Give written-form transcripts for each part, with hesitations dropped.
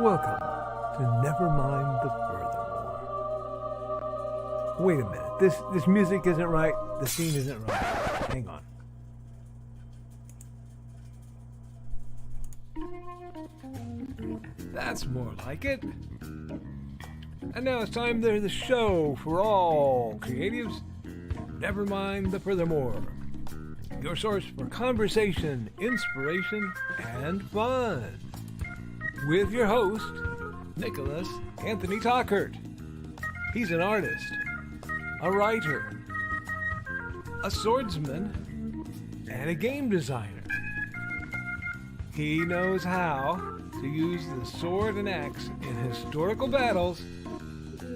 Welcome to Nevermind The Furthermore. Wait a minute, this music isn't right, the scene isn't right. Hang on. That's more like it. And now it's time for the show for all creatives. Nevermind The Furthermore. Your source for conversation, inspiration, and fun. With your host, Nicholas Anthony Tockert. He's an artist, a writer, a swordsman, and a game designer. He knows how to use the sword and axe in historical battles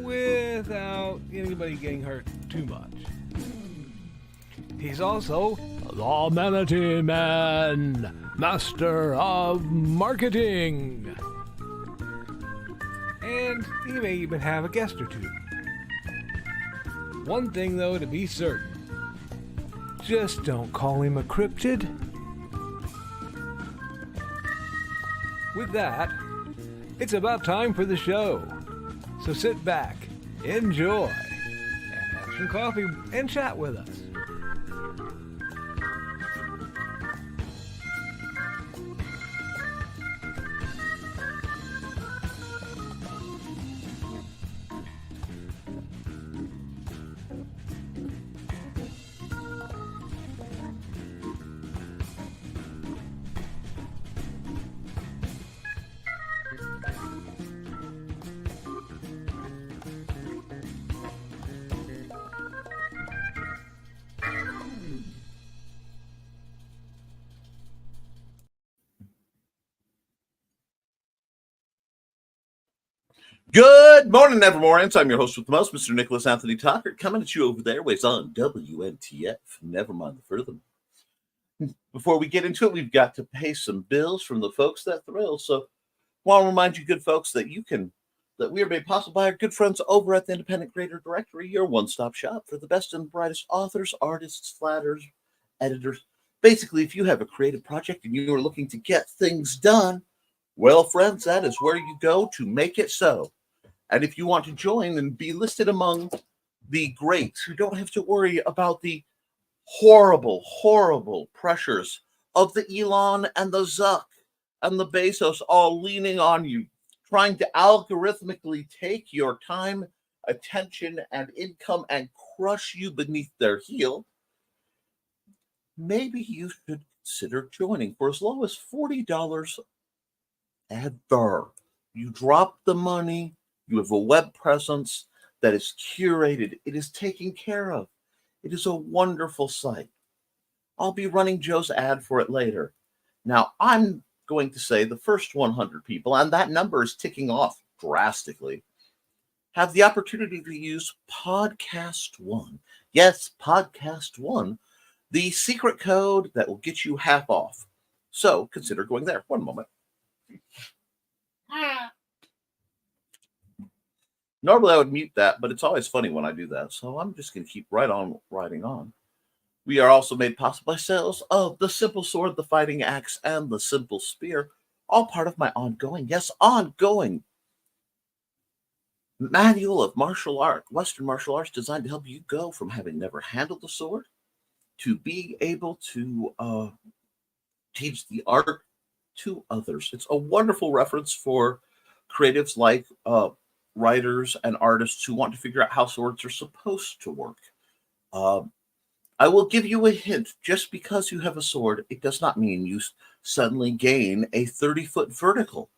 without anybody getting hurt too much. He's also the Manatee Man, master of marketing. And he may even have a guest or two. One thing, though, to be certain. Just don't call him a cryptid. With that, it's about time for the show. So sit back, enjoy, and have some coffee and chat with us. Good morning, Nevermorians. I'm your host with the most, Mr. Nicholas Anthony Tockert, coming at you over the airways on WNTF. Nevermind the Furthermore. Before we get into it, we've got to pay some bills from the folks that thrill. So, I want to remind you, good folks, that we are made possible by our good friends over at the Independent Creator Directory, your one-stop shop for the best and brightest authors, artists, flatters, editors. Basically, if you have a creative project and you are looking to get things done, well, friends, that is where you go to make it so. And if you want to join and be listed among the greats who don't have to worry about the horrible, horrible pressures of the Elon and the Zuck and the Bezos all leaning on you, trying to algorithmically take your time, attention, and income and crush you beneath their heel, maybe you should consider joining for as low as $40 ever. You drop the money. You have a web presence that is curated. It is taken care of. It is a wonderful site. I'll be running Joe's ad for it later. Now, I'm going to say the first 100 people, and that number is ticking off drastically, have the opportunity to use Podcast One. Yes, Podcast One, the secret code that will get you half off. So consider going there. One moment. Normally I would mute that, but it's always funny when I do that. So I'm just going to keep right on writing on. We are also made possible by sales of the Simple Sword, the Fighting Axe, and the Simple Spear, all part of my ongoing manual of martial art, Western martial arts, designed to help you go from having never handled the sword to being able to teach the art to others. It's a wonderful reference for creatives like writers and artists who want to figure out how swords are supposed to work. I will give you a hint. Just because you have a sword, it does not mean you suddenly gain a 30-foot vertical,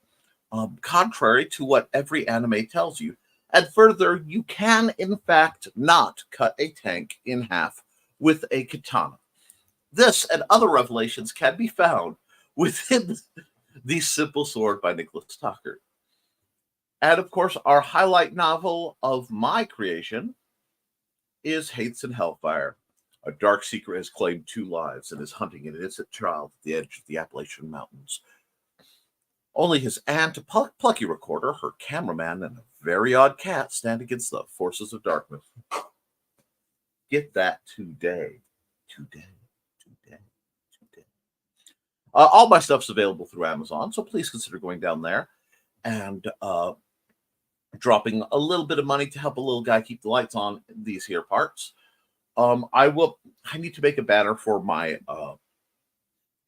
contrary to what every anime tells you. And further, you can, in fact, not cut a tank in half with a katana. This and other revelations can be found within The Simple Sword by Nicholas Tockert. And of course, our highlight novel of my creation is Hates and Hellfire. A dark secret has claimed 2 lives and is hunting an innocent child at the edge of the Appalachian Mountains. Only his aunt, a plucky recorder, her cameraman, and a very odd cat stand against the forces of darkness. Get that today. All my stuff's available through Amazon, so please consider going down there and dropping a little bit of money to help a little guy keep the lights on these here parts. I need to make a banner for my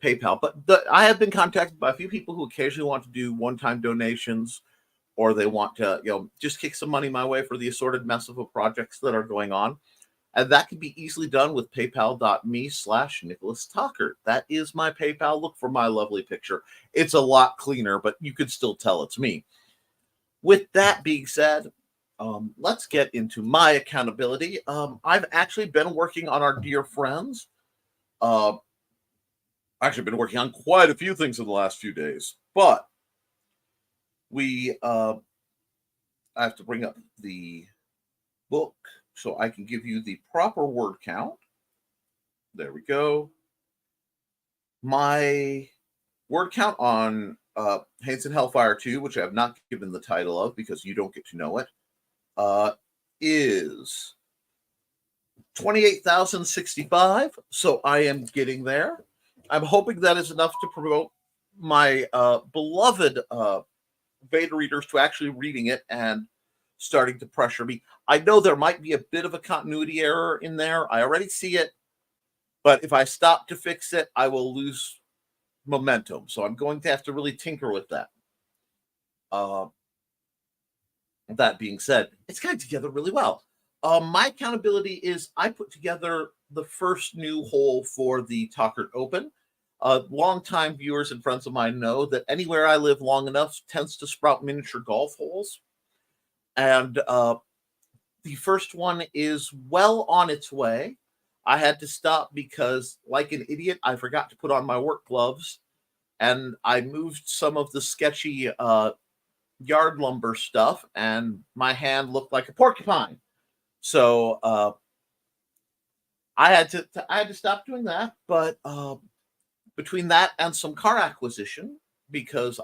PayPal, but I have been contacted by a few people who occasionally want to do one-time donations, or they want to, just kick some money my way for the assorted mess of projects that are going on. And that can be easily done with paypal.me/Nicholas Tockert. That is my PayPal. Look for my lovely picture. It's a lot cleaner, but you could still tell it's me. With that being said, let's get into my accountability. I've actually been working on our dear friends. Actually been working on quite a few things in the last few days, but I have to bring up the book so I can give you the proper word count. There we go. My word count on Hates and Hellfire 2, which I have not given the title of because you don't get to know it, is 28,065. So I am getting there. I'm hoping that is enough to promote my beloved beta readers to actually reading it and starting to pressure me. I know there might be a bit of a continuity error in there. I already see it. But if I stop to fix it, I will lose momentum. So I'm going to have to really tinker with that. That being said, it's coming together really well. My accountability is I put together the first new hole for the Tockert Open. Longtime viewers and friends of mine know that anywhere I live long enough tends to sprout miniature golf holes. And the first one is well on its way. I had to stop because, like an idiot, I forgot to put on my work gloves, and I moved some of the sketchy yard lumber stuff, and my hand looked like a porcupine. So I had to stop doing that. But between that and some car acquisition, because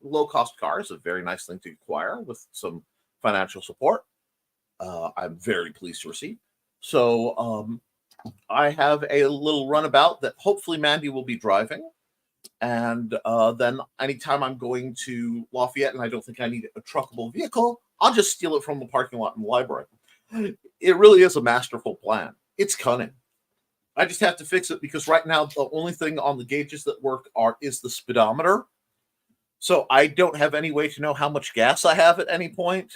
low cost car is a very nice thing to acquire with some financial support. I'm very pleased to receive. So I have a little runabout that hopefully Mandy will be driving. And then anytime I'm going to Lafayette and I don't think I need a truckable vehicle, I'll just steal it from the parking lot in the library. It really is a masterful plan. It's cunning. I just have to fix it because right now the only thing on the gauges that work is the speedometer. So I don't have any way to know how much gas I have at any point.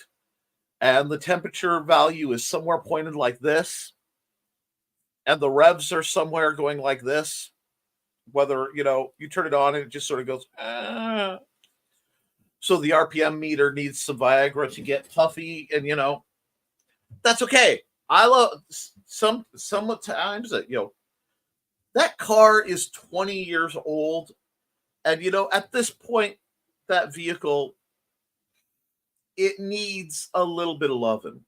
And the temperature value is somewhere pointed like this. And the revs are somewhere going like this. Whether, you turn it on and it just sort of goes, ah. So the RPM meter needs some Viagra to get puffy. And, that's okay. I love sometimes that, that car is 20 years old. And, at this point, that vehicle, it needs a little bit of loving.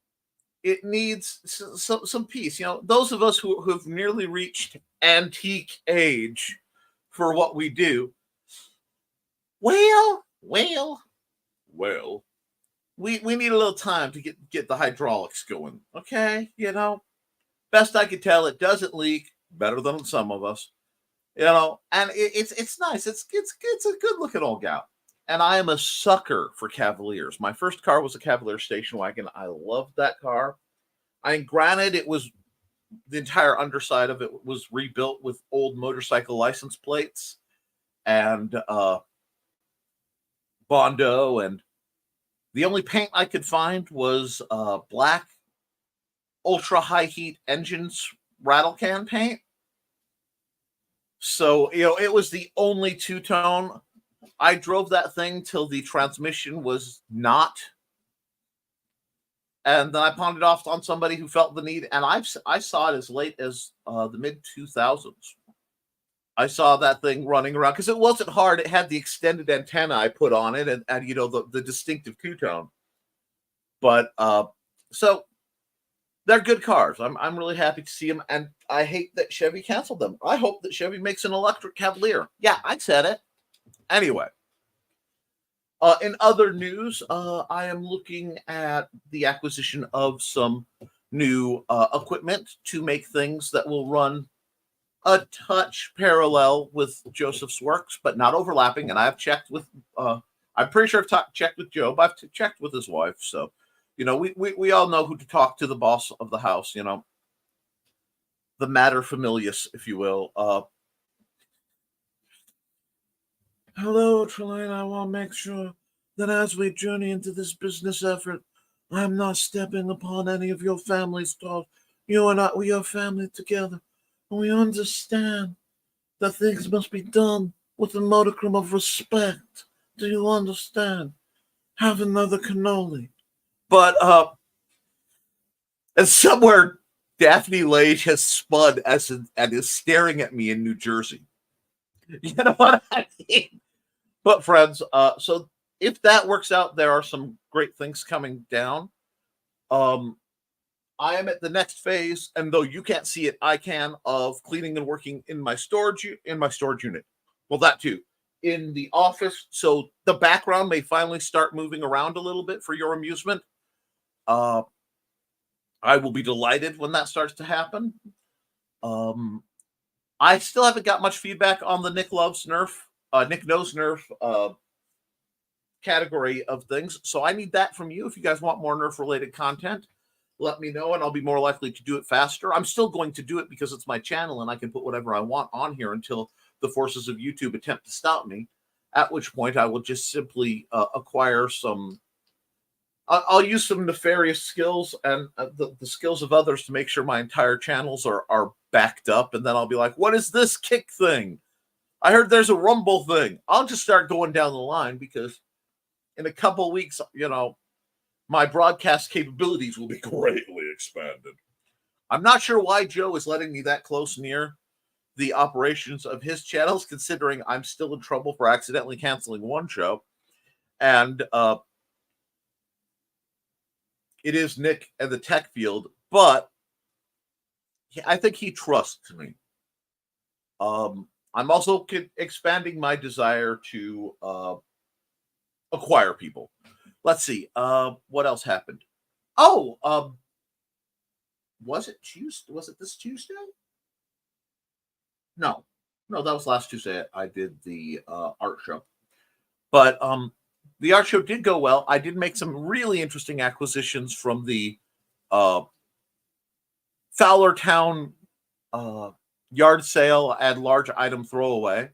It needs some peace. Those of us who have nearly reached antique age for what we do, well, we need a little time to get the hydraulics going. Okay, best I could tell, it doesn't leak better than some of us. And it's nice. It's a good looking old gal. And I am a sucker for Cavaliers. My first car was a Cavalier station wagon. I loved that car. Granted, it was the entire underside of it was rebuilt with old motorcycle license plates and Bondo, and the only paint I could find was black ultra high heat engines rattle can paint. So, it was the only two-tone. I drove that thing till the transmission was not. And then I pawned it off on somebody who felt the need. And I saw it as late as the mid-2000s. I saw that thing running around because it wasn't hard. It had the extended antenna I put on it and the distinctive two-tone. But so they're good cars. I'm really happy to see them. And I hate that Chevy canceled them. I hope that Chevy makes an electric Cavalier. Yeah, I said it. Anyway. In other news, I am looking at the acquisition of some new equipment to make things that will run a touch parallel with Joseph's works, but not overlapping. And I've checked with I'm pretty sure I've checked with Joe, but I've checked with his wife. So, we all know who to talk to, the boss of the house, the mater familius, if you will. Hello, Trelane. I want to make sure that as we journey into this business effort, I'm not stepping upon any of your family's toes. You and I, we are family together, and we understand that things must be done with a modicum of respect. Do you understand? Have another cannoli. But, and somewhere Daphne Lade has spun and is staring at me in New Jersey. You know what I mean? But friends, so if that works out, there are some great things coming down. I am at the next phase, and though you can't see it, I can, of cleaning and working in my storage unit. Well, that too. In the office, so the background may finally start moving around a little bit for your amusement. I will be delighted when that starts to happen. I still haven't got much feedback on the Nick Knows Nerf category of things, so I need that from you. If you guys want more Nerf related content, let me know, and I'll be more likely to do it faster. I'm still going to do it because it's my channel, and I can put whatever I want on here until the forces of YouTube attempt to stop me, at which point I will just simply acquire some. I'll use some nefarious skills and the skills of others to make sure my entire channels are backed up, and then I'll be like, what is this kick thing? I heard there's a Rumble thing. I'll just start going down the line, because in a couple of weeks, my broadcast capabilities will be greatly expanded. I'm not sure why Joe is letting me that close near the operations of his channels, considering I'm still in trouble for accidentally canceling one show. And it is Nick and the tech field, but I think he trusts me. I'm also expanding my desire to acquire people. Let's see. What else happened? Oh, was it Tuesday? Was it this Tuesday? No, that was last Tuesday. I did the art show, but the art show did go well. I did make some really interesting acquisitions from the Fowlertown yard sale and large item throwaway.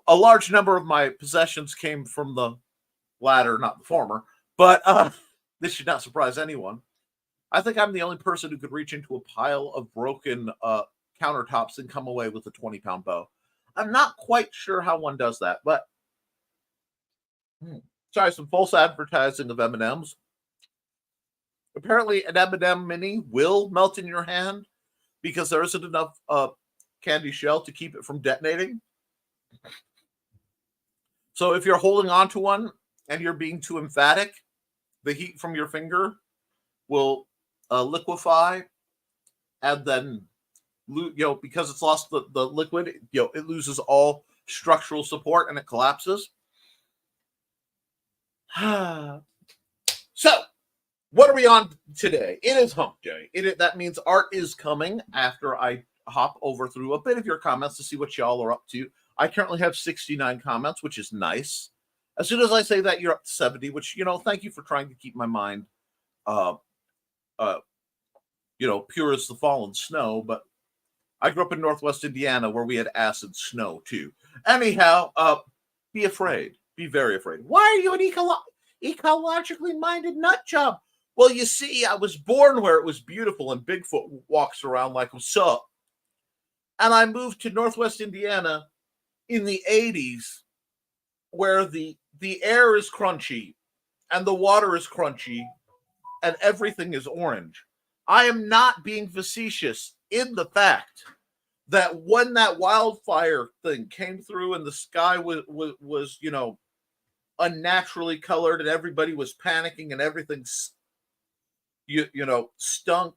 A large number of my possessions came from the latter, not the former, but this should not surprise anyone. I think I'm the only person who could reach into a pile of broken countertops and come away with a 20-pound bow. I'm not quite sure how one does that, but sorry, some false advertising of M&Ms. Apparently, an M&M mini will melt in your hand because there isn't enough candy shell to keep it from detonating. So if you're holding on to one and you're being too emphatic, the heat from your finger will liquefy, and then because it's lost the liquid, it loses all structural support and it collapses. So, what are we on today? It is Hump Day. That means art is coming after I hop over through a bit of your comments to see what y'all are up to. I currently have 69 comments, which is nice. As soon as I say that, you're up to 70, which, thank you for trying to keep my mind, pure as the fallen snow. But I grew up in Northwest Indiana where we had acid snow, too. Anyhow, be afraid. Be very afraid. Why are you an ecologically minded nut job? Well, you see, I was born where it was beautiful and Bigfoot walks around like, what's up? And I moved to Northwest Indiana in the 80s, where the air is crunchy and the water is crunchy and everything is orange. I am not being facetious in the fact that when that wildfire thing came through and the sky was unnaturally colored and everybody was panicking and everything stunk.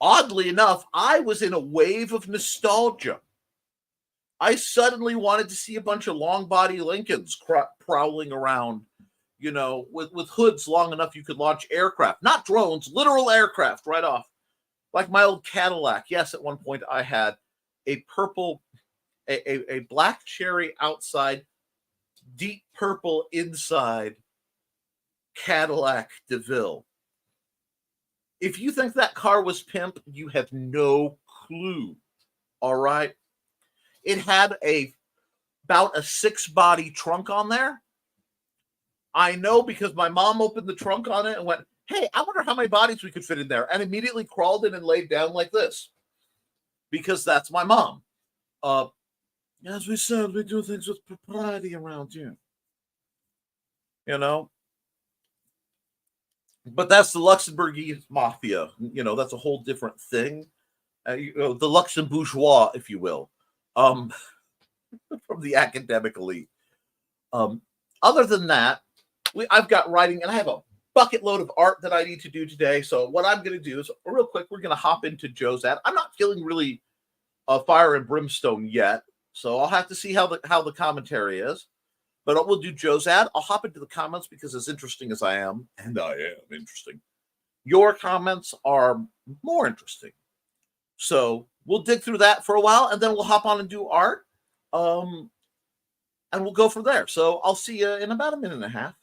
Oddly enough, I was in a wave of nostalgia. I suddenly wanted to see a bunch of long body Lincolns prowling around, with hoods long enough you could launch aircraft, not drones, literal aircraft right off. Like my old Cadillac. Yes, at one point I had a black cherry outside deep purple inside Cadillac DeVille. If you think that car was pimp, you have no clue. All right. It had about a 6-body trunk on there. I know because my mom opened the trunk on it and went, hey, I wonder how many bodies we could fit in there. And immediately crawled in and laid down like this. Because that's my mom. As we said, we do things with propriety around here. You know? But that's the Luxembourgish mafia. That's a whole different thing. The Luxembourgeois, if you will. From the academic elite. Other than that, I've got writing, and I have a bucket load of art that I need to do today. So what I'm going to do is, real quick, we're going to hop into Joe's ad. I'm not feeling really fire and brimstone yet, so I'll have to see how the commentary is. But we'll do Joe's ad. I'll hop into the comments because as interesting as I am, and I am interesting, your comments are more interesting. So we'll dig through that for a while, and then we'll hop on and do art. And we'll go from there. So I'll see you in about a minute and a half.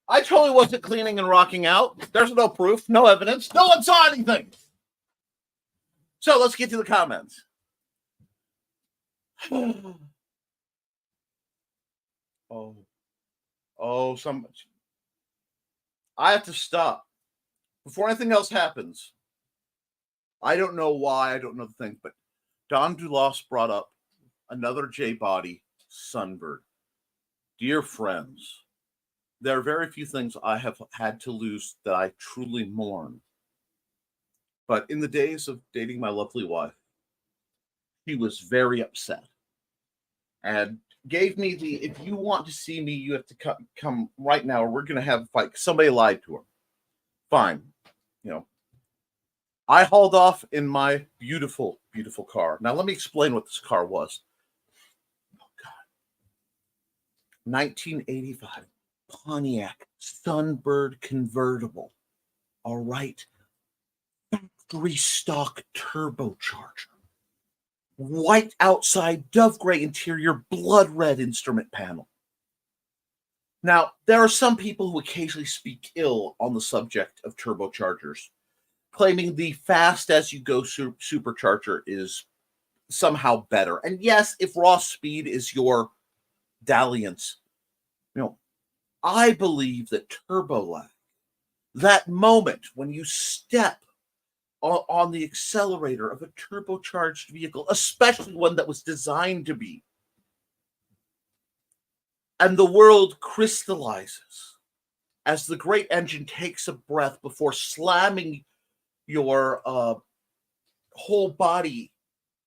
I totally wasn't cleaning and rocking out. There's no proof, no evidence. No one saw anything. So let's get to the comments. So much. I have to stop. Before anything else happens, I don't know why, I don't know the thing, but Don Dulas brought up another J body, Sunbird. Dear friends, there are very few things I have had to lose that I truly mourn. But in the days of dating my lovely wife, she was very upset and gave me if you want to see me, you have to come right now or we're going to have a fight. Somebody lied to her. Fine. I hauled off in my beautiful, beautiful car. Now, let me explain what this car was. Oh, God. 1985 Pontiac Sunbird convertible. All right. Factory stock turbocharger. White outside, dove gray interior, blood red instrument panel. Now, there are some people who occasionally speak ill on the subject of turbochargers, claiming the fast as you go supercharger is somehow better. And yes, if raw speed is your dalliance, I believe that turbo lag, that moment when you step on the accelerator of a turbocharged vehicle, especially one that was designed to be, and the world crystallizes as the great engine takes a breath before slamming your whole body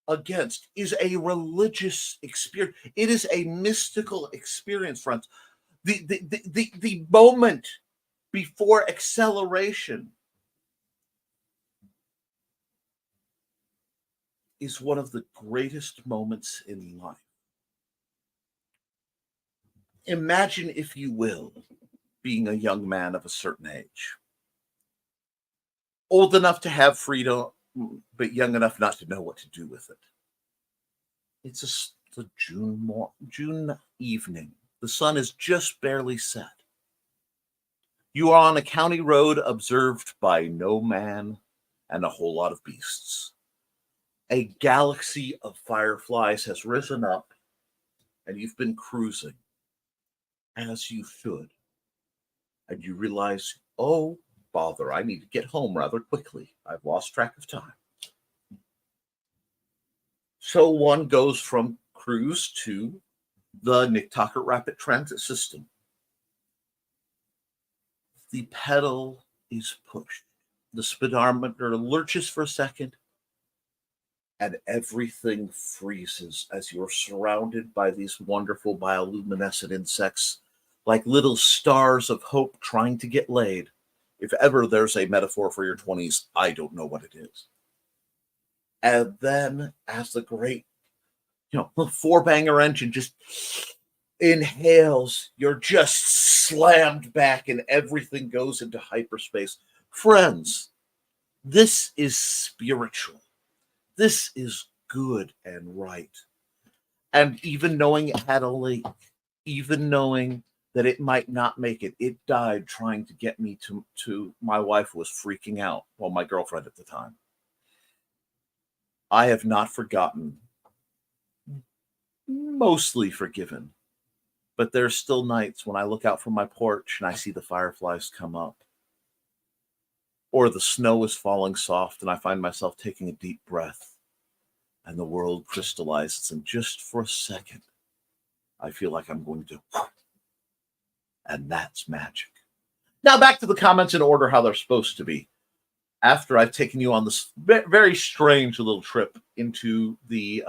against, is a religious experience. It is a mystical experience, friends. The moment before acceleration is one of the greatest moments in life. Imagine, if you will, being a young man of a certain age, old enough to have freedom, but young enough not to know what to do with it. It's a June evening. The sun is just barely set. You are on a county road observed by no man and a whole lot of beasts. A galaxy of fireflies has risen up, and you've been cruising, as you should. And you realize, oh, bother, I need to get home rather quickly. I've lost track of time. So one goes from cruise to the Tockert Rapid Transit System. The pedal is pushed. The speedometer lurches for a second, and everything freezes as you're surrounded by these wonderful bioluminescent insects, like little stars of hope trying to get laid. If ever there's a metaphor for your 20s, I don't know what it is. And then as the great, the four-banger engine just inhales, you're just slammed back and everything goes into hyperspace. Friends, this is spiritual. This is good and right. And even knowing it had a leak, even knowing that it might not make it, it died trying to get me to my wife was freaking out. Well, my girlfriend at the time. I have not forgotten, mostly forgiven. But there's still nights when I look out from my porch and I see the fireflies come up. Or the snow is falling soft and I find myself taking a deep breath and the world crystallizes. And just for a second, I feel like I'm going to, and that's magic. Now back to the comments in order how they're supposed to be. After I've taken you on this very strange little trip into the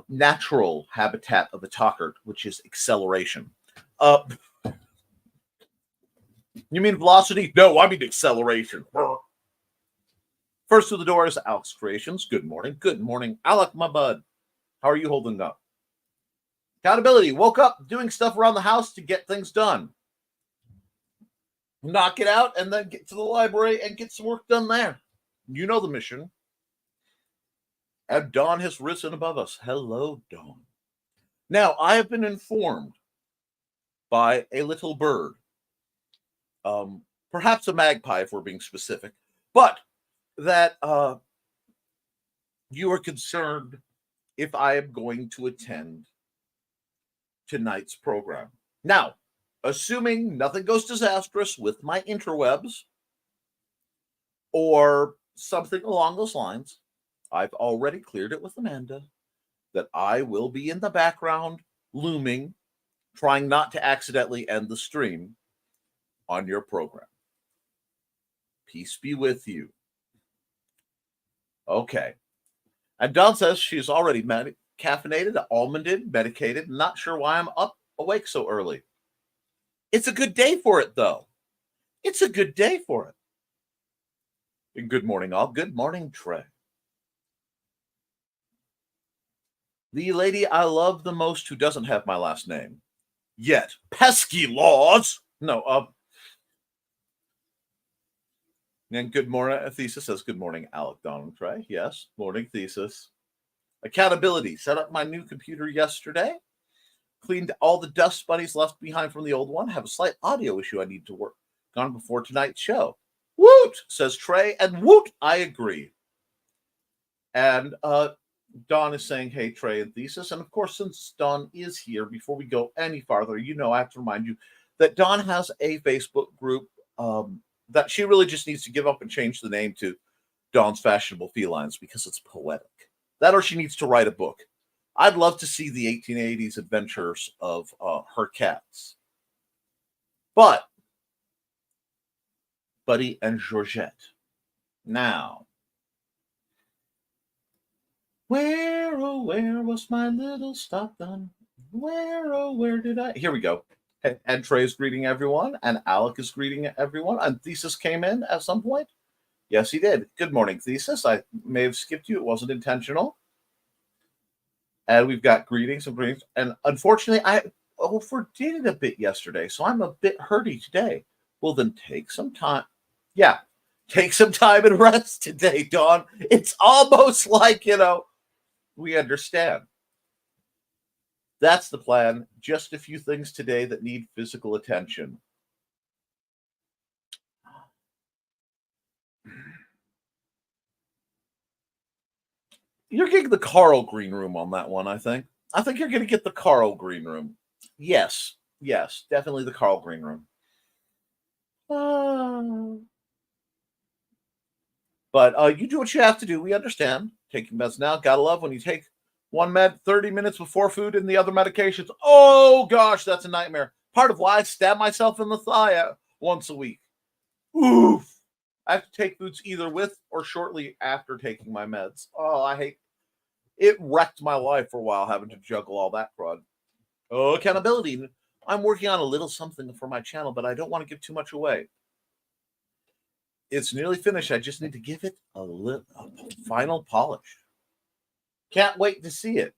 natural habitat of the Tockert, which is acceleration. You mean velocity? No, I mean acceleration. First to the door is Alex Creations. Good morning. Good morning, Alec, my bud. How are you holding up? Accountability. Woke up doing stuff around the house to get things done. Knock it out and then get to the library and get some work done there. You know the mission. And Dawn has risen above us. Hello, Dawn. Now, I have been informed by a little bird, perhaps a magpie if we're being specific, but that you are concerned if I am going to attend tonight's program. Now, assuming nothing goes disastrous with my interwebs or something along those lines, I've already cleared it with Amanda that I will be in the background looming, trying not to accidentally end the stream on your program. Peace be with you. Okay. And Dawn says she's already caffeinated, almonded, medicated. Not sure why I'm awake so early. It's a good day for it, though. It's a good day for it. And good morning, all. Good morning, Trey. The lady I love the most who doesn't have my last name yet. Pesky laws. No, and good morning, Thesis says, good morning, Alec, Don, and Trey. Yes, morning, Thesis. Accountability. Set up my new computer yesterday. Cleaned all the dust bunnies left behind from the old one. Have a slight audio issue I need to work on before tonight's show. Woot, says Trey. And woot, I agree. And Dawn is saying, hey, Trey and Thesis. And of course, since Dawn is here, before we go any farther, I have to remind you that Dawn has a Facebook group that she really just needs to give up and change the name to Dawn's Fashionable Felines because it's poetic. That or she needs to write a book. I'd love to see the 1880s adventures of her cats. But, Buddy and Georgette. Now, where, oh, where was my little stop gun? Where, oh, where did I? Here we go. And Trey's greeting everyone, and Alec is greeting everyone. And Thesis came in at some point. Yes, he did. Good morning, Thesis. I may have skipped you. It wasn't intentional. And we've got greetings and greetings. And unfortunately, I overdid it a bit yesterday, so I'm a bit hurty today. Well, then take some time. Yeah, take some time and rest today, Dawn. It's almost like, we understand. That's the plan. Just a few things today that need physical attention. You're getting the Carl Green Room on that one, I think. I think you're going to get the Carl Green Room. Yes, definitely the Carl Green Room. But you do what you have to do. We understand. Taking meds now. Gotta love when you take one med 30 minutes before food and the other medications. Oh, gosh, that's a nightmare. Part of why I stab myself in the thigh once a week. Oof. I have to take foods either with or shortly after taking my meds. Oh, I hate it. Wrecked my life for a while having to juggle all that crud. Oh, accountability. I'm working on a little something for my channel, but I don't want to give too much away. It's nearly finished. I just need to give it a final polish. Can't wait to see it.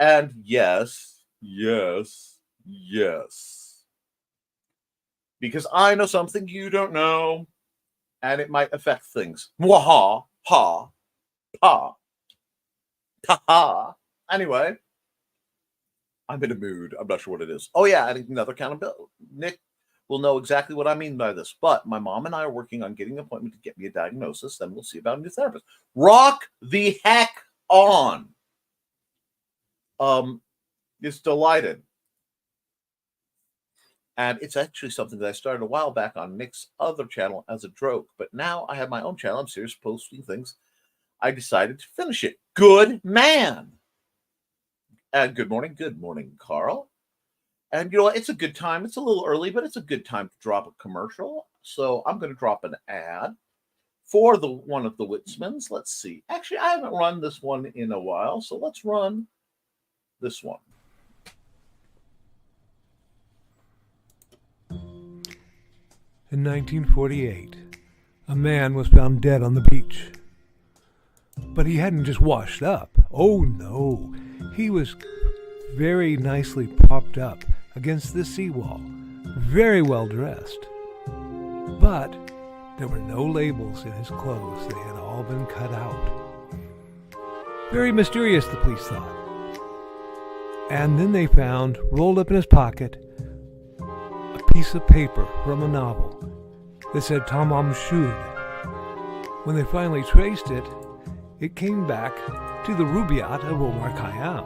And yes. Because I know something you don't know, and it might affect things. Mwaha, ha, ha, ha, ha. Anyway, I'm in a mood. I'm not sure what it is. Oh, yeah, and another accountability. Nick will know exactly what I mean by this. But my mom and I are working on getting an appointment to get me a diagnosis. Then we'll see about a new therapist. Rock the heck on. Is delighted. And it's actually something that I started a while back on Nick's other channel as a joke. But now I have my own channel. I'm serious posting things. I decided to finish it. Good man. And good morning, Carl. And it's a good time. It's a little early, but it's a good time to drop a commercial. So I'm going to drop an ad for one of the Witzmans. Let's see. Actually, I haven't run this one in a while, so let's run this one. In 1948, a man was found dead on the beach. But he hadn't just washed up. Oh no, he was very nicely propped up against the seawall, very well dressed. But there were no labels in his clothes. They had all been cut out. Very mysterious, the police thought. And then they found, rolled up in his pocket, a piece of paper from a novel that said Tamam Shud. When they finally traced it, it came back to the Rubaiyat of Omar Khayyam.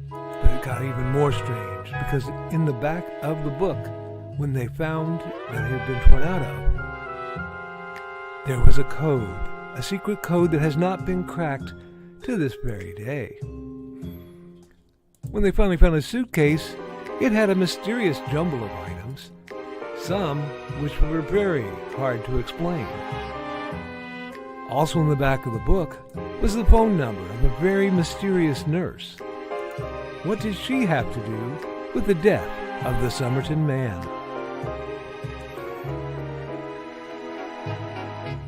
But it got even more strange, because in the back of the book, when they found that it had been torn out of, there was a code, a secret code that has not been cracked to this very day. When they finally found his suitcase, it had a mysterious jumble of items, some which were very hard to explain. Also in the back of the book was the phone number of a very mysterious nurse. What did she have to do with the death of the Somerton man?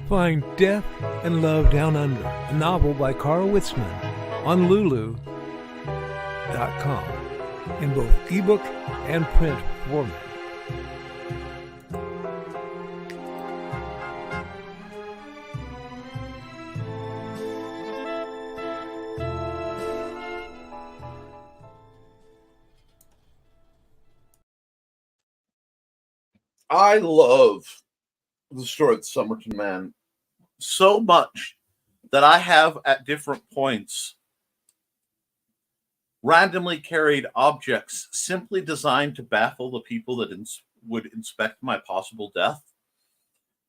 Find Death and Love Down Under, a novel by Carl Witzman, on Lulu.com in both ebook and print format. I love the story of the Somerton Man so much that I have at different points randomly carried objects simply designed to baffle the people that would inspect my possible death.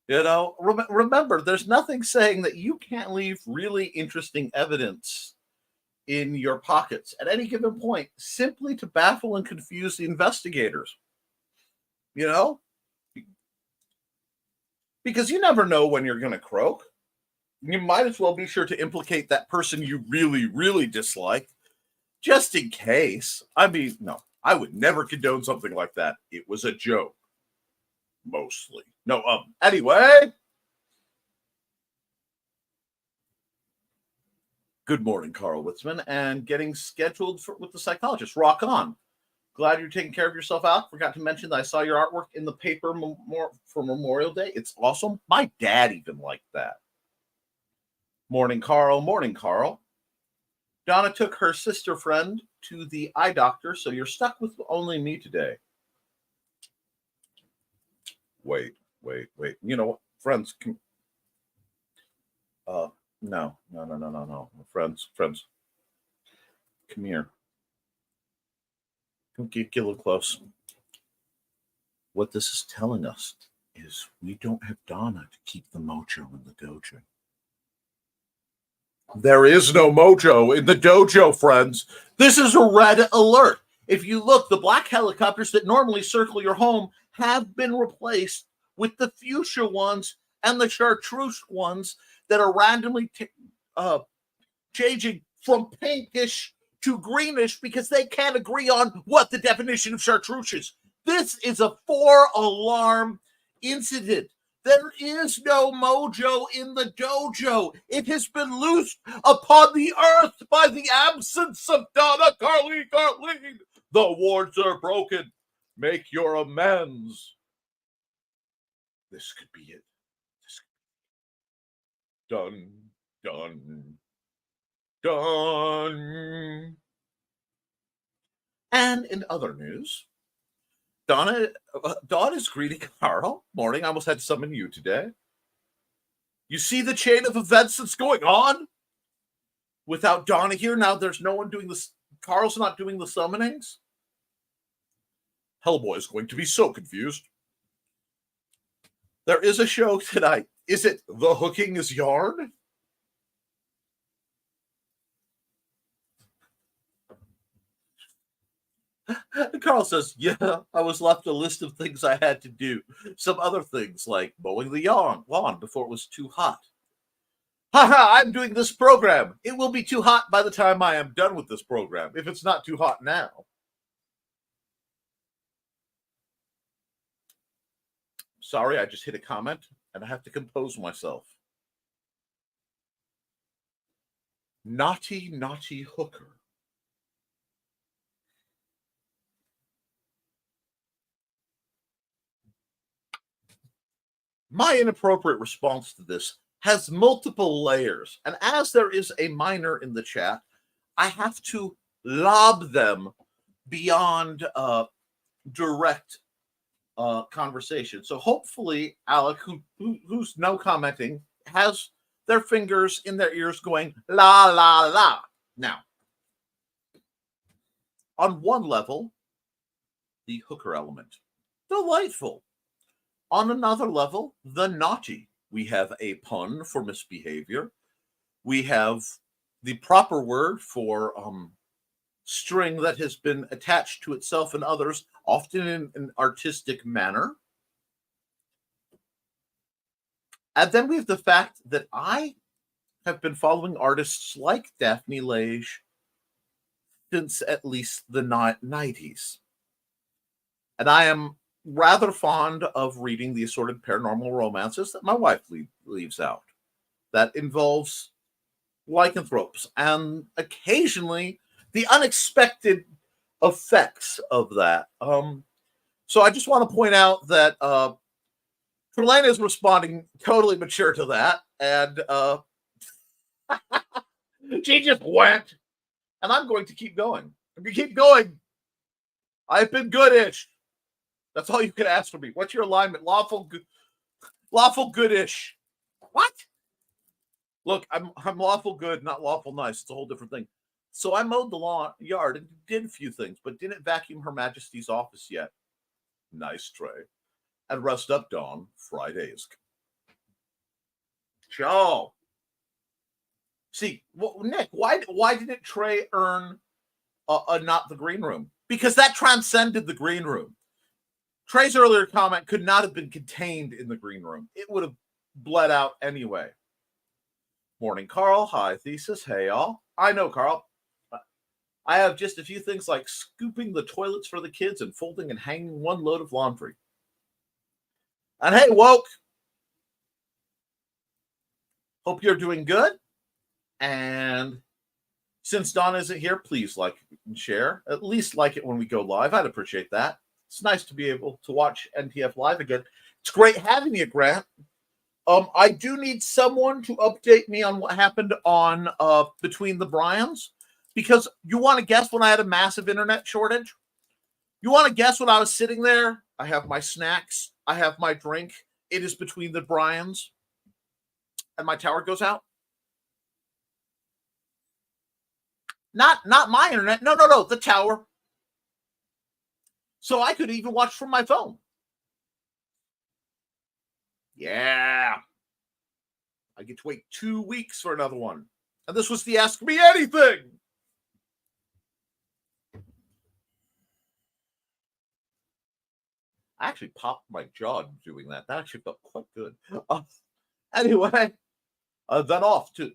Remember, there's nothing saying that you can't leave really interesting evidence in your pockets at any given point simply to baffle and confuse the investigators. Because you never know when you're going to croak. You might as well be sure to implicate that person you really, really dislike, just in case. I mean, no, I would never condone something like that. It was a joke. Mostly. No, anyway. Good morning, Carl Witzman, and getting scheduled with the psychologist. Rock on. Glad you're taking care of yourself out. Forgot to mention that I saw your artwork in the paper for Memorial Day. It's awesome. My dad even liked that. Morning, Carl. Morning, Carl. Donna took her sister friend to the eye doctor, so you're stuck with only me today. Wait. You know what? Friends, no. Friends. Come here. Get a little close. What this is telling us is we don't have Donna to keep the mojo in the dojo. There is no mojo in the dojo, friends. This is a red alert. If you look, the black helicopters that normally circle your home have been replaced with the fuchsia ones and the chartreuse ones that are randomly changing from pinkish to greenish because they can't agree on what the definition of chartreuse is. This is a 4-alarm incident. There is no mojo in the dojo. It has been loosed upon the earth by the absence of Donna Carleen. The wards are broken. Make your amends. This could be it. Done. And in other news, Dawn is greeting Carl. Morning. I almost had to summon you today. You see the chain of events that's going on? Without Donna here, now there's no one doing this. Carl's not doing the summonings. Hellboy is going to be so confused. There is a show tonight. Is it The Hooking is Yarn? Carl says, yeah, I was left a list of things I had to do. Some other things like mowing the lawn before it was too hot. I'm doing this program. It will be too hot by the time I am done with this program, if it's not too hot now. Sorry, I just hit a comment, and I have to compose myself. Naughty hooker. My inappropriate response to this has multiple layers. And as there is a minor in the chat, I have to lob them beyond direct conversation. So hopefully Alec, who's no commenting, has their fingers in their ears going, la, la, la. Now, on one level, the hooker element, delightful. On another level, the naughty. We have a pun for misbehavior. We have the proper word for string that has been attached to itself and others, often in an artistic manner. And then we have the fact that I have been following artists like Daphne Lage since at least the 90s. And I am rather fond of reading the assorted paranormal romances that my wife leaves out. That involves lycanthropes and occasionally the unexpected effects of that. So I just want to point out that Trelane is responding totally mature to that. And she just went. And I'm going to keep going. If you keep going, I've been goodish. That's all you can ask for me. What's your alignment? Lawful goodish. What? Look, I'm lawful good, not lawful nice. It's a whole different thing. So I mowed the yard and did a few things, but didn't vacuum Her Majesty's office yet. Nice tray. And rest up, Dawn. Fridays. Ciao. See, Nick, why didn't Trey earn a not the green room? Because that transcended the green room. Trey's earlier comment could not have been contained in the green room. It would have bled out anyway. Morning, Carl. Hi, Thesis. Hey, y'all. I know, Carl. I have just a few things like scooping the toilets for the kids and folding and hanging one load of laundry. And hey, Woke. Hope you're doing good. And Since Don isn't here, please like and share. At least like it when we go live. I'd appreciate that. It's nice to be able to watch NTF live again. It's great having you, Grant. I do need someone to update me on what happened on Between the Bryans, because you want to guess when I had a massive internet shortage? You want to guess when I was sitting there? I have my snacks. I have my drink. It is Between the Bryans. And my tower goes out. Not my internet. No. The tower. So I could even watch from my phone. Yeah. I get to wait 2 weeks for another one. And this was the Ask Me Anything. I actually popped my jaw doing that. That actually felt quite good. Anyway, then off to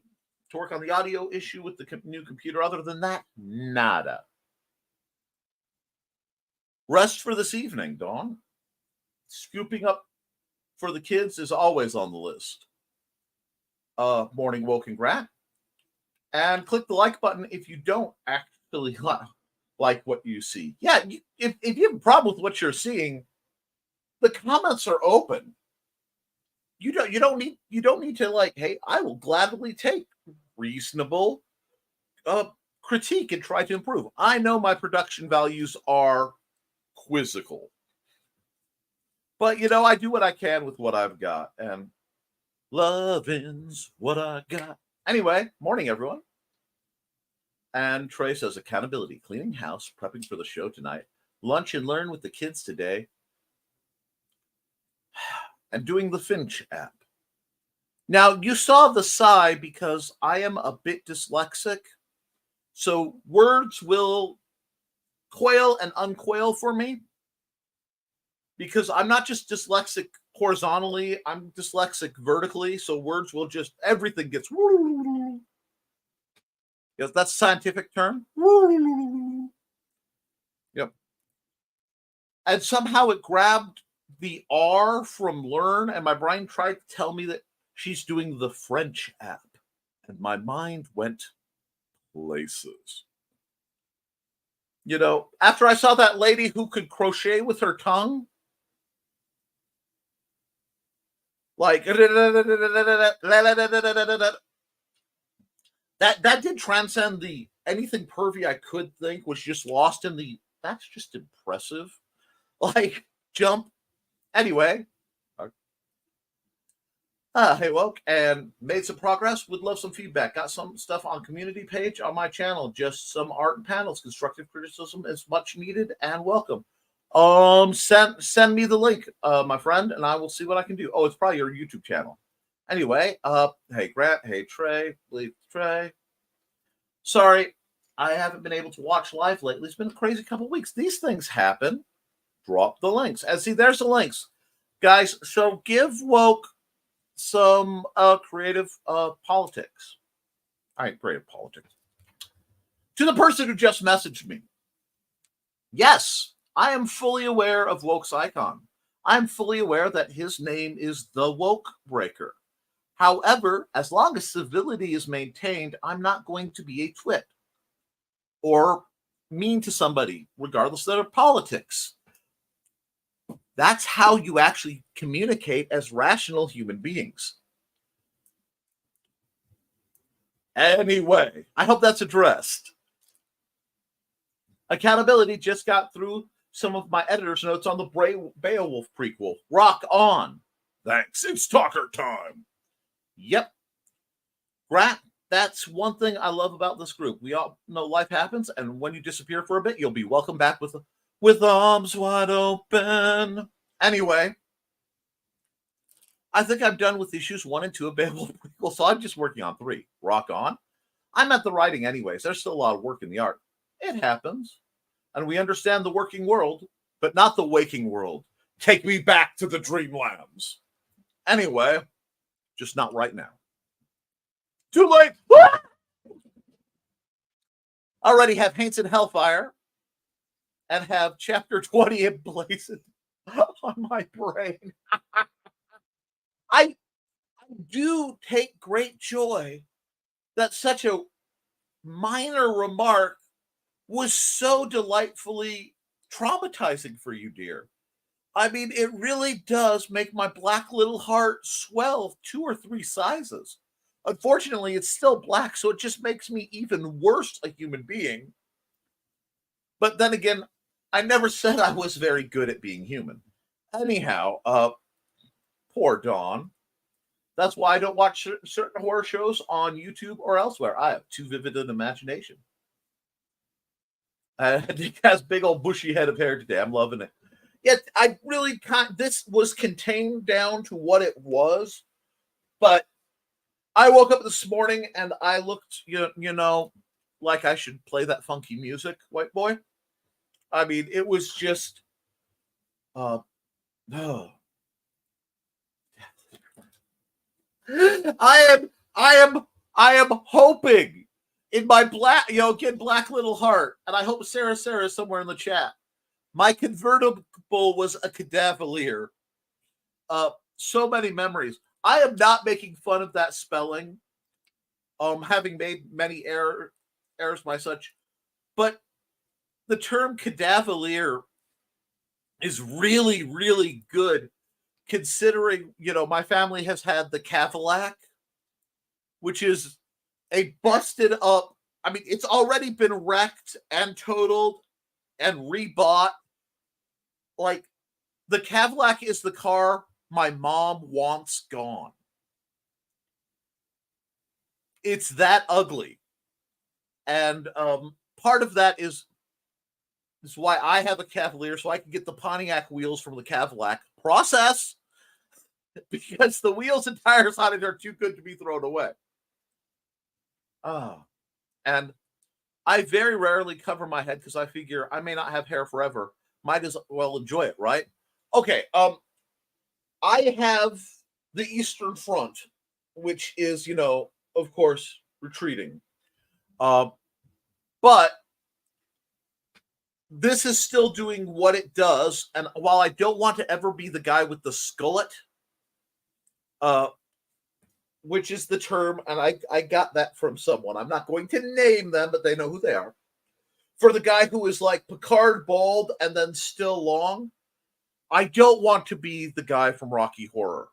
work on the audio issue with the new computer. Other than that, nada. Rest for this evening, Dawn. Scooping up for the kids is always on the list. Morning woke and Grant. And click the like button if you don't actually like what you see. Yeah, if you have a problem with what you're seeing, the comments are open. You don't need to like, hey, I will gladly take reasonable critique and try to improve. I know my production values are quizzical. But I do what I can with what I've got, and loving's what I got. Anyway, morning everyone. And Trey says accountability, cleaning house, prepping for the show tonight, lunch and learn with the kids today, and doing the Finch app. Now, you saw the sigh because I am a bit dyslexic, so words will quail and unquail for me, because I'm not just dyslexic horizontally, I'm dyslexic vertically, so words will just, everything gets, yes, that's a scientific term. Yep. And somehow it grabbed the R from learn, and my brain tried to tell me that she's doing the French app, and my mind went places. After I saw that lady who could crochet with her tongue, like that did transcend the anything pervy I could think, was just lost in the that's just impressive, like jump. Anyway, hey, woke and made some progress. Would love some feedback. Got some stuff on community page on my channel. Just some art and panels. Constructive criticism is much needed and welcome. Send me the link, my friend, and I will see what I can do. Oh, it's probably your YouTube channel. Anyway, hey Grant, hey Trey, believe Trey. Sorry, I haven't been able to watch live lately. It's been a crazy couple weeks. These things happen. Drop the links. And see, there's the links. Guys, so give woke some creative politics. All right, creative politics. To the person who just messaged me. Yes, I am fully aware of woke's icon. I'm fully aware that his name is the Woke Breaker. However, as long as civility is maintained, I'm not going to be a twit or mean to somebody, regardless of their politics. That's how you actually communicate as rational human beings. Anyway, I hope that's addressed. Accountability just got through some of my editor's notes on the Beowulf prequel. Rock on. Thanks. It's Tockert time. Yep. Grant, that's one thing I love about this group. We all know life happens, and when you disappear for a bit, you'll be welcome back with arms wide open. Anyway, I think I'm done with issues 1 and 2 of Beowulf prequel, so I'm just working on 3. Rock on. I'm at the writing anyways. There's still a lot of work in the art. It happens. And we understand the working world, but not the waking world. Take me back to the dreamlands. Anyway, just not right now. Too late. Already have Haints and Hellfire and have chapter 20 emblazoned on my brain. I do take great joy that such a minor remark was so delightfully traumatizing for you, dear. I mean, it really does make my black little heart swell 2 or 3 sizes. Unfortunately, it's still black, so it just makes me even worse a human being. But then again, I never said I was very good at being human. Anyhow, poor Dawn. That's why I don't watch certain horror shows on YouTube or elsewhere. I have too vivid an imagination. It has big old bushy head of hair today. I'm loving it. Yet I really can't. This was contained down to what it was, but I woke up this morning and I looked, like I should play that funky music, white boy. I mean, it was just, no. I am hoping in my black, again, black little heart, and I hope Sarah is somewhere in the chat. My convertible was a cadaverlier. So many memories. I am not making fun of that spelling. Having made many errors by such, but the term cadaverlier is really, really good, considering my family has had the Cadillac, which is a busted up. I mean, it's already been wrecked and totaled and rebought. Like, the Cadillac is the car my mom wants gone. It's that ugly. And part of that is why I have a Cavalier, so I can get the Pontiac wheels from the Cadillac. Process! Because the wheels and tires on it are too good to be thrown away. And I very rarely cover my head because I figure I may not have hair forever. Might as well enjoy it, right? Okay, I have the Eastern Front, which is, of course, retreating. But this is still doing what it does. And while I don't want to ever be the guy with the skullet, which is the term, and I got that from someone. I'm not going to name them, but they know who they are. For the guy who is like Picard bald and then still long, I don't want to be the guy from Rocky Horror.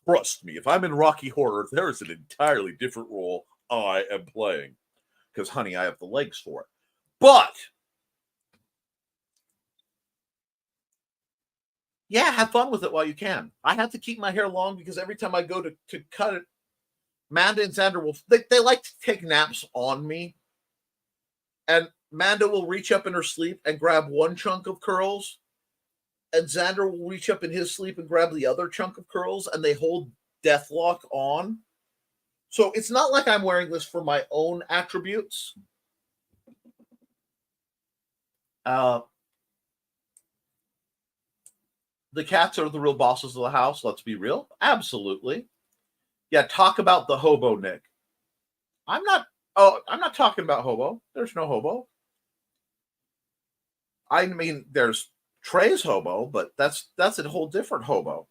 Trust me, if I'm in Rocky Horror, there is an entirely different role I am playing. Because, honey, I have the legs for it. But, yeah, have fun with it while you can. I have to keep my hair long because every time I go to cut it, Manda and Xander will, they like to take naps on me. And Manda will reach up in her sleep and grab one chunk of curls. And Xander will reach up in his sleep and grab the other chunk of curls. And they hold deathlock on. So it's not like I'm wearing this for my own attributes. The cats are the real bosses of the house. Let's be real. Absolutely. Yeah, talk about the hobo, Nick. I'm not talking about hobo. There's no hobo. I mean, there's Trey's hobo, but that's a whole different hobo.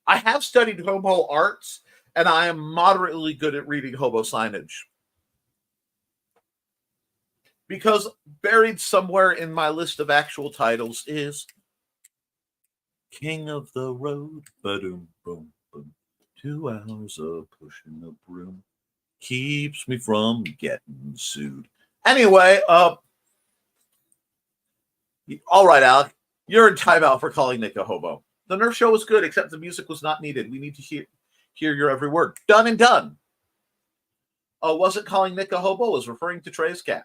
I have studied hobo arts, and I am moderately good at reading hobo signage. Because buried somewhere in my list of actual titles is King of the Road, ba-doom, boom, boom. 2 hours of pushing a broom keeps me from getting sued. Anyway, all right, Alec, you're in timeout for calling Nick a hobo. The Nerf show was good, except the music was not needed. We need to hear your every word. Done and done. Wasn't calling Nick a hobo, was referring to Trey's cat.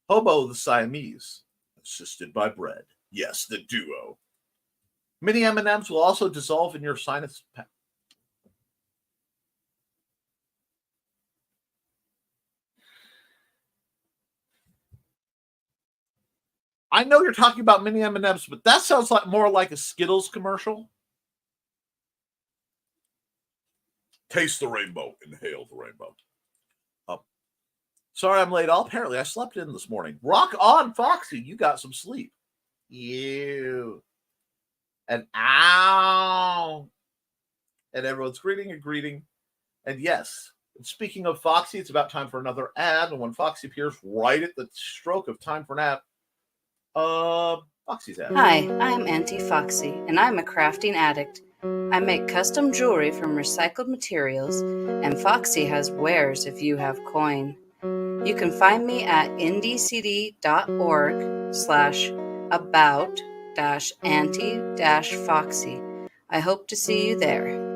Hobo the Siamese, assisted by bread. Yes, the duo. Mini M&Ms will also dissolve in your sinus pack. I know you're talking about mini M&Ms, but that sounds like more like a Skittles commercial. Taste the rainbow, inhale the rainbow. Sorry I'm late. Apparently I slept in this morning. Rock on, Foxy. You got some sleep. You. And ow. And everyone's greeting. And yes, Speaking of Foxy, it's about time for another ad. And when Foxy appears right at the stroke of time for an ad, Foxy's ad. Hi, I'm Auntie Foxy, and I'm a crafting addict. I make custom jewelry from recycled materials, and Foxy has wares if you have coin. You can find me at ndcd.org/about-auntie-foxy. I hope to see you there.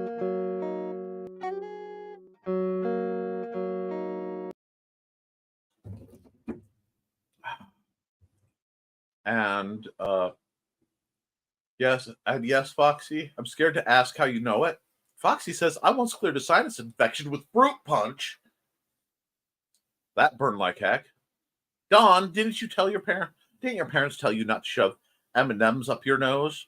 And yes, Foxy, I'm scared to ask how you know it. Foxy says, I once cleared a sinus infection with fruit punch. That burned like heck. Dawn, didn't your parents tell you not to shove M&Ms up your nose?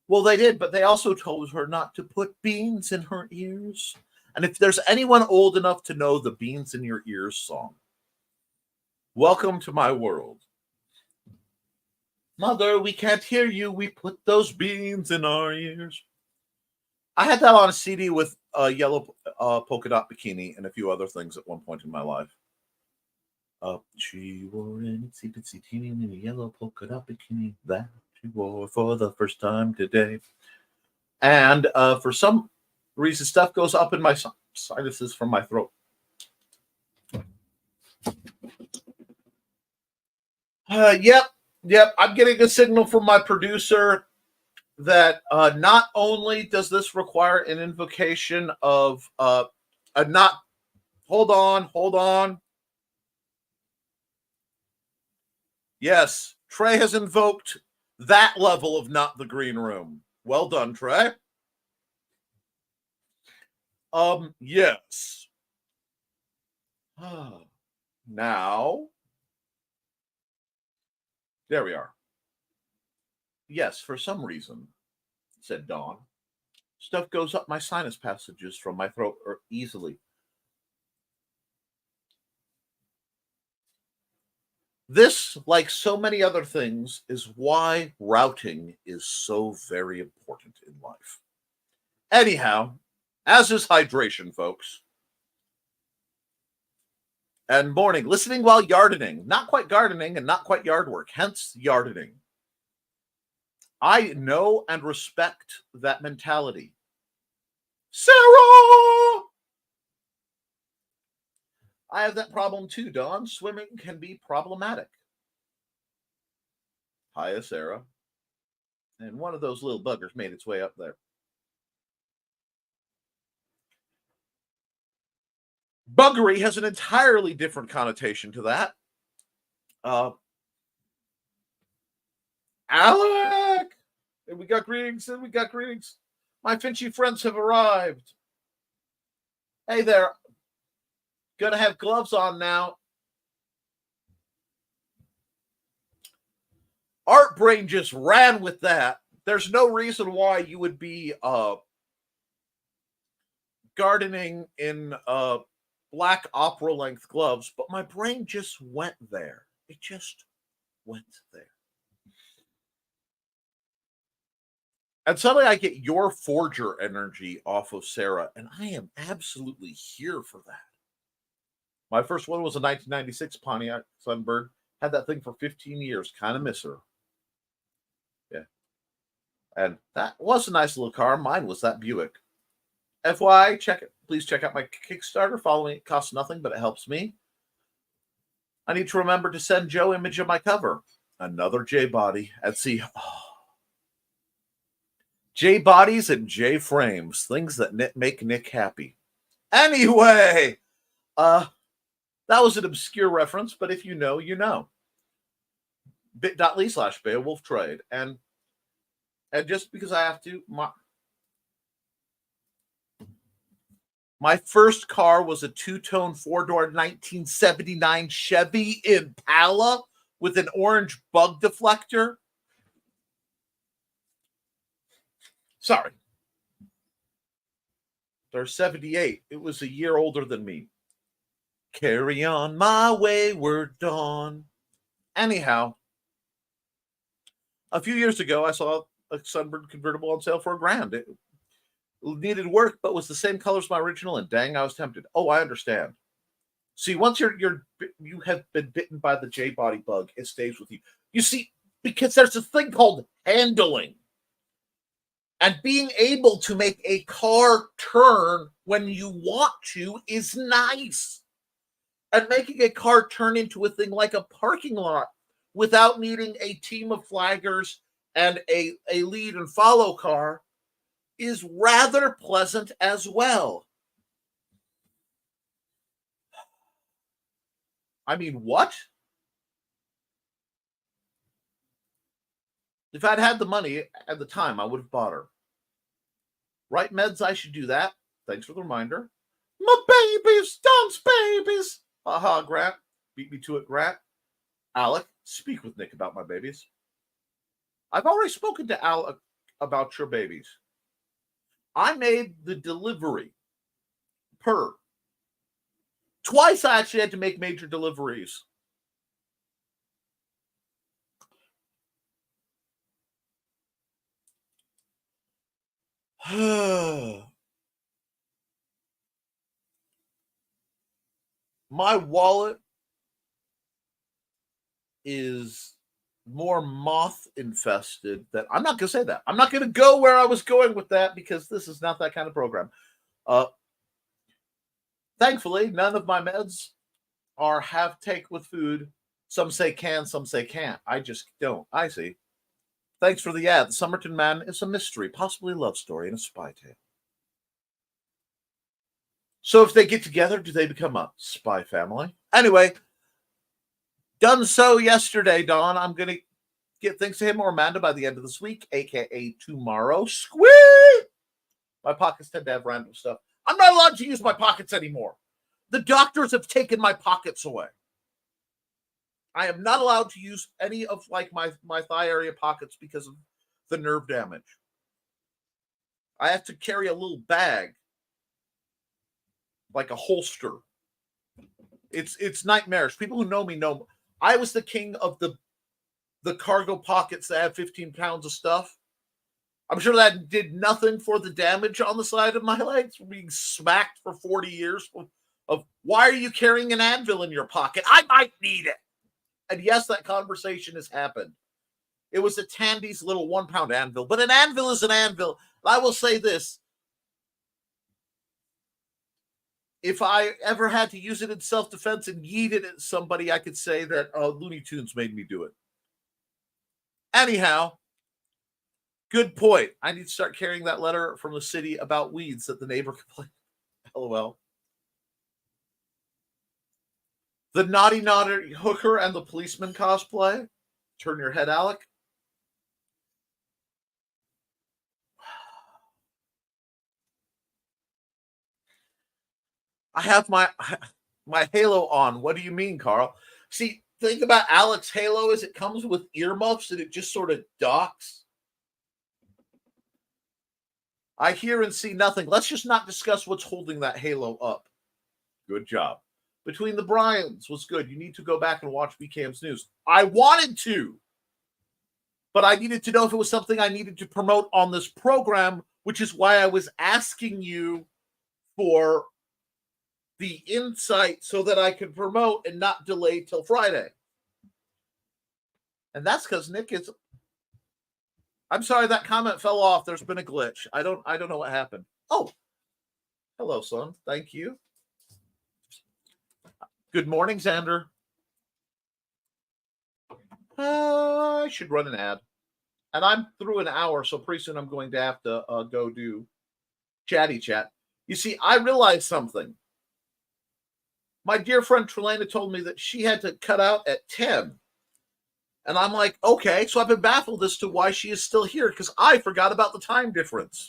Well, they did, but they also told her not to put beans in her ears. And if there's anyone old enough to know the Beans in Your Ears song, welcome to my world. Mother, we can't hear you. We put those beans in our ears. I had that on a CD with a yellow polka dot bikini and a few other things at one point in my life. She wore an itsy bitsy teeny weeny yellow polka dot bikini that she wore for the first time today. And for some reason, stuff goes up in my sinuses from my throat. Yep. I'm getting a signal from my producer that not only does this require an invocation of hold on. Yes, Trey has invoked that level of not the green room. Well done, Trey. Yes. Now, there we are. Yes, for some reason, said Dawn, stuff goes up my sinus passages from my throat easily. This, like so many other things, is why routing is so very important in life. Anyhow, as is hydration, folks. And morning, listening while yardening. Not quite gardening and not quite yard work, hence yardening. I know and respect that mentality. Sarah! I have that problem too, Dawn. Swimming can be problematic. Hiya, Sarah. And one of those little buggers made its way up there. Buggery has an entirely different connotation to that. Alec! And we got greetings. My Finchy friends have arrived. Hey there. Gonna have gloves on now. Art Brain just ran with that. There's no reason why you would be gardening in black opera length gloves, but my brain just went there. It just went there. And suddenly I get your forger energy off of Sarah, and I am absolutely here for that. My first one was a 1996 Pontiac Sunbird. Had that thing for 15 years. Kind of miss her. Yeah. And that was a nice little car. Mine was that Buick. FYI, check it. Please check out my Kickstarter. Follow me. It costs nothing, but it helps me. I need to remember to send Joe image of my cover. Another J body. And see, J bodies and J frames. Things that make Nick happy. Anyway, that was an obscure reference, but if you know, you know. bit.ly/Beowulf Trade. And just because I have to, my first car was a two-tone four-door 1979 Chevy Impala with an orange bug deflector. Sorry. They're 78. It was a year older than me. Carry on my wayward dawn. Anyhow, a few years ago, I saw a Sunbird convertible on sale for $1,000. needed work, but was the same color as my original, and dang, I was tempted. Oh, I understand. See, once you have been bitten by the J-body bug, it stays with you. You see, because there's a thing called handling. And being able to make a car turn when you want to is nice. And making a car turn into a thing like a parking lot without needing a team of flaggers and a lead and follow car is rather pleasant as well. I mean, what? If I'd had the money at the time, I would have bought her. Right, Meds, I should do that. Thanks for the reminder. My babies, dance babies. Haha, Grant. Beat me to it, Grant. Alec, speak with Nick about my babies. I've already spoken to Alec about your babies. I made the delivery per. Twice I actually had to make major deliveries. My wallet is more moth infested than I'm not going to say that. I'm not going to go where I was going with that because this is not that kind of program. Thankfully, none of my meds are have take with food. Some say can, some say can't. I just don't. I see. Thanks for the ad. The Somerton Man is a mystery, possibly a love story, and a spy tale. So if they get together, do they become a spy family? Anyway, done so yesterday, Dawn. I'm going to get things to him or Amanda by the end of this week, a.k.a. tomorrow. Squeak! My pockets tend to have random stuff. I'm not allowed to use my pockets anymore. The doctors have taken my pockets away. I am not allowed to use any of like my thigh area pockets because of the nerve damage. I have to carry a little bag, like a holster. It's nightmarish. People who know me know I was the king of the cargo pockets that have 15 pounds of stuff. I'm sure that did nothing for the damage on the side of my legs from being smacked for 40 years of why are you carrying an Advil in your pocket? I might need it. And yes, that conversation has happened. It was a Tandy's little 1 pound anvil, but an anvil is an anvil. I will say this. If I ever had to use it in self-defense and yeet it at somebody, I could say that Looney Tunes made me do it. Anyhow, good point. I need to start carrying that letter from the city about weeds that the neighbor complained. LOL. The naughty hooker and the policeman cosplay. Turn your head, Alec. I have my halo on. What do you mean, Carl? See, the thing about Alec's halo is it comes with earmuffs and it just sort of docks. I hear and see nothing. Let's just not discuss what's holding that halo up. Good job. Between the Bryans was good. You need to go back and watch BKM's news. I wanted to, but I needed to know if it was something I needed to promote on this program, which is why I was asking you for the insight so that I could promote and not delay till Friday. And that's because Nick is... I'm sorry, that comment fell off. There's been a glitch. I don't know what happened. Oh, hello, son. Thank you. Good morning, Xander. I should run an ad. And I'm through an hour, so pretty soon I'm going to have to go do chatty chat. You see, I realized something. My dear friend Trelana told me that she had to cut out at 10. And I'm like, okay. So I've been baffled as to why she is still here, because I forgot about the time difference.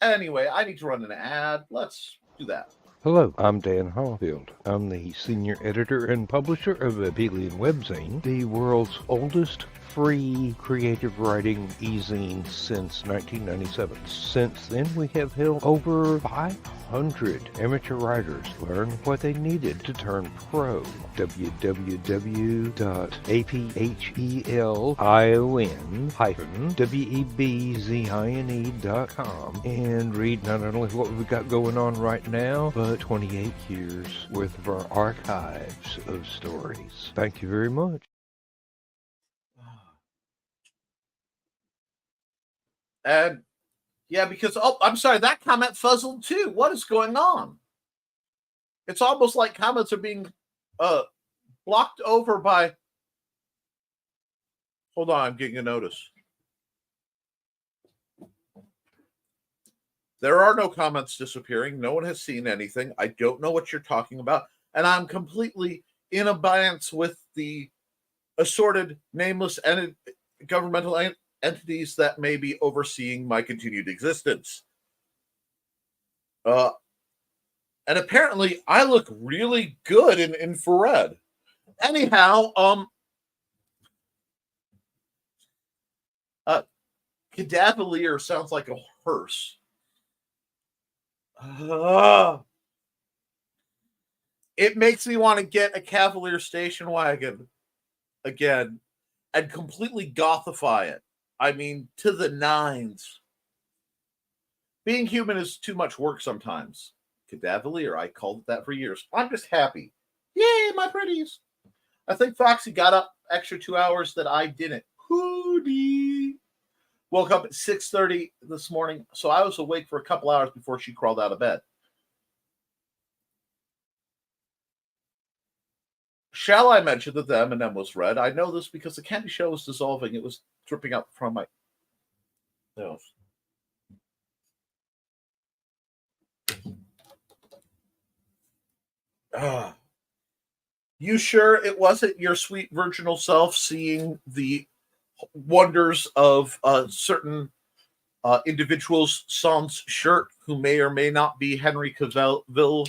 Anyway, I need to run an ad. Let's do that. Hello, I'm Dan Hallfield. I'm the senior editor and publisher of Abelian Webzine, the world's oldest free creative writing e-zine since 1997. Since then, we have held over 500 100 amateur riders learn what they needed to turn pro. www.aphellion-webzine.com and read not only what we've got going on right now, but 28 years worth of our archives of stories. Thank you very much. And yeah, because, oh, I'm sorry, that comment fuzzled too. What is going on? It's almost like comments are being blocked over by. Hold on, I'm getting a notice. There are no comments disappearing. No one has seen anything. I don't know what you're talking about. And I'm completely in abeyance with the assorted, nameless governmental entities that may be overseeing my continued existence. And apparently I look really good in infrared. Anyhow, Cadaverlier sounds like a hearse. It makes me want to get a Cavalier station wagon again and completely gothify it. I mean, to the nines. Being human is too much work sometimes. Cadaverlier, I called it that for years. I'm just happy. Yay, my pretties. I think Foxy got up extra 2 hours that I didn't. Hootie. Woke up at 6:30 this morning, so I was awake for a couple hours before she crawled out of bed. Shall I mention that the M&M was red? I know this because the candy shell was dissolving. It was dripping out from my nose. You sure it wasn't your sweet virginal self seeing the wonders of a certain individual's son's shirt who may or may not be Henry Cavill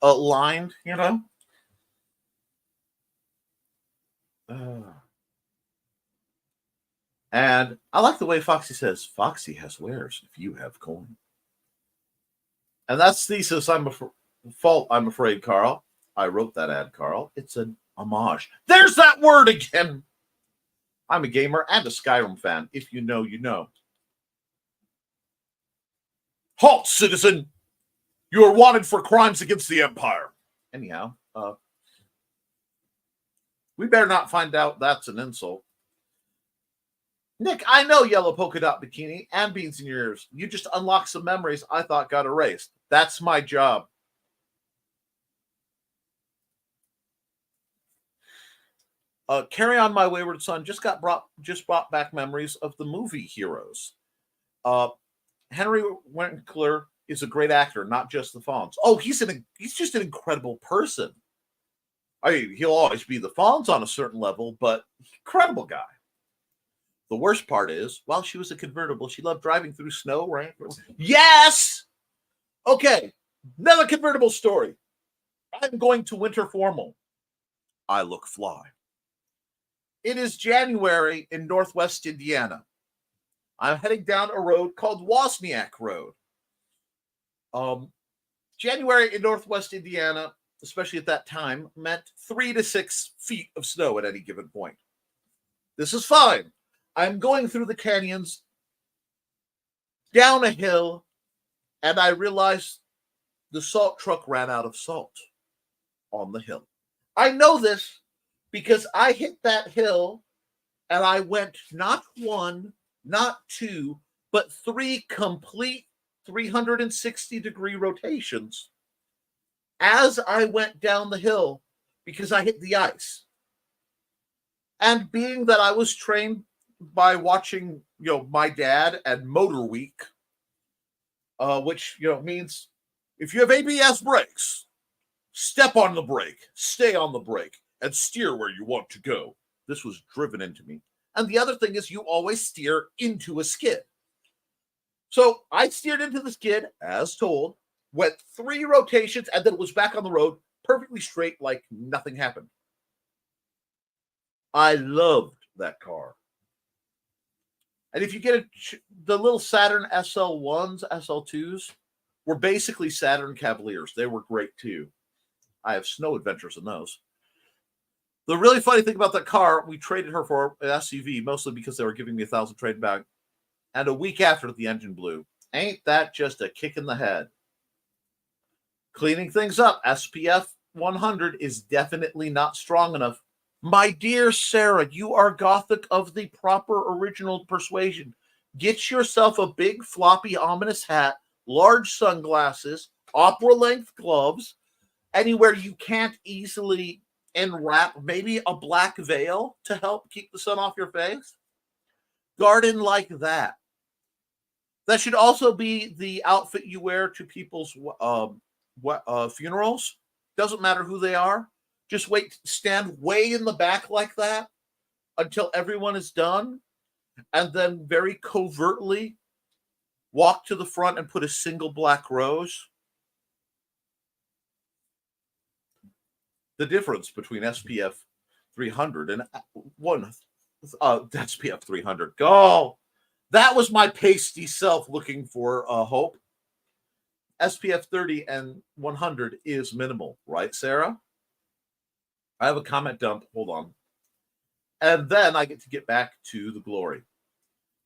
lined, you know? And I like the way Foxy says, Foxy has wares if you have coin. And that's thesis fault, I'm afraid, Carl. I wrote that ad, Carl. It's an homage. There's that word again! I'm a gamer and a Skyrim fan. If you know, you know. Halt, citizen! You are wanted for crimes against the Empire. Anyhow, we better not find out that's an insult. Nick, I know yellow polka dot bikini and beans in your ears. You just unlocked some memories I thought got erased. That's my job. Carry On My Wayward Son just brought back memories of the movie Heroes. Henry Winkler is a great actor, not just the Fonz. Oh, he's just an incredible person. I mean, he'll always be the Fonz on a certain level, but incredible guy. The worst part is, while she was a convertible, she loved driving through snow, right? Yes! Okay, another convertible story. I'm going to winter formal. I look fly. It is January in Northwest Indiana. I'm heading down a road called Wozniak Road. January in Northwest Indiana, especially at that time, meant 3 to 6 feet of snow at any given point. This is fine. I'm going through the canyons, down a hill, and I realized the salt truck ran out of salt on the hill. I know this because I hit that hill and I went not 1, not 2, but 3 complete 360-degree rotations as I went down the hill because I hit the ice. And being that I was trained by watching, my dad and Motor Week, which, means if you have ABS brakes, step on the brake, stay on the brake, and steer where you want to go. This was driven into me. And the other thing is you always steer into a skid. So I steered into the skid, as told, went 3 rotations, and then was back on the road, perfectly straight, like nothing happened. I loved that car. And if you get the little Saturn SL1s, SL2s, were basically Saturn Cavaliers. They were great too. I have snow adventures in those. The really funny thing about that car, we traded her for an SUV, mostly because they were giving me $1,000 trade back. And a week after, the engine blew. Ain't that just a kick in the head? Cleaning things up, SPF 100 is definitely not strong enough. My dear Sarah, you are Gothic of the proper original persuasion. Get yourself a big, floppy, ominous hat, large sunglasses, opera-length gloves, anywhere you can't easily enwrap, maybe a black veil to help keep the sun off your face. Garden like that. That should also be the outfit you wear to people's funerals. Doesn't matter who they are. Just stand way in the back like that until everyone is done, and then very covertly walk to the front and put a single black rose. The difference between SPF 300 and SPF 300. Oh, that was my pasty self looking for hope. SPF 30 and 100 is minimal, right, Sarah? I have a comment dump. Hold on. And then I get back to the glory.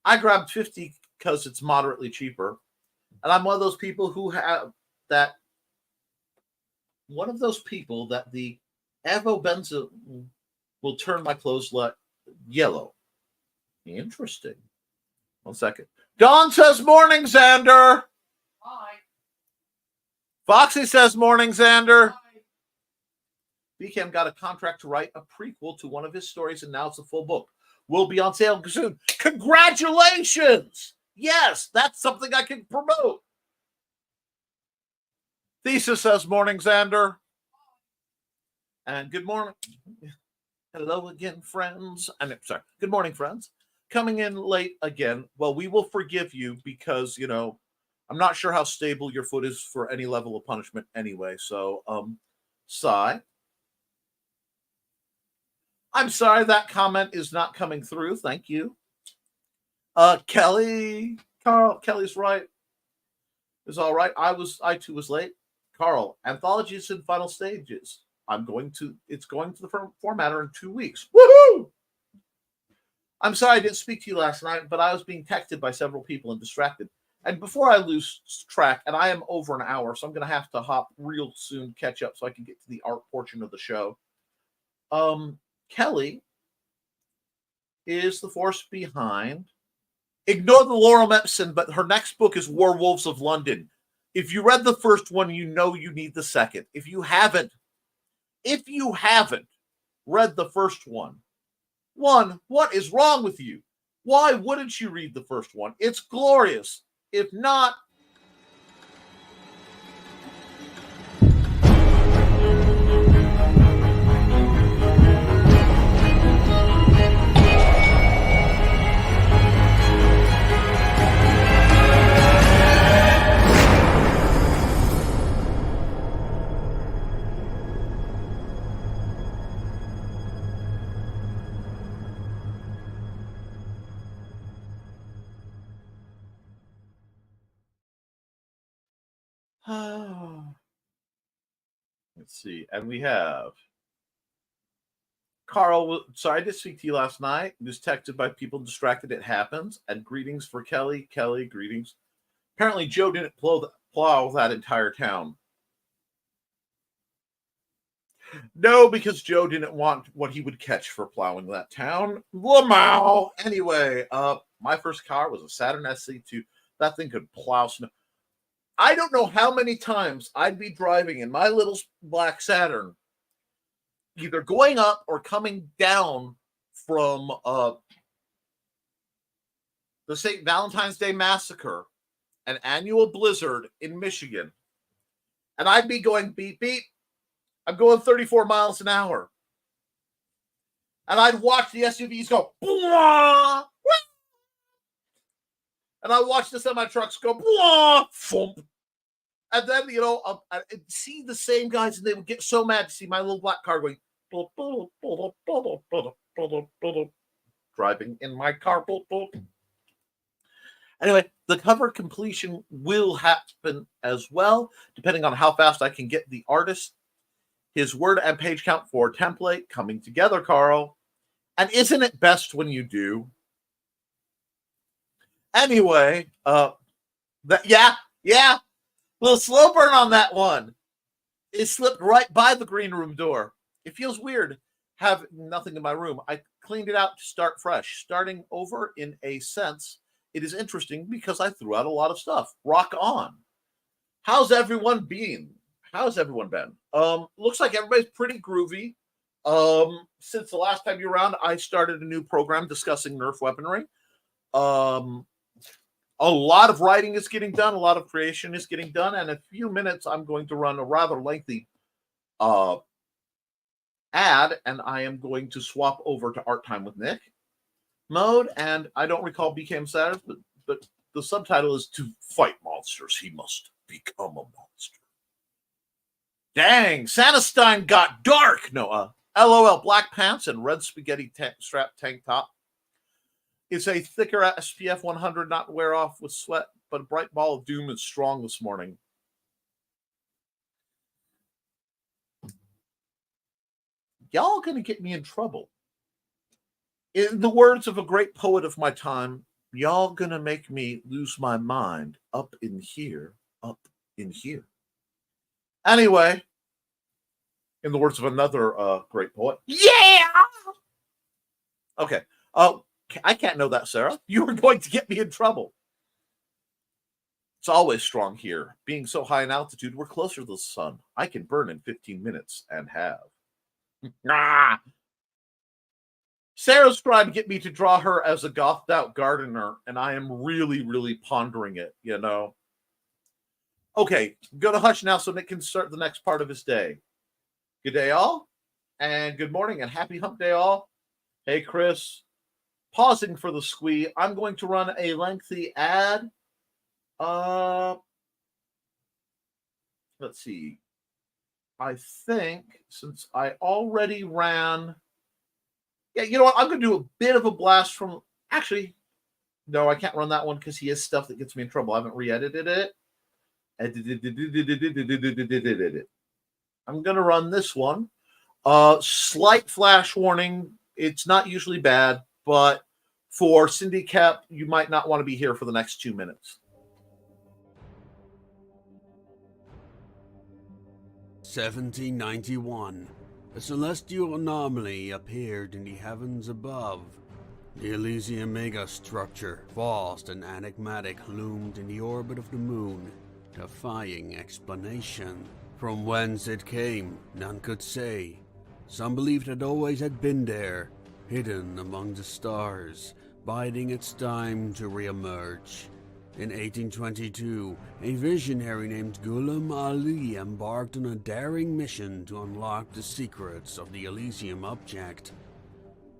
I grabbed 50 because it's moderately cheaper. And I'm one of those people who have that. One of those people that the avobenzone will turn my clothes yellow. Interesting. 1 second. Dawn says morning, Xander. Hi. Foxy says morning, Xander. BCam got a contract to write a prequel to one of his stories, and now it's a full book. Will be on sale soon. Congratulations! Yes, that's something I can promote. Thesis says morning, Xander. And good morning. Hello again, friends. Sorry. Good morning, friends. Coming in late again. Well, we will forgive you because, I'm not sure how stable your foot is for any level of punishment anyway. So, sigh. I'm sorry that comment is not coming through. Thank you. Kelly's right. It's all right. I too was late. Carl, anthology is in final stages. It's going to the formatter in 2 weeks. Woohoo! I'm sorry I didn't speak to you last night, but I was being texted by several people and distracted. And before I lose track, and I am over an hour, so I'm going to have to hop real soon, catch up so I can get to the art portion of the show. Kelly is the force behind. Ignore the Laurel Mepson, but her next book is Werewolves of London. If you read the first one, you know you need the second. If you haven't read the first one, what is wrong with you? Why wouldn't you read the first one? It's glorious. If not, let's see. And we have Carl. Sorry I didn't speak to you last night. He was texted by people distracted. It happens. And greetings for Kelly. Kelly, greetings. Apparently, Joe didn't plow that entire town. No, because Joe didn't want what he would catch for plowing that town. Lamau. Anyway, my first car was a Saturn SC2. That thing could plow snow. I don't know how many times I'd be driving in my little black Saturn, either going up or coming down from the St. Valentine's Day Massacre, an annual blizzard in Michigan. And I'd be going beep, beep. I'm going 34 miles an hour. And I'd watch the SUVs go, blah, and I'd watch the semi-trucks go, blah, thump. And then, I'd see the same guys, and they would get so mad to see my little black car going, driving in my car. Anyway, the cover completion will happen as well, depending on how fast I can get the artist, his word and page count for template coming together, Carl. And isn't it best when you do? Anyway, yeah, little slow burn on that one. It slipped right by the green room door. It feels weird having nothing in my room. I cleaned it out to start fresh. Starting over in a sense, it is interesting because I threw out a lot of stuff. Rock on. How's everyone been? How's everyone been? Looks like everybody's pretty groovy. Since the last time you were around, I started a new program discussing Nerf weaponry. A lot of writing is getting done. A lot of creation is getting done. And in a few minutes, I'm going to run a rather lengthy ad, and I am going to swap over to Art Time with Nick mode. And I don't recall BKM status, but the subtitle is "To fight monsters, he must become a monster." Dang, Sanestein got dark. No, LOL, black pants and red spaghetti strap tank top. It's a thicker SPF 100, not wear off with sweat, but a bright ball of doom is strong this morning. Y'all gonna get me in trouble. In the words of a great poet of my time, y'all gonna make me lose my mind up in here, up in here. Anyway, in the words of another great poet, yeah! Okay. I can't know that, Sarah. You are going to get me in trouble. It's always strong here. Being so high in altitude, we're closer to the sun. I can burn in 15 minutes and have. Sarah's trying to get me to draw her as a gothed out gardener, and I am really, really pondering it, you know. Okay, go to Hush now so Nick can start the next part of his day. Good day, all, and good morning, and happy hump day, all. Hey, Chris. Pausing for the squee, I'm going to run a lengthy ad. Let's see. I think since I already ran, yeah, you know what? I'm going to do a bit of a blast from. Actually, no, I can't run that one because he has stuff that gets me in trouble. I haven't re-edited it. I'm going to run this one. Slight flash warning. It's not usually bad. But for Cindy Koepp, you might not want to be here for the next 2 minutes. 1791. A celestial anomaly appeared in the heavens above. The Elysium megastructure, vast and enigmatic, loomed in the orbit of the moon, defying explanation. From whence it came, none could say. Some believed it always had been there, hidden among the stars, biding its time to re-emerge. In 1822, a visionary named Ghulam Ali embarked on a daring mission to unlock the secrets of the Elysium object.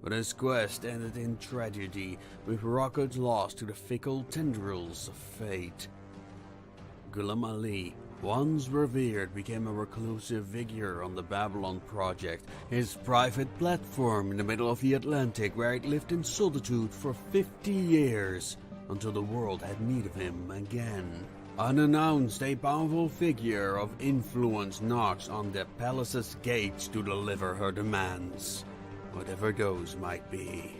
But his quest ended in tragedy, with rockets lost to the fickle tendrils of fate. Ghulam Ali, once revered, became a reclusive figure on the Babylon Project, his private platform in the middle of the Atlantic, where it lived in solitude for 50 years, until the world had need of him again. Unannounced, a powerful figure of influence knocks on the palace's gates to deliver her demands, whatever those might be.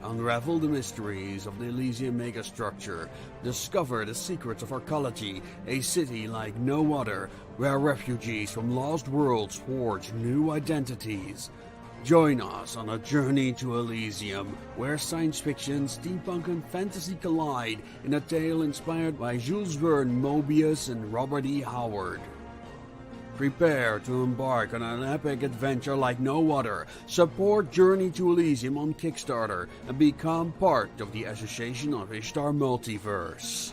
Unravel the mysteries of the Elysium megastructure. Discover the secrets of arcology, a city like no other, where refugees from lost worlds forge new identities. Join us on a journey to Elysium, where science fiction, steampunk, and fantasy collide in a tale inspired by Jules Verne, Moebius, and Robert E. Howard. Prepare to embark on an epic adventure like no other. Support Journey to Elysium on Kickstarter and become part of the Association of Ishtar Multiverse.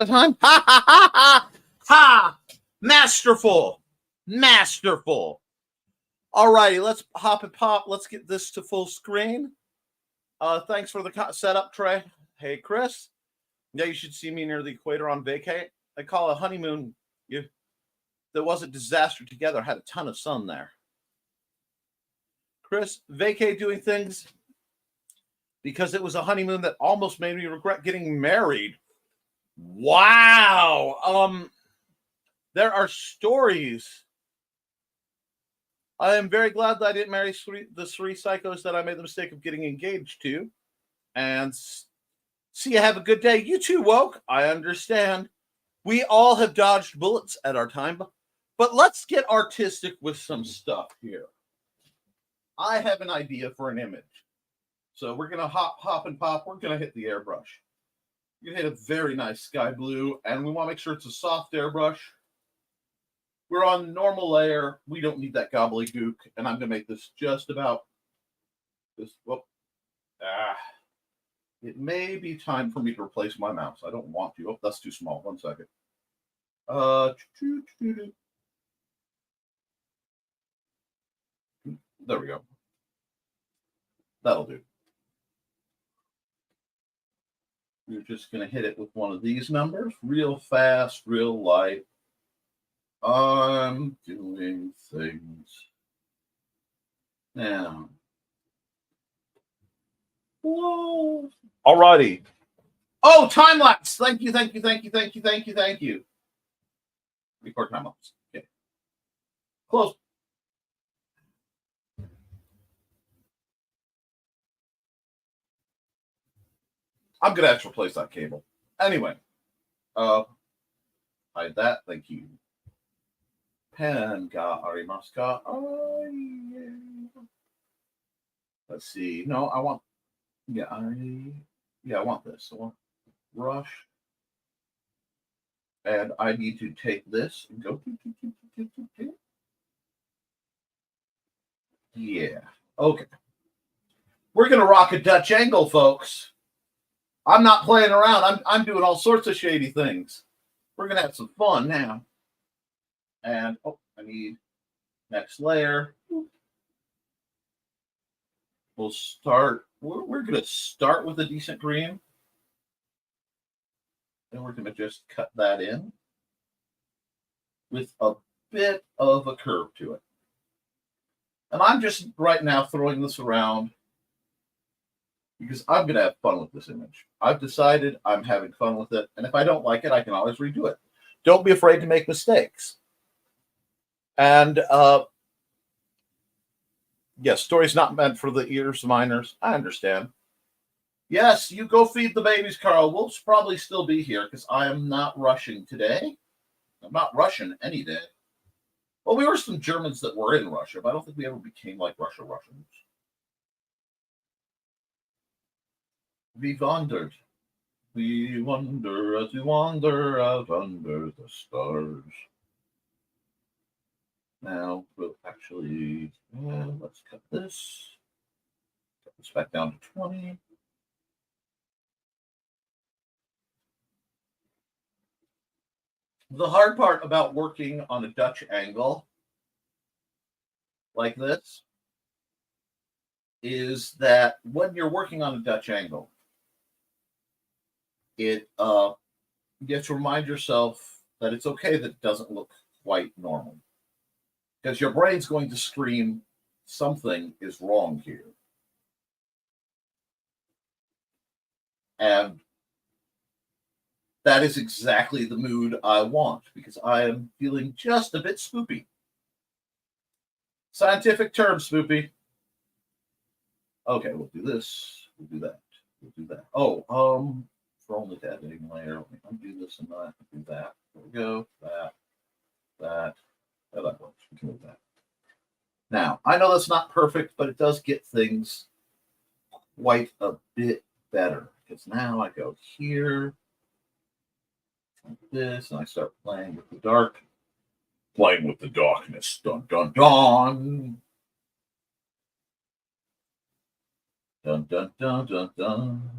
Time? Ha ha ha ha ha! Masterful. Masterful. All righty, let's hop and pop. Let's get this to full screen. Thanks for the setup, Trey. Hey, Chris. Yeah, you should see me near the equator on vacay. I call a honeymoon. That was a disaster together. Had a ton of sun there. Chris, vacay doing things because it was a honeymoon that almost made me regret getting married. Wow. There are stories. I am very glad that I didn't marry the three psychos that I made the mistake of getting engaged to. And see you have a good day. You too, woke. I understand. We all have dodged bullets at our time, but let's get artistic with some stuff here. I have an idea for an image. So we're going to hop, and pop. We're going to hit the airbrush. You're going to hit a very nice sky blue, and we want to make sure it's a soft airbrush. We're on normal layer. We don't need that gobbledygook, and I'm going to make this just about this. Whoop. It may be time for me to replace my mouse. I don't want to. Oh, that's too small. 1 second. There we go. That'll do. You're just going to hit it with one of these numbers, real fast, real light. I'm doing things now. Whoa. Alrighty. Oh, time lapse. Thank you. Record time lapse. Okay. Close. I'm gonna have to replace that cable. Anyway. Hide that. Thank you. Pen ga arimasu ka? Let's see. No, I want. Yeah, I want this. I want brush, and I need to take this and go. Yeah. Okay. We're gonna rock a Dutch angle, folks. I'm not playing around. I'm doing all sorts of shady things. We're gonna have some fun now. And I need next layer. We'll start. We're gonna start with a decent green. Then we're gonna just cut that in with a bit of a curve to it. And I'm just right now throwing this around because I'm going to have fun with this image. I've decided I'm having fun with it. And if I don't like it, I can always redo it. Don't be afraid to make mistakes. And yes, story's not meant for the ears of minors. I understand. Yes, you go feed the babies, Carl. We'll probably still be here because I am not rushing today. I'm not Russian any day. Well, we were some Germans that were in Russia, but I don't think we ever became like Russians. We wandered. We wonder as we wander out under the stars. Now we'll actually, let's cut this. Cut this back down to 20. The hard part about working on a Dutch angle like this is that when you're working on a Dutch angle, you have to remind yourself that it's okay that it doesn't look quite normal. Because your brain's going to scream, something is wrong here. And that is exactly the mood I want, because I am feeling just a bit spoopy. Scientific term, spoopy. Okay, we'll do this. We'll do that. We'll do that. Oh, for only the editing layer, let me undo this and that. Do that. There we go. That. Oh, that works. We can move that. Now, I know that's not perfect, but it does get things quite a bit better. Because now I go here, like this, and I start playing with the dark. Playing with the darkness. Dun, dun, dun. Dun, dun, dun, dun, dun.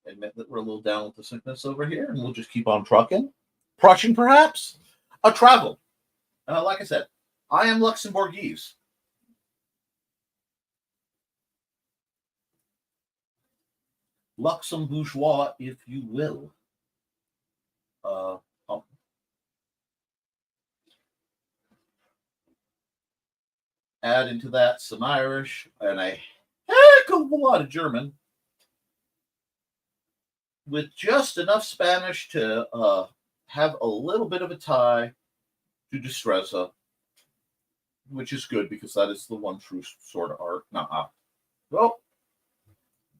Admit that we're a little down with the sickness over here, and we'll just keep on trucking. Prussian, perhaps? A travel. Like I said, I am Luxembourgese. Luxembourgeois, if you will. I'll add into that some Irish and a heck of a lot of German, with just enough Spanish to have a little bit of a tie to Destreza, which is good because that is the one true sort of art. Well,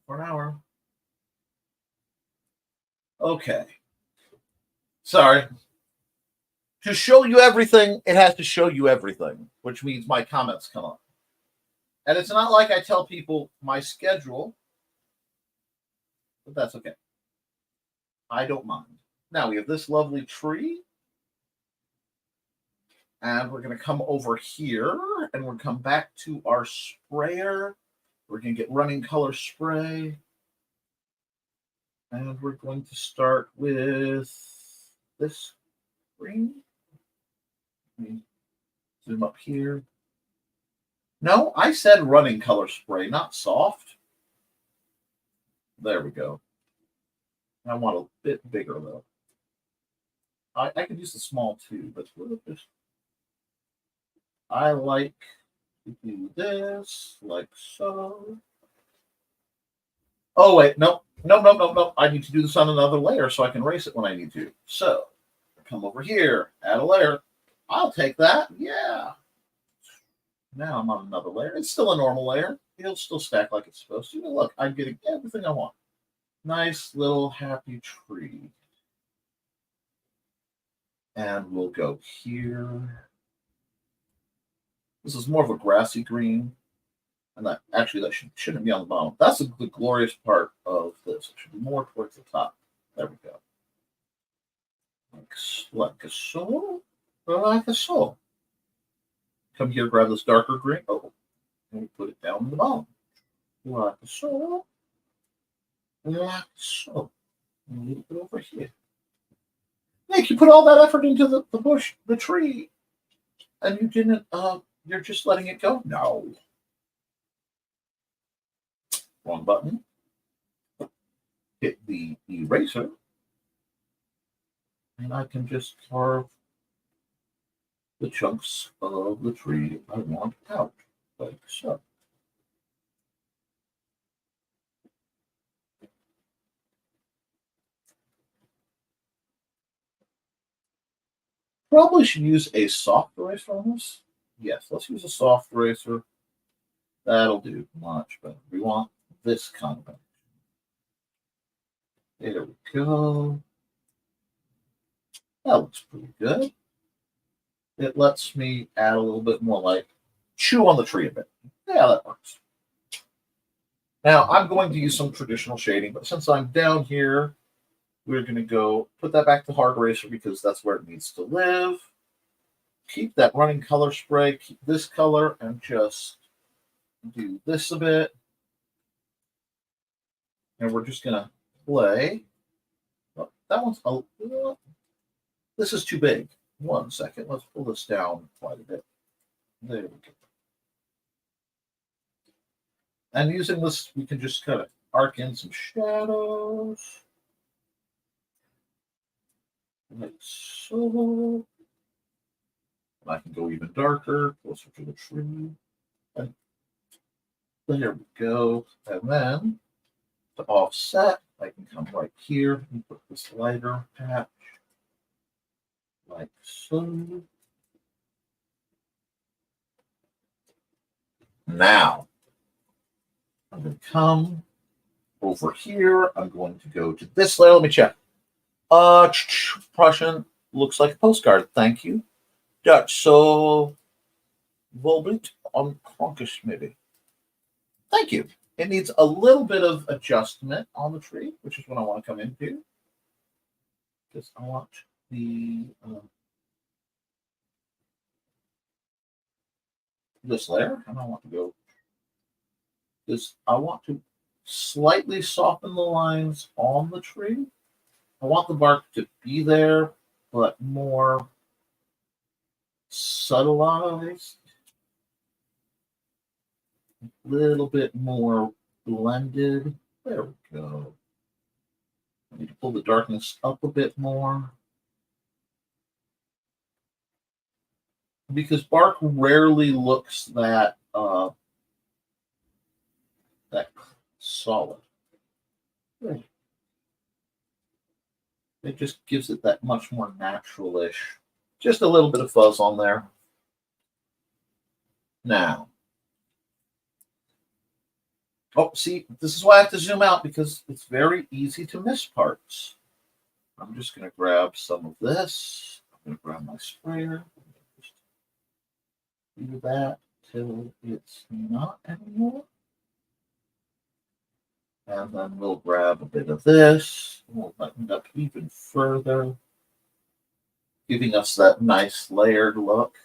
for an hour. Okay. Sorry. To show you everything, it has to show you everything, which means my comments come up. And it's not like I tell people my schedule, but that's okay. I don't mind. Now we have this lovely tree. And we're going to come over here and we're going to come back to our sprayer. We're going to get running color spray. And we're going to start with this green. Let me zoom up here. No, I said running color spray, not soft. There we go. I want a bit bigger though. I could use the small too, but just, I like to do this like so. Oh wait, no. I need to do this on another layer so I can erase it when I need to. So come over here, add a layer. I'll take that. Yeah. Now I'm on another layer. It's still a normal layer. It'll still stack like it's supposed to. But look, I'm getting everything I want. Nice little happy tree. And we'll go here. This is more of a grassy green. And that shouldn't be on the bottom. That's the glorious part of this. It should be more towards the top. There we go. Like so. Like so. Come here, grab this darker green. Oh, and we put it down in the bottom. Like so. Like so. And a little bit over here. Nick, you put all that effort into the bush, the tree, and you didn't, you're just letting it go? No. Wrong button. Hit the eraser. And I can just carve the chunks of the tree I want out, like so. Probably should use a soft eraser on this. Yes, let's use a soft eraser. That'll do much better. We want this kind of action. There we go. That looks pretty good. It lets me add a little bit more, like chew on the tree a bit. Yeah, that works. Now I'm going to use some traditional shading, but since I'm down here, we're going to go put that back to hard eraser because that's where it needs to live. Keep that running color spray, keep this color, and just do this a bit. And we're just going to play. Oh, that one's this is too big. 1 second. Let's pull this down quite a bit. There we go. And using this, we can just kind of arc in some shadows. Like so. And I can go even darker, closer to the tree. And there we go. And then to offset, I can come right here and put this lighter patch. Like so. Now, I'm going to come over here. I'm going to go to this layer. Let me check. Prussian looks like a postcard. Thank you. Dutch. So, Volblit on Kronkish, maybe. Thank you. It needs a little bit of adjustment on the tree, which is what I want to come into. Because I want the this layer, and I want to go this. I want to slightly soften the lines on the tree. I want the bark to be there, but more subtilized, a little bit more blended. There we go. I need to pull the darkness up a bit more. Because bark rarely looks that solid. It just gives it that much more natural-ish. Just a little bit of fuzz on there. Now, oh, see, this is why I have to zoom out, because it's very easy to miss parts. I'm just going to grab some of this. I'm going to grab my sprayer. Just do that till it's not anymore. And then we'll grab a bit of this. We'll lighten it up even further, giving us that nice layered look.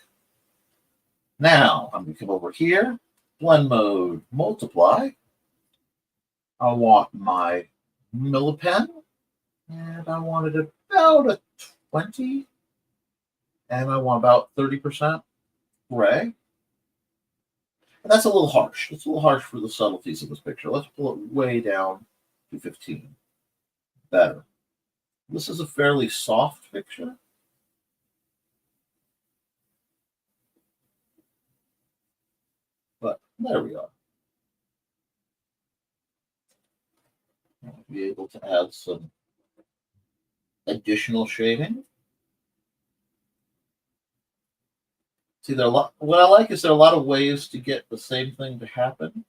Now, I'm going to come over here, blend mode, multiply. I want my millipen, and I want it about a 20, and I want about 30% gray. And that's a little harsh. It's a little harsh for the subtleties of this picture. Let's pull it way down to 15. Better. This is a fairly soft picture. But there we are. I'll be able to add some additional shading. See, what I like is there are a lot of ways to get the same thing to happen.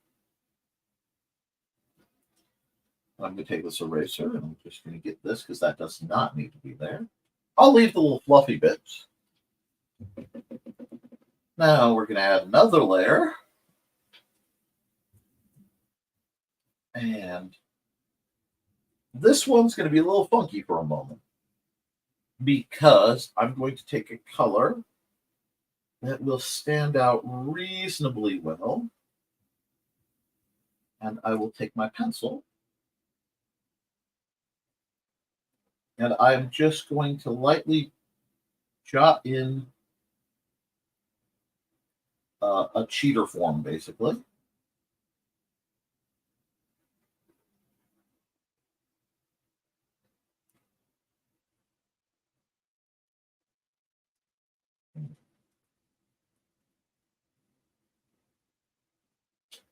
I'm going to take this eraser and I'm just going to get this because that does not need to be there. I'll leave the little fluffy bits. Now we're going to add another layer. And this one's going to be a little funky for a moment because I'm going to take a color that will stand out reasonably well. And I will take my pencil and I'm just going to lightly jot in a cheater form, basically.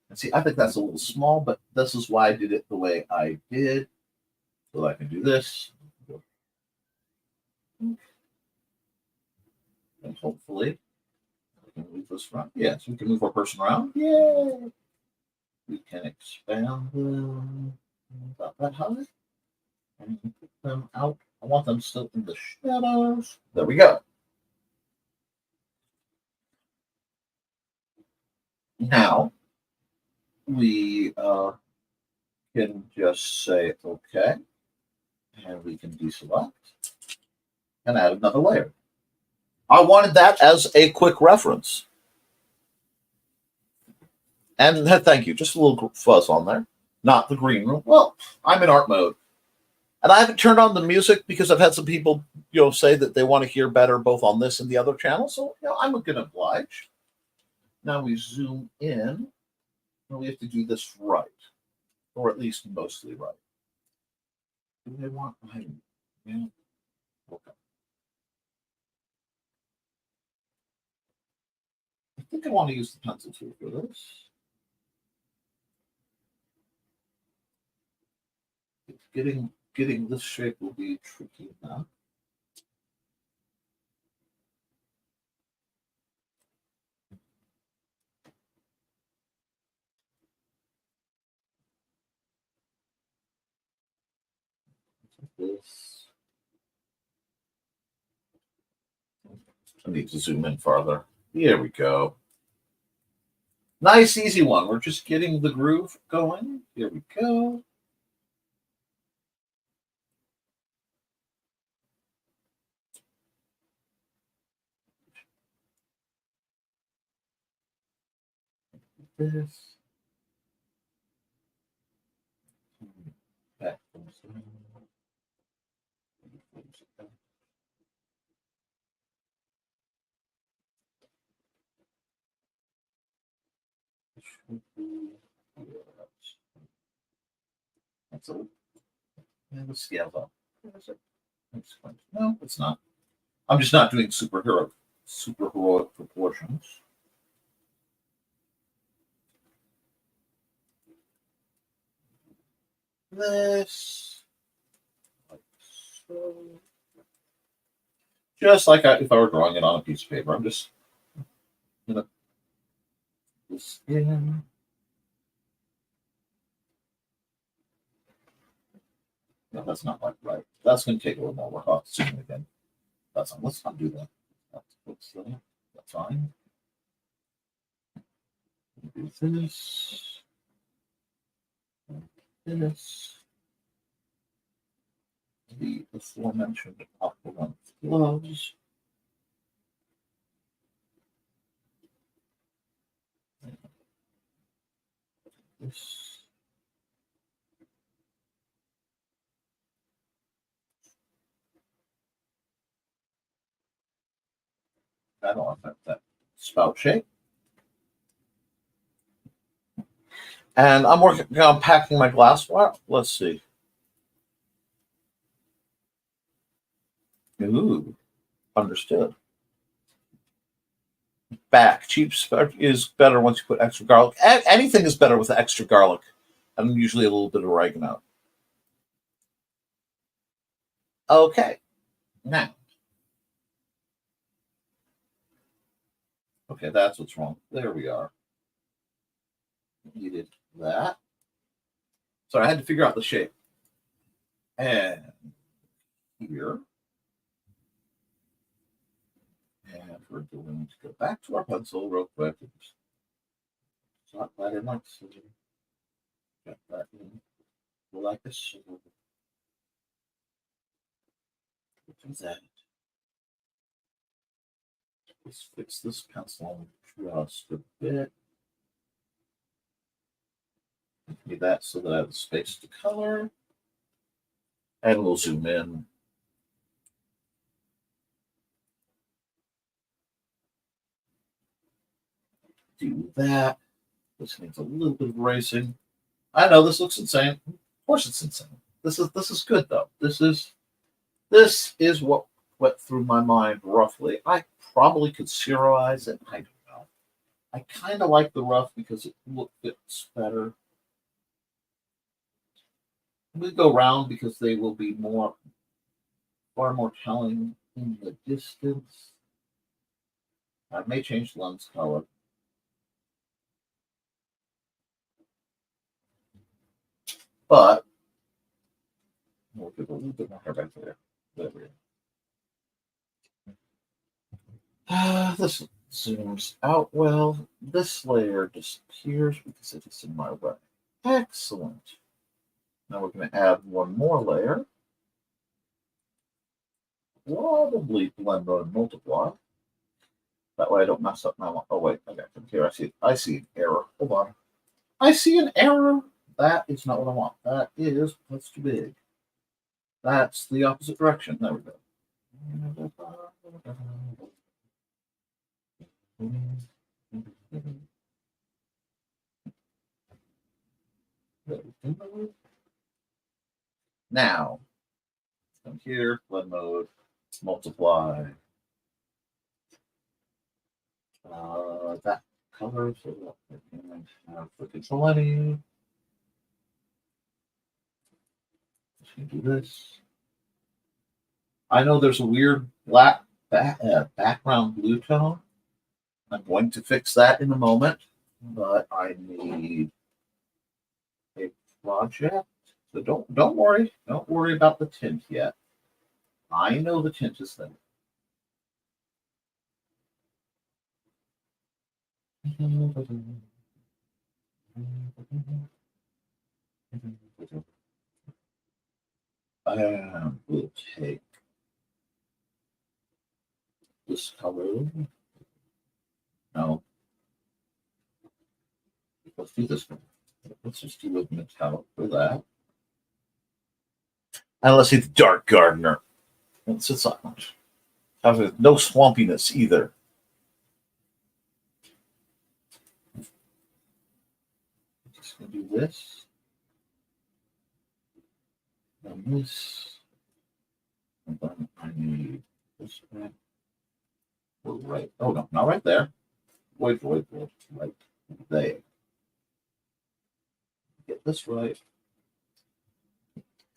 And see, I think that's a little small, but this is why I did it the way I did. So I can do this. And hopefully, we can move this around. Yes, we can move our person around. Yay! We can expand them about that high. And put them out. I want them still in the shadows. There we go. Now, we can just say OK, and we can deselect and add another layer. I wanted that as a quick reference. And thank you, just a little fuzz on there, not the green room. Well, I'm in art mode. And I haven't turned on the music because I've had some people, say that they want to hear better both on this and the other channel. So, I'm going to oblige. Now we zoom in. And we have to do this right, or at least mostly right. Do they want? Yeah. Okay. I think I want to use the pencil tool for this. Getting this shape will be tricky now. This. I need to zoom in farther. Here we go. Nice, easy one. We're just getting the groove going. Here we go. This. Back. That's a the scale's up. No, it's not. I'm just not doing super heroic proportions. This, like so. Just like if I were drawing it on a piece of paper, I'm just gonna this in. No, that's not like right. That's going to take a little more work. I'll zoom it again. Let's not do that. That's fine. Do this. This. The aforementioned aqua gloves. This. I don't want that spout shape. And I'm working on packing my glassware. Let's see. Ooh, understood. Back. Cheap is better once you put extra garlic. Anything is better with extra garlic. And usually a little bit of oregano. Okay. Now. Okay, that's what's wrong. There we are. Needed that. So I had to figure out the shape. And here. And we're going to go back to our pencil real quick. Slot that in like so. Get that in like this. Do that. Let's fix this pencil just a bit. Do that so that I have space to color. And we'll zoom in. Do that. This needs a little bit of erasing. I know this looks insane. Of course it's insane. This is good though. This is what went through my mind roughly. I probably could serialize it. I don't know. I kind of like the rough because it fits better. We go round because they will be far more telling in the distance. I may change the lens color. But we'll give a little bit more hair back there. There we go. This zooms out well. This layer disappears because it is in my way. Excellent. Now we're going to add one more layer. Probably blend and multiply. That way I don't mess up my. Oh wait, I got from here. I see an error. Hold on. I see an error. That is not what I want. That's too big. That's the opposite direction. There we go. Now, come here, blend mode, multiply. That color, so that we can have the control any. Do this. I know there's a weird black background blue tone. I'm going to fix that in a moment, but I need a project. So don't worry. Don't worry about the tint yet. I know the tint is there. We'll take this color. No. Let's do this one. Let's just do a metallic for that. And let's see the Dark Gardener. It's not much. No swampiness either. just going to do this. And this. And then I need this one. We're right. Oh, no, not right there. Wait. Right there. Get this right.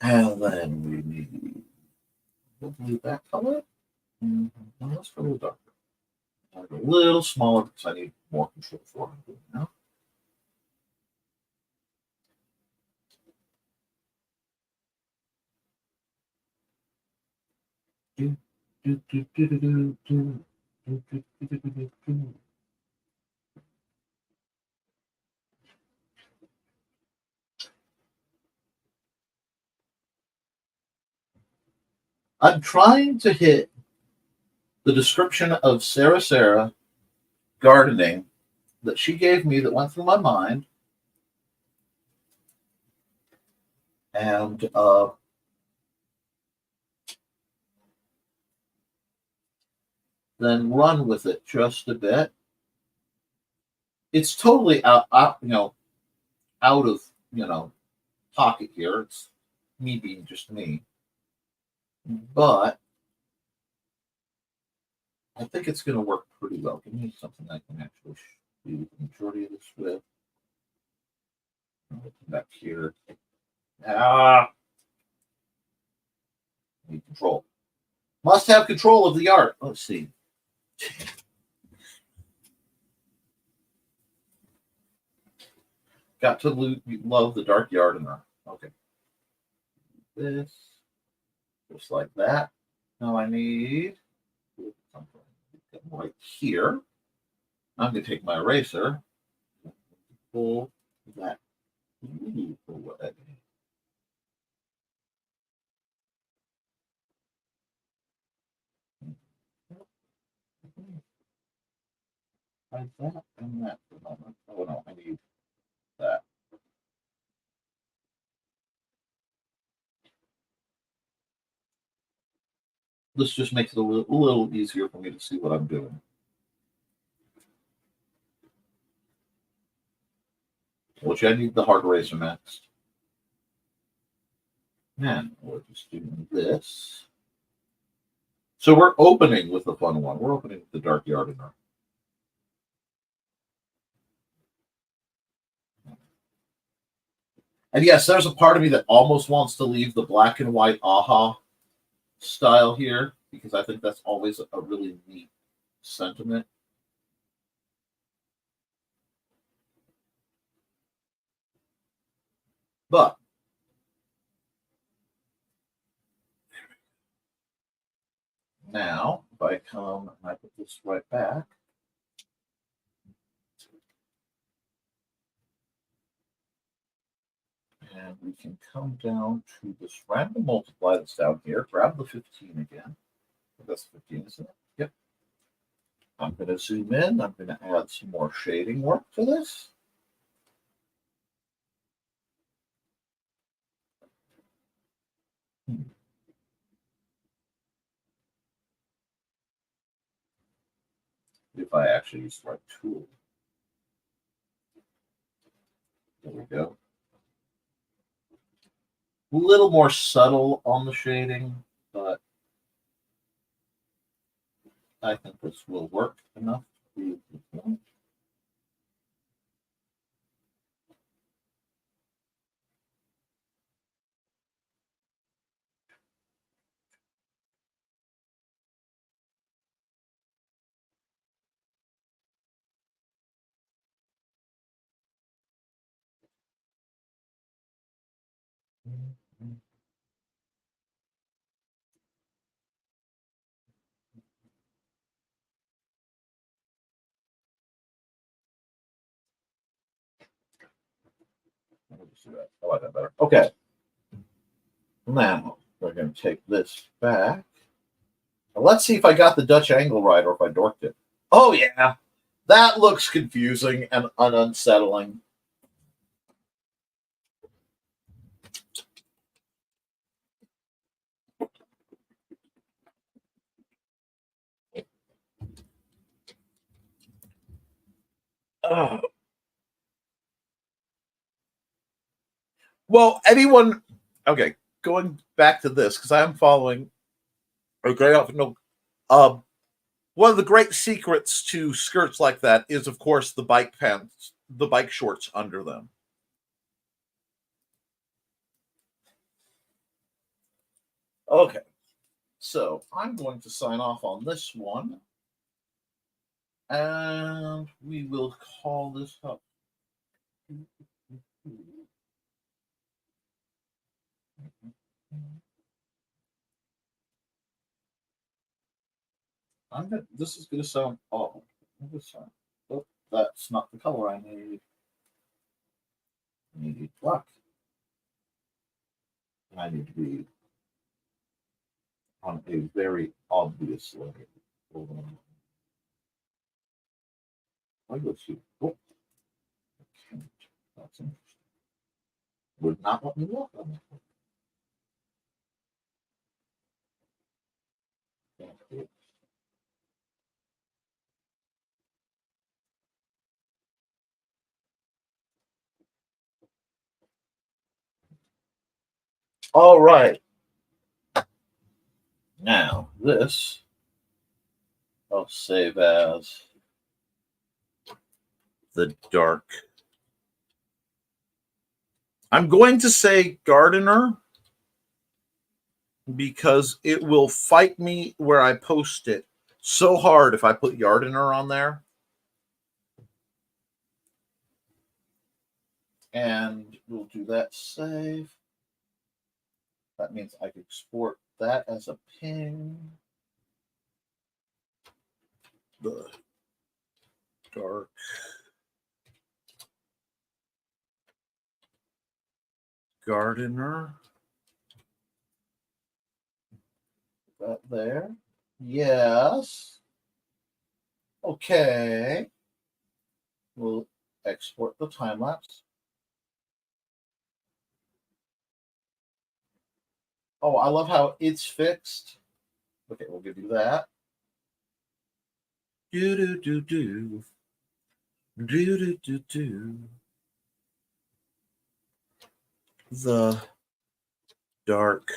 And then we need hopefully that color. And let's go a little darker. A little smaller because I need more control for what I'm doing now. I'm trying to hit the description of Sarah gardening that she gave me that went through my mind. And then run with it just a bit. It's totally out of pocket here. It's me being just me, but I think it's going to work pretty well. Give me something I can actually do the majority of this with. I'll come back here. Need control. Must have control of the art. Let's see. Got to love the dark gardener. Okay. This. Just like that. Now I need something right here. I'm going to take my eraser, pull that away. Like that and that for a moment. Oh no, I need that. This just makes it a little easier for me to see what I'm doing. Which I need the hard eraser next. And we're just doing this. So we're opening with the fun one. We're opening with the dark gardener. And yes, there's a part of me that almost wants to leave the black and white aha style here because I think that's always a really neat sentiment. But now, if I come and I put this right back, and we can come down to this random multiply that's down here, grab the 15 again. That's 15, isn't it? Yep. I'm going to zoom in. I'm going to add some more shading work to this. If I actually use the right tool. There we go. A little more subtle on the shading, but I think this will work enough to be the point. I like that better. Okay. Now we're going to take this back. Now, let's see if I got the Dutch angle right or if I dorked it. Oh, yeah. That looks confusing and unsettling. Oh. Well, anyone, okay, going back to this, because I am following a great outfit. No, one of the great secrets to skirts like that is, of course, the bike pants, the bike shorts under them. Okay, so I'm going to sign off on this one, and we will call this up. This is going to sound awful. Oh, that's not the color I need. I need black. I need to be on a very obvious layer. Hold on. I go to. Oh, okay. That's interesting. Would not let me look on it. All right. Now, this I'll save as the dark. I'm going to say gardener because it will fight me where I post it so hard if I put gardener on there. And we'll do that save. That means I can export that as a ping. The dark gardener. That there. Yes. Okay. We'll export the time lapse. Oh, I love how it's fixed. Okay, we'll give you that. Do do do do. Do do do do. The dark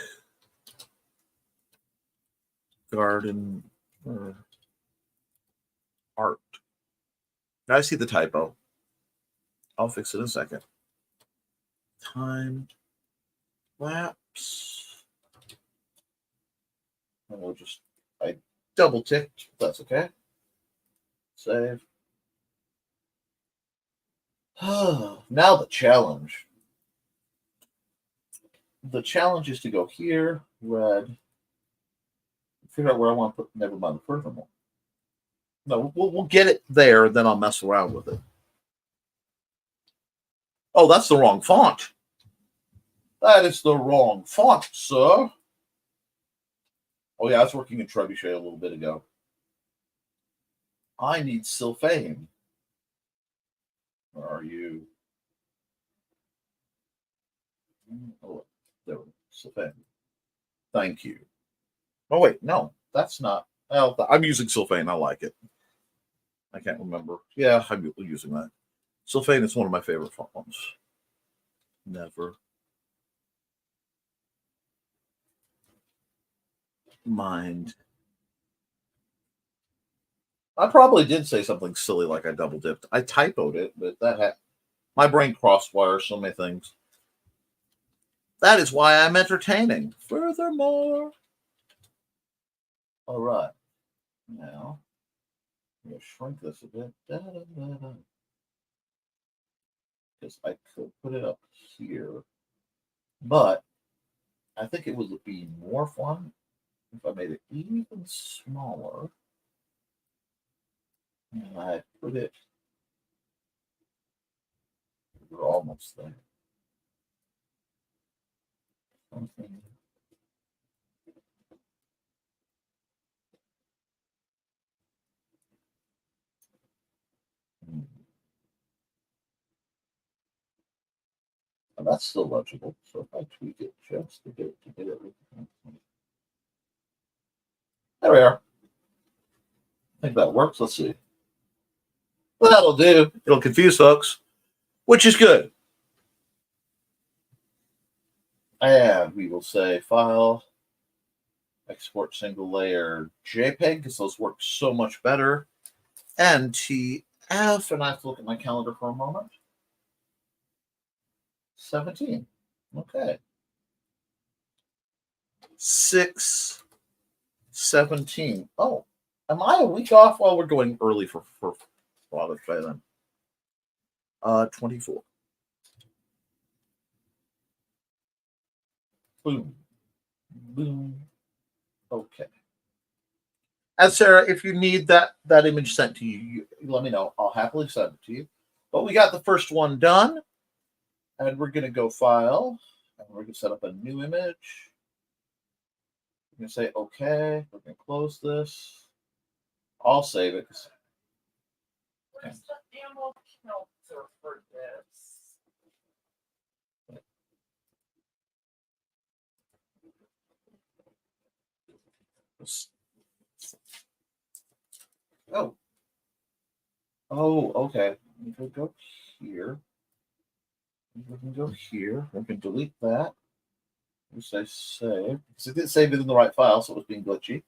garden art. Now I see the typo. I'll fix it in a second. Time lapse. And we'll just, I double ticked. That's okay. Save. Now the challenge. The challenge is to go here, red, figure out where I want to put Nevermind The Furthermore. No, we'll get it there, then I'll mess around with it. Oh, that's the wrong font. That is the wrong font, sir. Oh, yeah, I was working in Trebuchet a little bit ago. I need Sylphane. Where are you? Oh, there we go. Sylphane. Thank you. Oh, wait, no, that's not. Well, I'm using Sylphane. I like it. I can't remember. Yeah, I'm using that. Sylphane is one of my favorite fonts. Never mind. I probably did say something silly like I double dipped. I typoed it, but my brain crosswires so many things. That is why I'm entertaining. Furthermore. All right. Now, I'm going to shrink this a bit. Because I could put it up here. But I think it would be more fun if I made it even smaller. And I put it. We're almost there. Something. And that's still legible. So if I tweak it just to get it. There we are. I think that works. Let's see. Well, that'll do. It'll confuse folks, which is good. And we will say file, export single layer JPEG, because those work so much better. NTF, and I have to look at my calendar for a moment. 17. Okay. 6/17. Oh, am I a week off? Well, we're going early for Father's Day then. 24. Boom. Boom. Okay. And Sarah, if you need that image sent to you, let me know. I'll happily send it to you. But we got the first one done. And we're going to go file. And we're going to set up a new image. We're going to say, okay. We're going to close this. I'll save it. Okay. Oh, okay. We can go here. We can go here. We can delete that. We say save. Because it didn't save it in the right file, so it was being glitchy.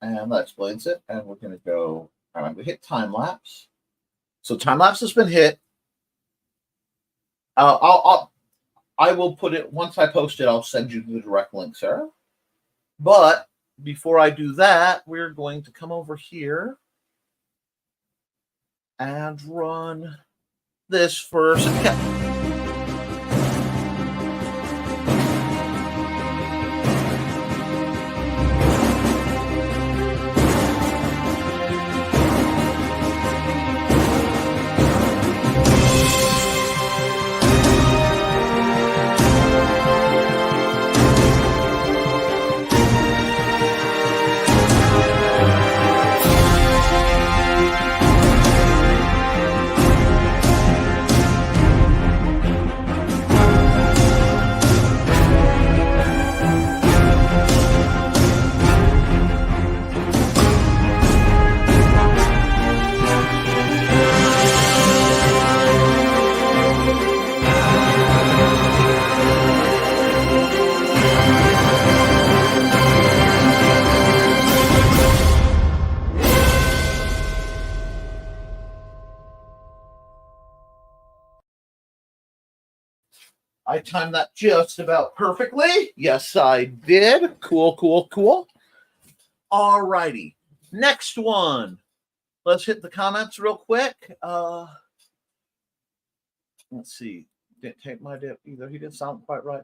And that explains it. And we're going to go, all right, I'm going to hit time lapse. So time lapse has been hit. I will put it, once I post it, I'll send you the direct link, Sarah. But before I do that, we're going to come over here and run this for some. I timed that just about perfectly. Yes, I did. Cool, cool, cool. All righty. Next one. Let's hit the comments real quick. Let's see. Didn't take my dip either. He didn't sound quite right.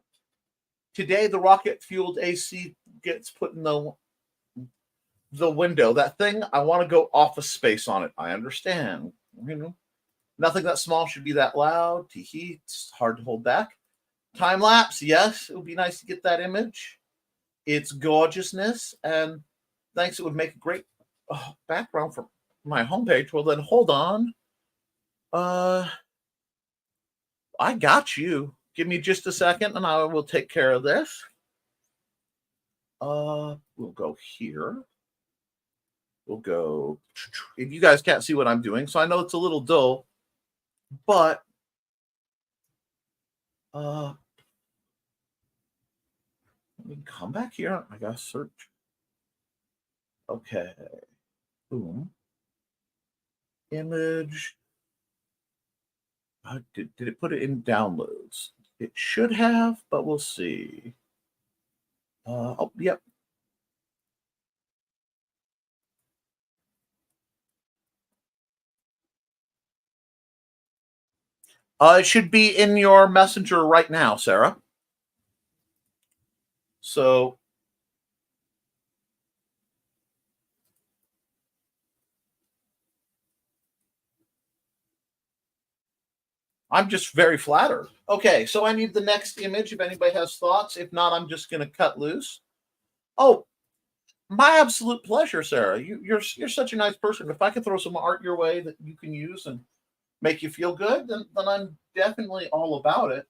Today, the rocket-fueled AC gets put in the window. That thing, I want to go office space on it. I understand. You know, nothing that small should be that loud. Tee-hee. It's hard to hold back. Time lapse, yes, it would be nice to get that image. It's gorgeousness, and thanks, it would make a great background for my homepage. Well, then hold on. I got you. Give me just a second, and I will take care of this. We'll go here. We'll go. If you guys can't see what I'm doing, so I know it's a little dull, but let me come back here. I gotta search. Okay. Boom. Image. Did it put it in downloads? It should have, but we'll see. Oh, yep. It should be in your messenger right now, Sarah. So I'm just very flattered. Okay, so I need the next image if anybody has thoughts. If not, I'm just going to cut loose. Oh, my absolute pleasure, Sarah. You're such a nice person. If I could throw some art your way that you can use and make you feel good, then I'm definitely all about it.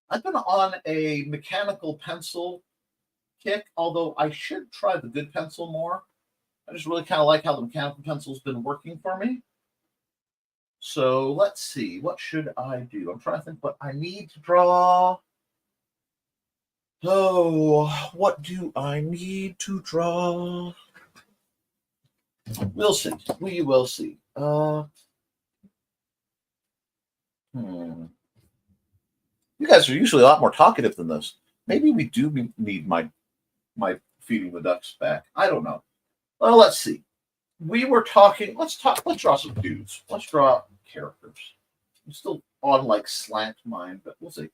I've been on a mechanical pencil kick, although I should try the good pencil more. I just really kind of like how the mechanical pencil's been working for me. So let's see. What should I do? I'm trying to think what I need to draw. Oh, what do I need to draw? We'll see. We will see. You guys are usually a lot more talkative than this. Maybe we do need my feeding the ducks back. I don't know. Well, let's see. We were talking. Let's draw some dudes. Let's draw characters. I'm still on like slant mind, but we'll see.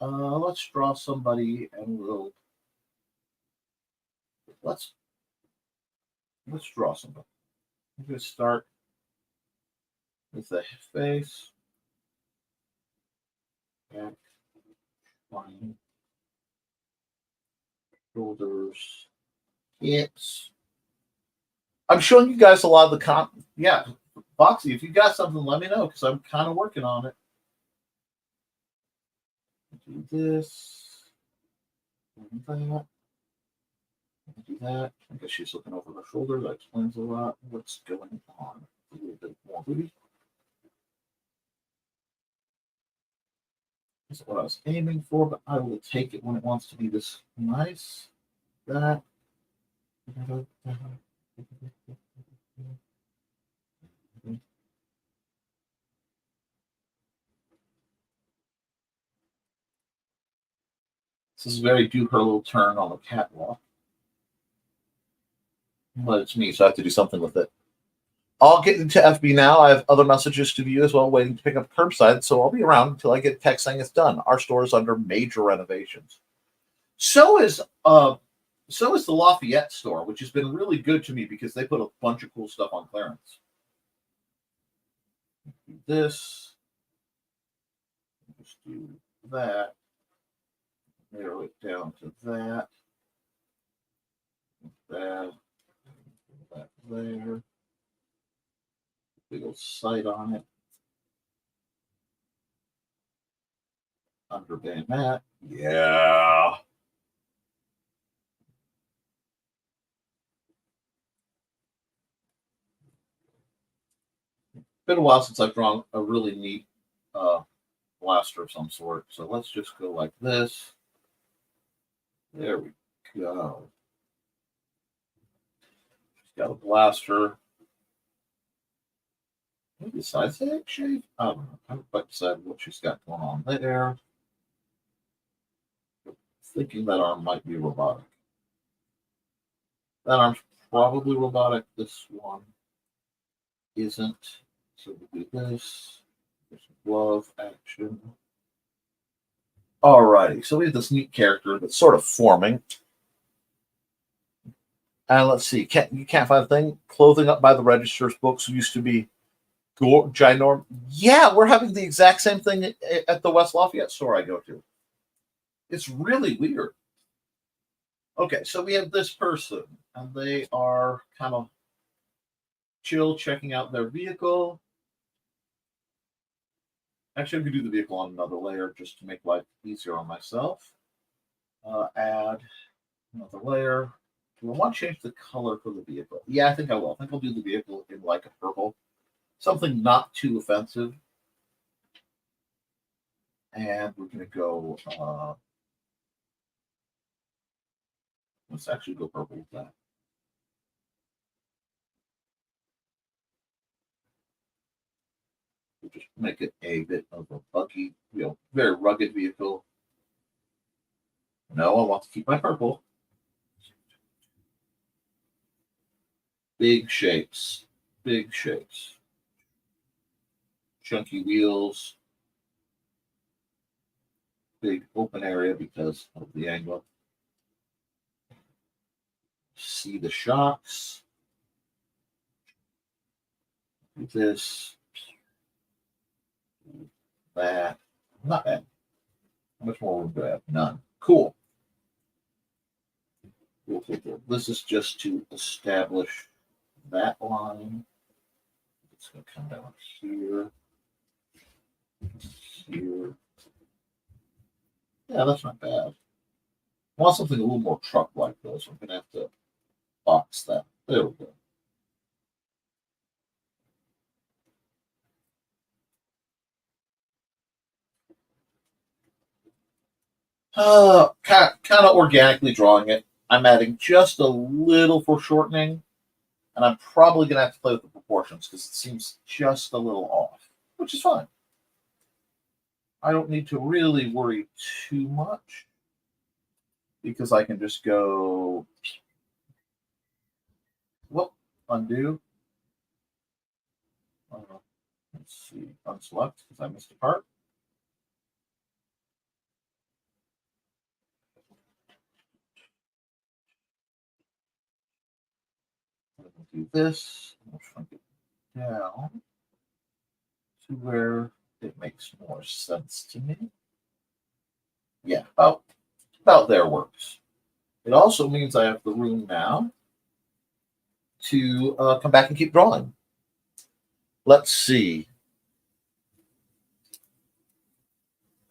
Let's draw somebody, and let's draw somebody. I'm going to start with the face, back, spine, shoulders, hips. I'm showing you guys a lot of the Yeah, Foxy, if you got something, let me know because I'm kind of working on it. Do this. Do that. Do that. I guess she's looking over her shoulder. That explains a lot. What's going on? A little bit more booty. That's what I was aiming for, but I will take it when it wants to be this nice. That. This is very do her little turn on the catwalk. But it's me, so I have to do something with it. I'll get into FB now. I have other messages to view as well, waiting to pick up curbside, so I'll be around until I get text saying it's done. Our store is under major renovations. So is the Lafayette store, which has been really good to me because they put a bunch of cool stuff on clearance. Do this. Just do that. Narrow it down to that. That there. Big old sight on it. Under bayonet. Yeah. Been a while since I've drawn a really neat blaster of some sort. So let's just go like this. There we go. She's got a blaster. Maybe size egg shape? I don't know. I haven't quite decided what she's got going on there. Thinking that arm might be robotic. That arm's probably robotic. This one isn't. So we'll do this. There's some glove action. Alrighty, so we have this neat character that's sort of forming. And let's see, you can't find a thing. Clothing up by the registers. Books used to be ginormous. Yeah, we're having the exact same thing at the West Lafayette store I go to. It's really weird. Okay, so we have this person, and they are kind of chill, checking out their vehicle. Actually, I'm going to do the vehicle on another layer just to make life easier on myself. Add another layer. Do I want to change the color for the vehicle? Yeah, I think I will. I think I'll do the vehicle in like a purple. Something not too offensive. And we're going to go... let's actually go purple with that. We'll just make it a bit of a buggy, very rugged vehicle. No, I want to keep my purple. Big shapes. Big shapes. Chunky wheels. Big open area because of the angle. See the shocks. Do this. That. Not bad. How much more would we have? None. Cool. Cool. This is just to establish that line. It's going to come down here. Here. Yeah, that's not bad. I want something a little more truck-like, though, so I'm going to have to box that. There we go. Kind of organically drawing it. I'm adding just a little foreshortening, and I'm probably going to have to play with the proportions because it seems just a little off, which is fine. I don't need to really worry too much because I can just go, whoop, undo. Let's see, unselect because I missed a part. Do this. I'll shrink it down to where it makes more sense to me. Yeah, about there works. It also means I have the room now to come back and keep drawing. Let's see.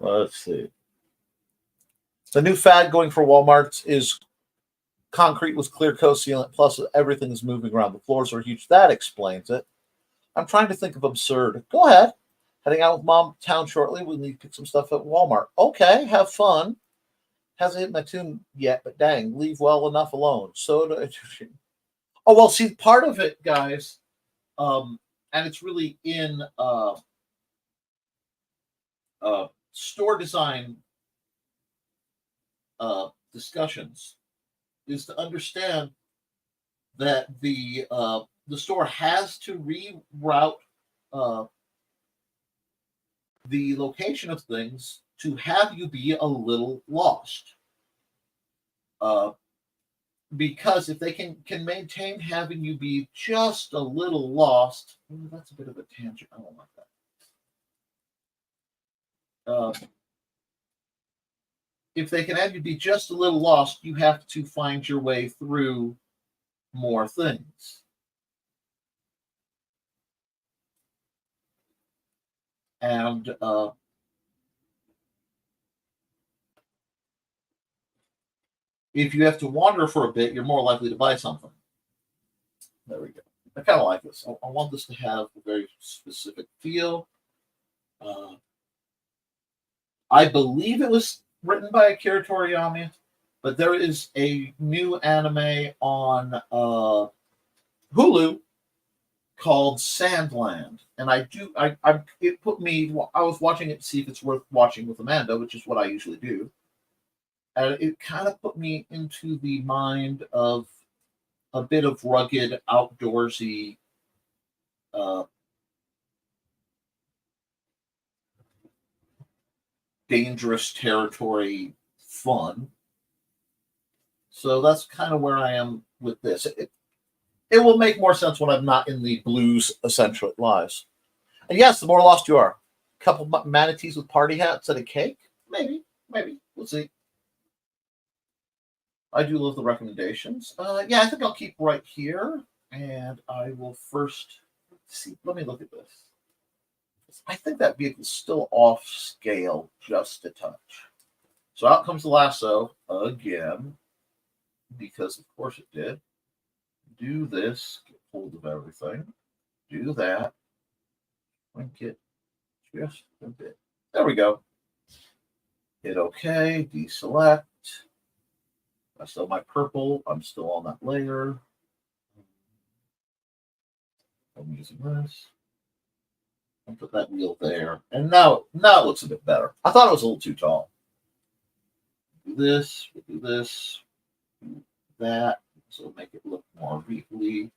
Let's see. The new fad going for Walmarts is concrete with clear co-sealant, plus everything is moving around. The floors are huge. That explains it. I'm trying to think of absurd. Go ahead. Heading out with Mom to town shortly. We need to pick some stuff at Walmart. Okay, have fun. Hasn't hit my tune yet, but dang, leave well enough alone. So, oh well, see, part of it, guys, and it's really in store design discussions, is to understand that the store has to reroute the location of things to have you be a little lost. Because if they can maintain having you be just a little lost, that's a bit of a tangent. I don't like that. If they can have you be just a little lost, you have to find your way through more things. And if you have to wander for a bit, you're more likely to buy something. There we go. I kind of like this. I want this to have a very specific feel. I believe it was written by Akira Toriyama, but there is a new anime on Hulu called Sandland, and it put me. I was watching it to see if it's worth watching with Amanda, which is what I usually do, and it kind of put me into the mind of a bit of rugged, outdoorsy, dangerous territory fun. So that's kind of where I am with this. It will make more sense when I'm not in the blues essential it lies. And yes, the more lost you are. A couple manatees with party hats and a cake? Maybe. We'll see. I do love the recommendations. Yeah, I think I'll keep right here. And I will first see. Let me look at this. I think that vehicle's still off scale just a touch. So out comes the lasso again, because of course it did. Do this, get hold of everything. Do that. Shrink it just a bit. There we go. Hit OK, deselect. I still have my purple. I'm still on that layer. I'm using this. I'll put that wheel there. And now it looks a bit better. I thought it was a little too tall. Do this, we'll do this, do that. So make it look more reefly.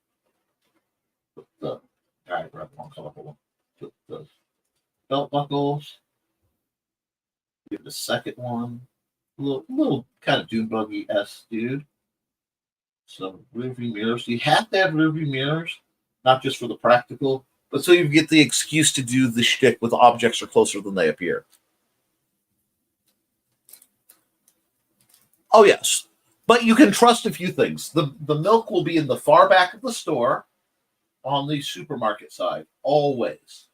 Put the grab the wrong colorful one. Put the belt buckles. Give the second one. A little kind of dune buggy-esque dude. Some rear view mirrors. You have to have rear view mirrors, not just for the practical, but so you get the excuse to do the shtick with objects are closer than they appear. Oh, yes. But you can trust a few things. The milk will be in the far back of the store on the supermarket side, always.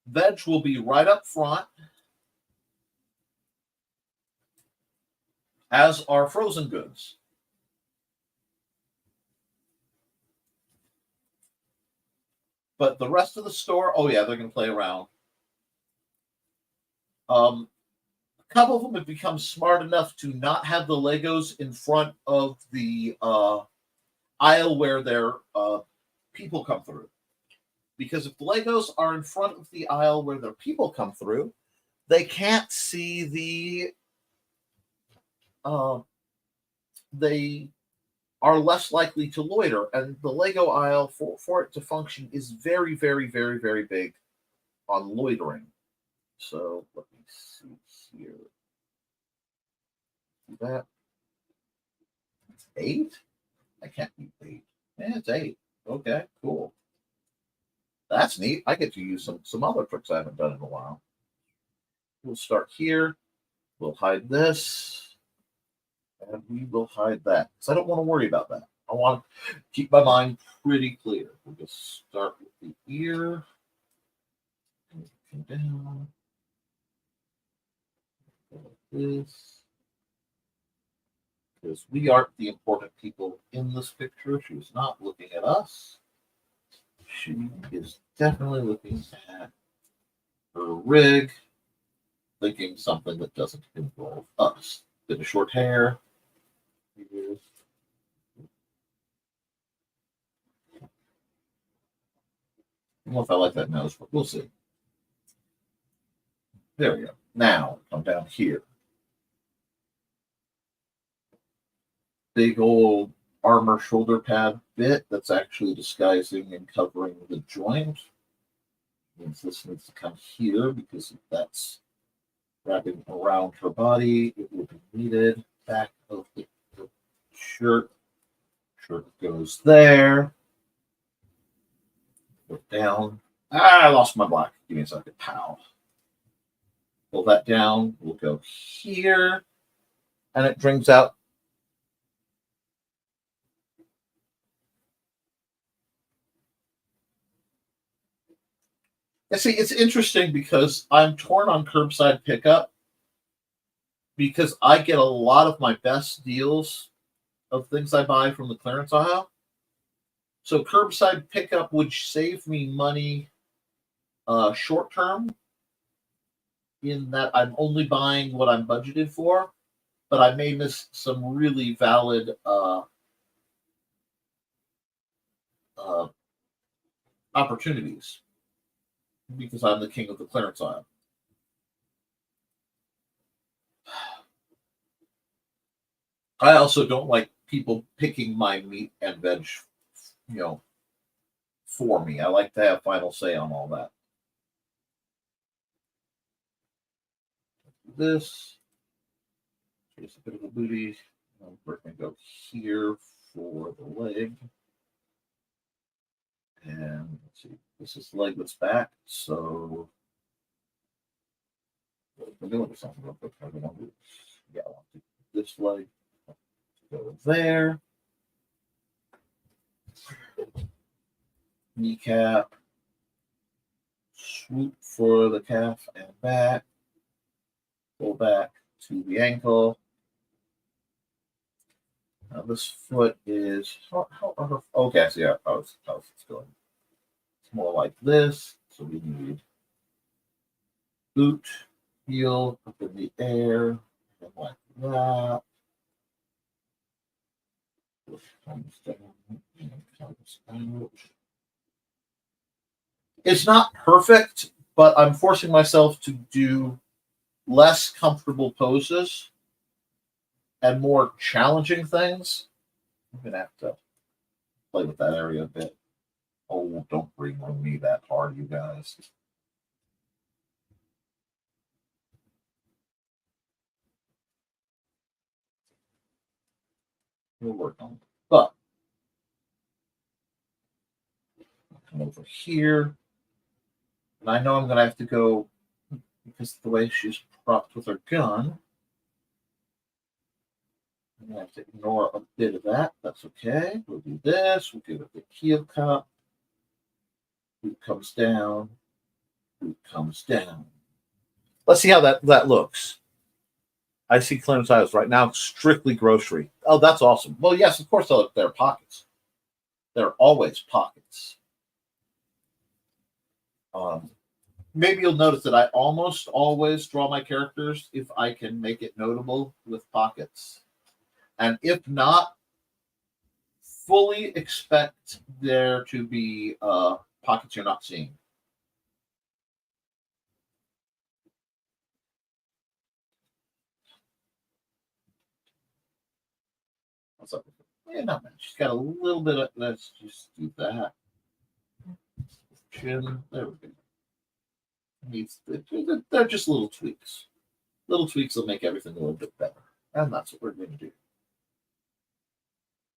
Veg will be right up front, as are frozen goods. But the rest of the store, oh yeah, they're going to play around. couple of them have become smart enough to not have the Legos in front of the aisle where their people come through. Because if the Legos are in front of the aisle where their people come through, they can't see the they are less likely to loiter. And the Lego aisle, for it to function, is very, very, very, very big on loitering. So let me see here. See that? It's 8? I can't beat 8. Yeah, it's 8. Okay, cool. That's neat. I get to use some other tricks I haven't done in a while. We'll start here. We'll hide this. And we will hide that. Because I don't want to worry about that. I want to keep my mind pretty clear. We'll just start with the ear. Come down. Like this. Because we aren't the important people in this picture. She's not looking at us. She is definitely looking at her rig, thinking something that doesn't involve us. Bit of short hair. I don't know if I like that nose, but we'll see. There we go. Now, come down here. Big old armor shoulder pad bit that's actually disguising and covering the joint. Means this needs to come here because if that's wrapping around her body, it will be needed. Back of the shirt. Shirt goes there. Go down. I lost my black. Give me a second. Pow. Pull that down. We'll go here. And it brings out. See, it's interesting because I'm torn on curbside pickup because I get a lot of my best deals of things I buy from the clearance aisle. So curbside pickup would save me money short term in that I'm only buying what I'm budgeted for, but I may miss some really valid opportunities because I'm the king of the clearance aisle. I also don't like people picking my meat and veg, for me. I like to have final say on all that. This. Here's a bit of a booty. We're going to go here for the leg. And let's see. This is the leg that's back. So we're doing something real quick. I want to do this leg. Go there. Kneecap. Swoop for the calf and back. Pull back to the ankle. Now this foot is okay. So yeah, how it's going. It's more like this. So we need boot, heel up in the air, and like that. Comes down and comes out. It's not perfect, but I'm forcing myself to do less comfortable poses and more challenging things. I'm going to have to play with that area a bit. Oh, don't bring on me that hard, you guys. We'll work on it. But I'll come over here. And I know I'm going to have to go because of the way she's propped with her gun. I'm going to have to ignore a bit of that. That's okay. We'll do this. We'll give it the heel cup. Boot comes down. Boot comes down. Let's see how that looks. I see clearance aisles right now, strictly grocery. Oh, that's awesome. Well, yes, of course, there are pockets. There are always pockets. maybe you'll notice that I almost always draw my characters if I can make it notable with pockets. And if not, fully expect there to be pockets you're not seeing. What's up? Yeah, not much. She's got a little bit of. Let's just do that. Chin. There we go. They're just little tweaks. Little tweaks will make everything a little bit better. And that's what we're going to do.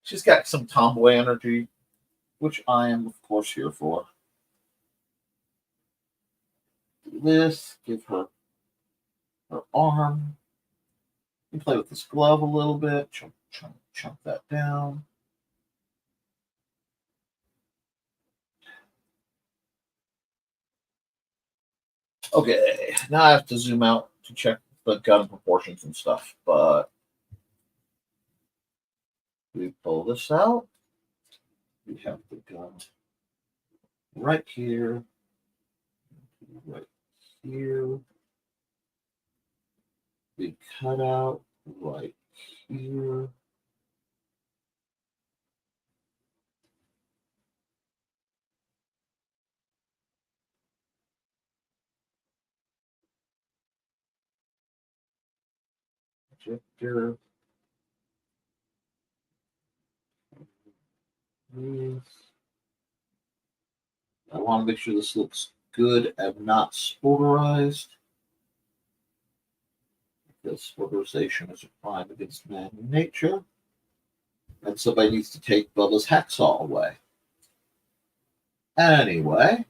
She's got some tomboy energy, which I am, of course, here for. Do this, give her her arm. You play with this glove a little bit. Chunk that down. Okay, now I have to zoom out to check the gun proportions and stuff, but we pull this out. We have the gun right here, right here. The cutout right here. Projector. This. I want to make sure this looks good and not spoilerized. Because spoilerization is a crime against man and nature. And somebody needs to take Bubba's hacksaw away. Anyway.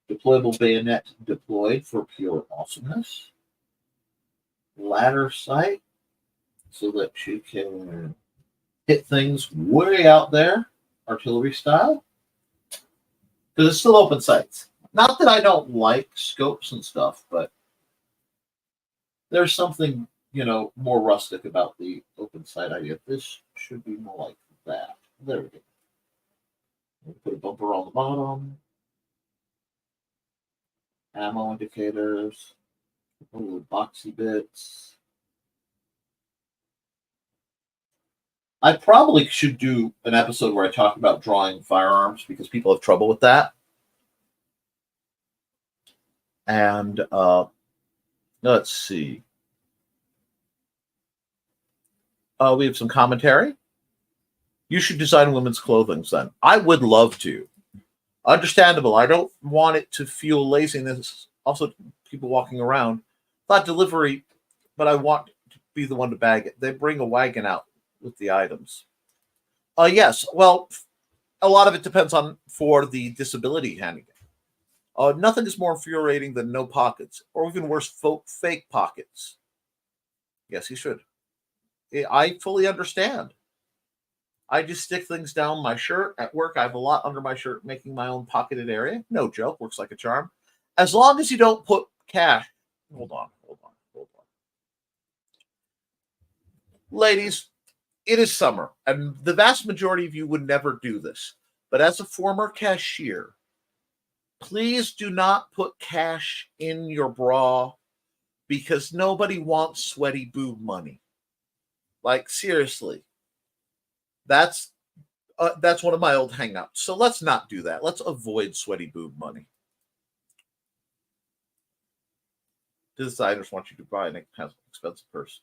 Deployable bayonet deployed for pure awesomeness. Ladder sight so that she can hit things way out there, artillery style. Because it's still open sights. Not that I don't like scopes and stuff, but there's something, more rustic about the open sight idea. This should be more like that. There we go. We'll put a bumper on the bottom. Ammo indicators. Little boxy bits. I probably should do an episode where I talk about drawing firearms because people have trouble with that. And let's see. We have some commentary. You should design women's clothing, then. I would love to. Understandable. I don't want it to feel laziness. Also, people walking around. Not delivery, but I want to be the one to bag it. They bring a wagon out with the items. Yes. Well, a lot of it depends on for the disability handicap. Nothing is more infuriating than no pockets, or even worse, fake pockets. Yes, you should. I fully understand. I just stick things down my shirt. At work, I have a lot under my shirt, making my own pocketed area. No joke, works like a charm. As long as you don't put cash. Hold on. Ladies, it is summer, and the vast majority of you would never do this. But as a former cashier, please do not put cash in your bra because nobody wants sweaty boob money. Like, seriously. That's one of my old hangouts. So let's not do that. Let's avoid sweaty boob money. Designers want you to buy an expensive purse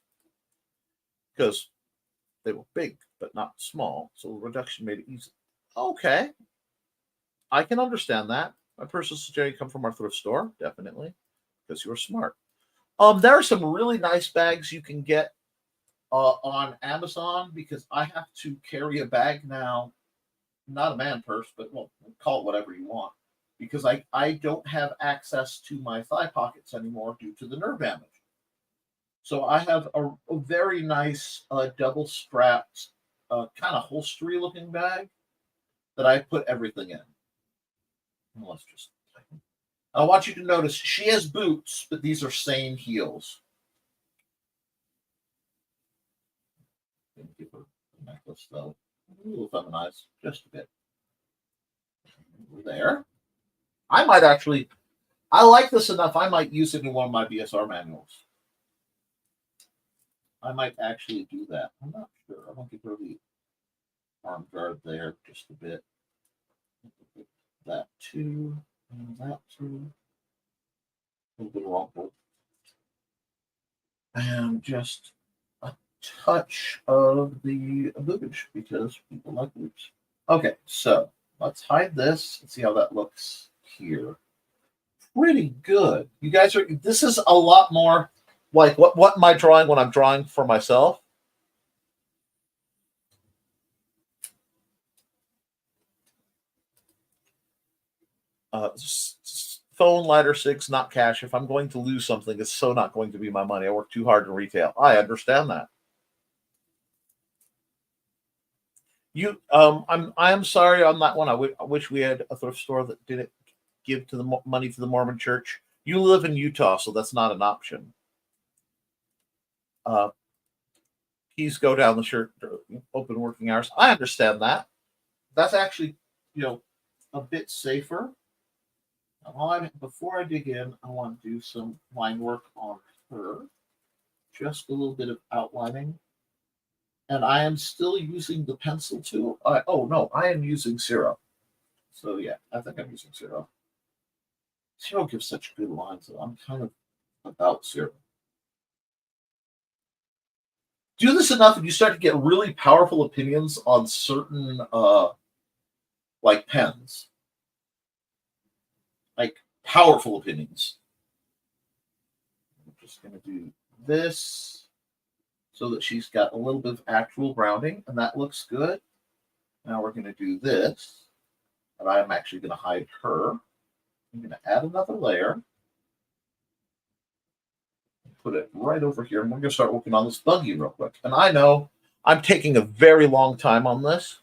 because they were big but not small, so the reduction made it easy. Okay, I can understand that. My purses generally come from our thrift store, definitely, because you're smart. There are some really nice bags you can get on Amazon because I have to carry a bag now, not a man purse, but well, call it whatever you want, because I don't have access to my thigh pockets anymore due to the nerve damage. So I have a very nice double strapped, kind of holstery looking bag that I put everything in. Let's just. I want you to notice she has boots, but these are sane heels. Give her necklace, though. A little feminized, just a bit. There. I might actually, I like this enough, I might use it in one of my BSR manuals. I might actually do that. I'm not sure. I want to give her the arm guard there just a bit. That too, and that too. A little bit of rumple. And just a touch of the boobage because people like boobs. Okay, so let's hide this and see how that looks here. Pretty good. You guys are, this is a lot more like what am I drawing when I'm drawing for myself? Phone, lighter, six, not cash. If I'm going to lose something, it's so not going to be my money. I work too hard in retail. I understand that. I am sorry on that one. I wish we had a thrift store that didn't give to the money to the Mormon Church. You live in Utah, so that's not an option. Keys go down the shirt, open working hours. I understand that. That's actually, a bit safer. Before I dig in, I want to do some line work on her. Just a little bit of outlining. And I am still using the pencil tool. I am using Zero. So yeah, I think I'm using Zero. Zero gives such good lines, so I'm kind of about Zero. Do this enough and you start to get really powerful opinions on certain like pens. Like powerful opinions. I'm just gonna do this so that she's got a little bit of actual rounding, and that looks good. Now we're gonna do this, and I'm actually gonna hide her. I'm gonna add another layer. Put it right over here, and we're gonna start working on this buggy real quick. And I know I'm taking a very long time on this.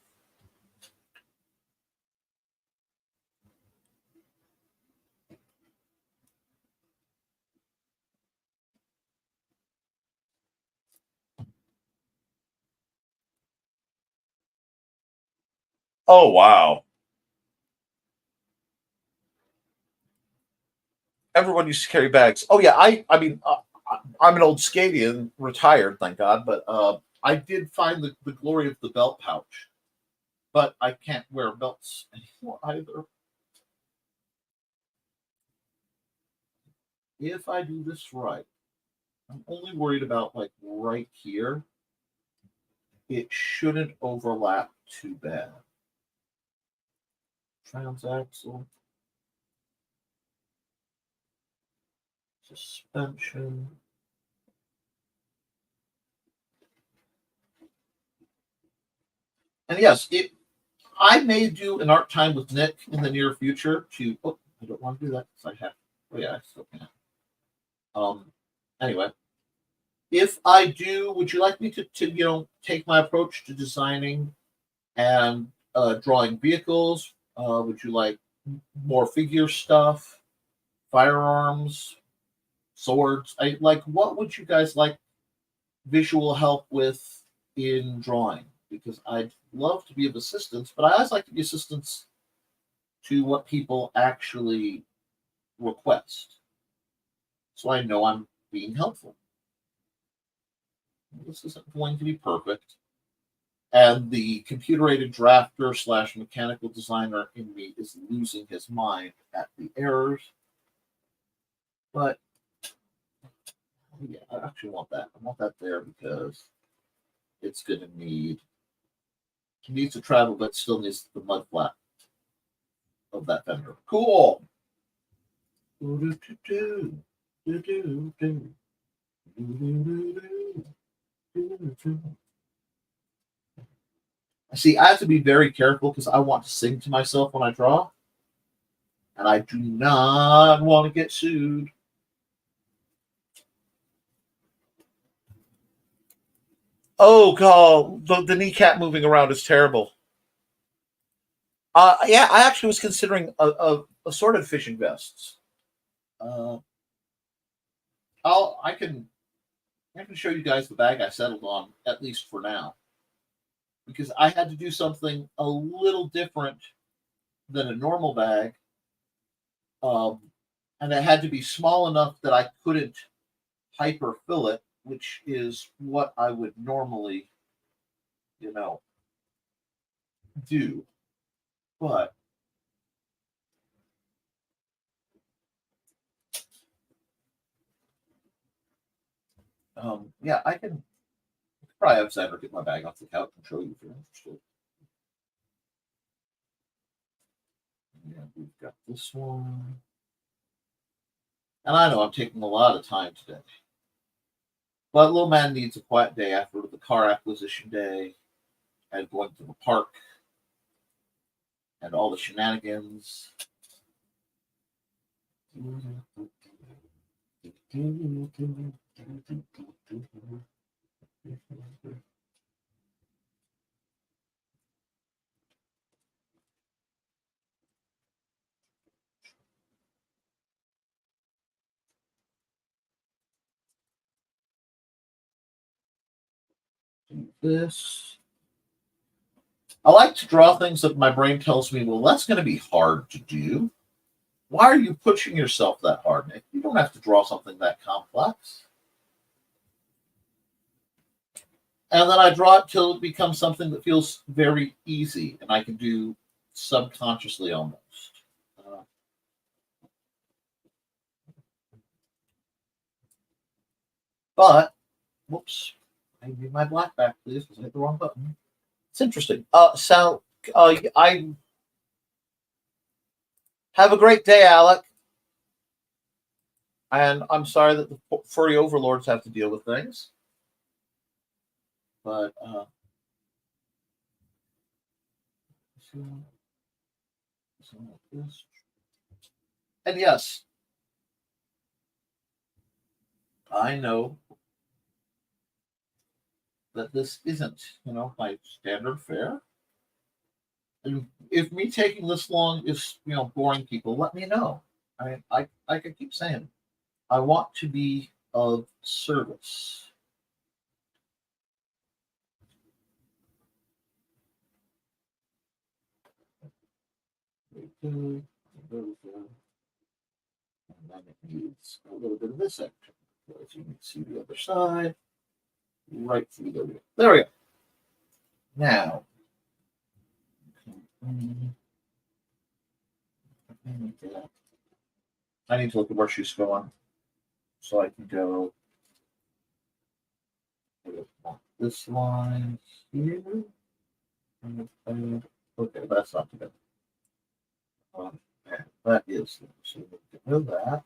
Oh, wow. Everyone used to carry bags. Oh, yeah. I mean, I'm an old Scadian, retired, thank God, but I did find the glory of the belt pouch. But I can't wear belts anymore either. If I do this right, I'm only worried about like right here. It shouldn't overlap too bad. Transaxle. Suspension. And yes, I may do an art time with Nick in the near future to, I don't want to do that because I have, I still can. Anyway, if I do, would you like me to take my approach to designing and drawing vehicles? Would you like more figure stuff, firearms, swords? What would you guys like visual help with in drawing? Because I'd love to be of assistance, but I always like to be assistance to what people actually request. So I know I'm being helpful. This isn't going to be perfect. And the computer-aided drafter / mechanical designer in me is losing his mind at the errors. But yeah, I actually want that. I want that there because it's going to need, it needs to travel, but still needs the mud flat of that fender. Cool. See, I have to be very careful because I want to sing to myself when I draw. And I do not want to get sued. Oh, God, the kneecap moving around is terrible. Yeah, I actually was considering a sort of fishing vests. I can show you guys the bag I settled on, at least for now. because I had to do something a little different than a normal bag. And it had to be small enough that I couldn't hyperfill it, which is what I would normally, do. But yeah, I can probably have Sandra get my bag off the couch and show you if you're interested. Yeah, we've got this one. And I know I'm taking a lot of time today. But little man needs a quiet day after the car acquisition day and going to the park and all the shenanigans. This. I like to draw things that my brain tells me, well, that's going to be hard to do. Why are you pushing yourself that hard, Nick? You don't have to draw something that complex. And then I draw it till it becomes something that feels very easy and I can do subconsciously almost. But, whoops, I need my black back, please, because I hit the wrong button. It's interesting. I have a great day, Alec. And I'm sorry that the furry overlords have to deal with things. But, and yes, I know that this isn't, my standard fare. And if me taking this long is, boring people, let me know. I can keep saying, I want to be of service. And then it needs a little bit of this action. As you can see the other side, right through there. There we go. Now, I need to look at where she's going so I can go this line here. Okay, that's not too bad. That is, so we can do that.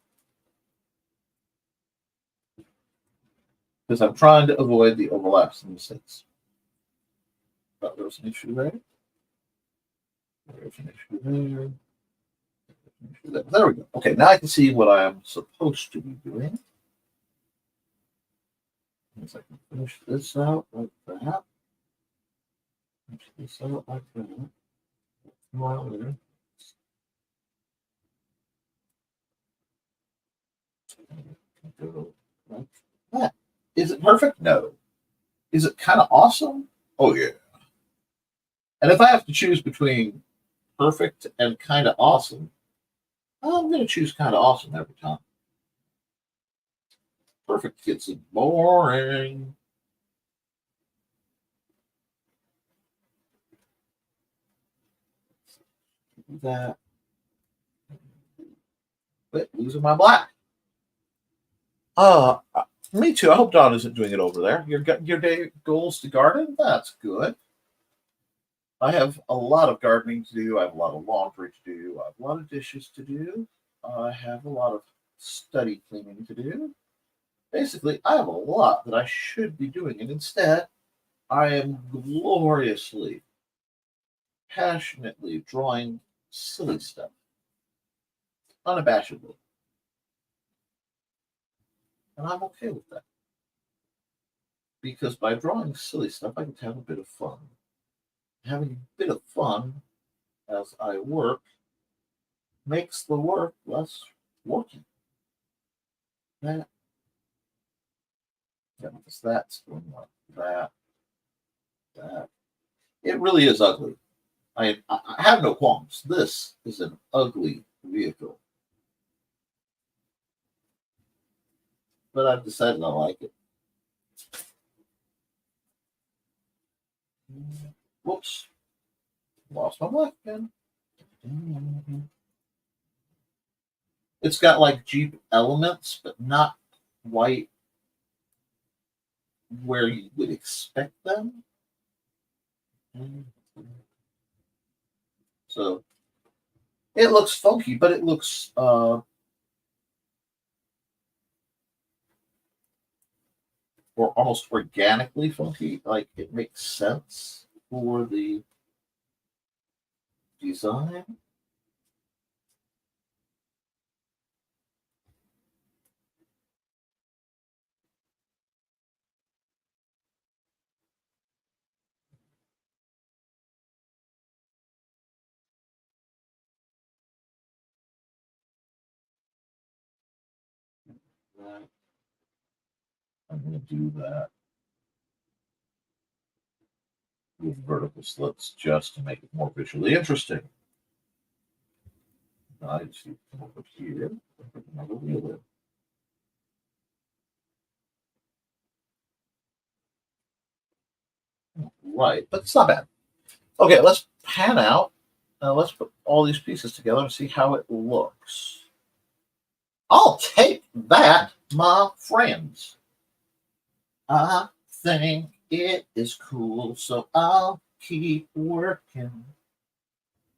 Because I'm trying to avoid the overlaps and mistakes. But there's an issue there. There's an issue there. There we go. Okay, now I can see what I am supposed to be doing. Once I can finish this out like that. Finish this out like that. More there. Like that. Is it perfect? No. Is it kind of awesome? Oh, yeah. And if I have to choose between perfect and kind of awesome, I'm going to choose kind of awesome every time. Perfect gets boring. That. Quit losing my black. Me too. I hope Don isn't doing it over there. Your day goals to garden? That's good. I have a lot of gardening to do. I have a lot of laundry to do. I have a lot of dishes to do. I have a lot of study cleaning to do. Basically, I have a lot that I should be doing, and instead, I am gloriously, passionately drawing silly stuff, unabashedly. And I'm okay with that. Because by drawing silly stuff, I get to have a bit of fun. Having a bit of fun as I work makes the work less working. That, because that's going like that, It really is ugly. I have no qualms. This is an ugly vehicle. But I've decided I like it. Whoops. Lost my black pen. It's got like Jeep elements, but not quite where you would expect them. So it looks funky, but it looks or almost organically funky. Like it makes sense for the design. Right. I'm going to do that with vertical slits just to make it more visually interesting. I just need to come over here and put another wheel in. Right, but it's not bad. Okay, let's pan out. Let's put all these pieces together and see how it looks. I'll take that, my friends. I think it is cool, so I'll keep working.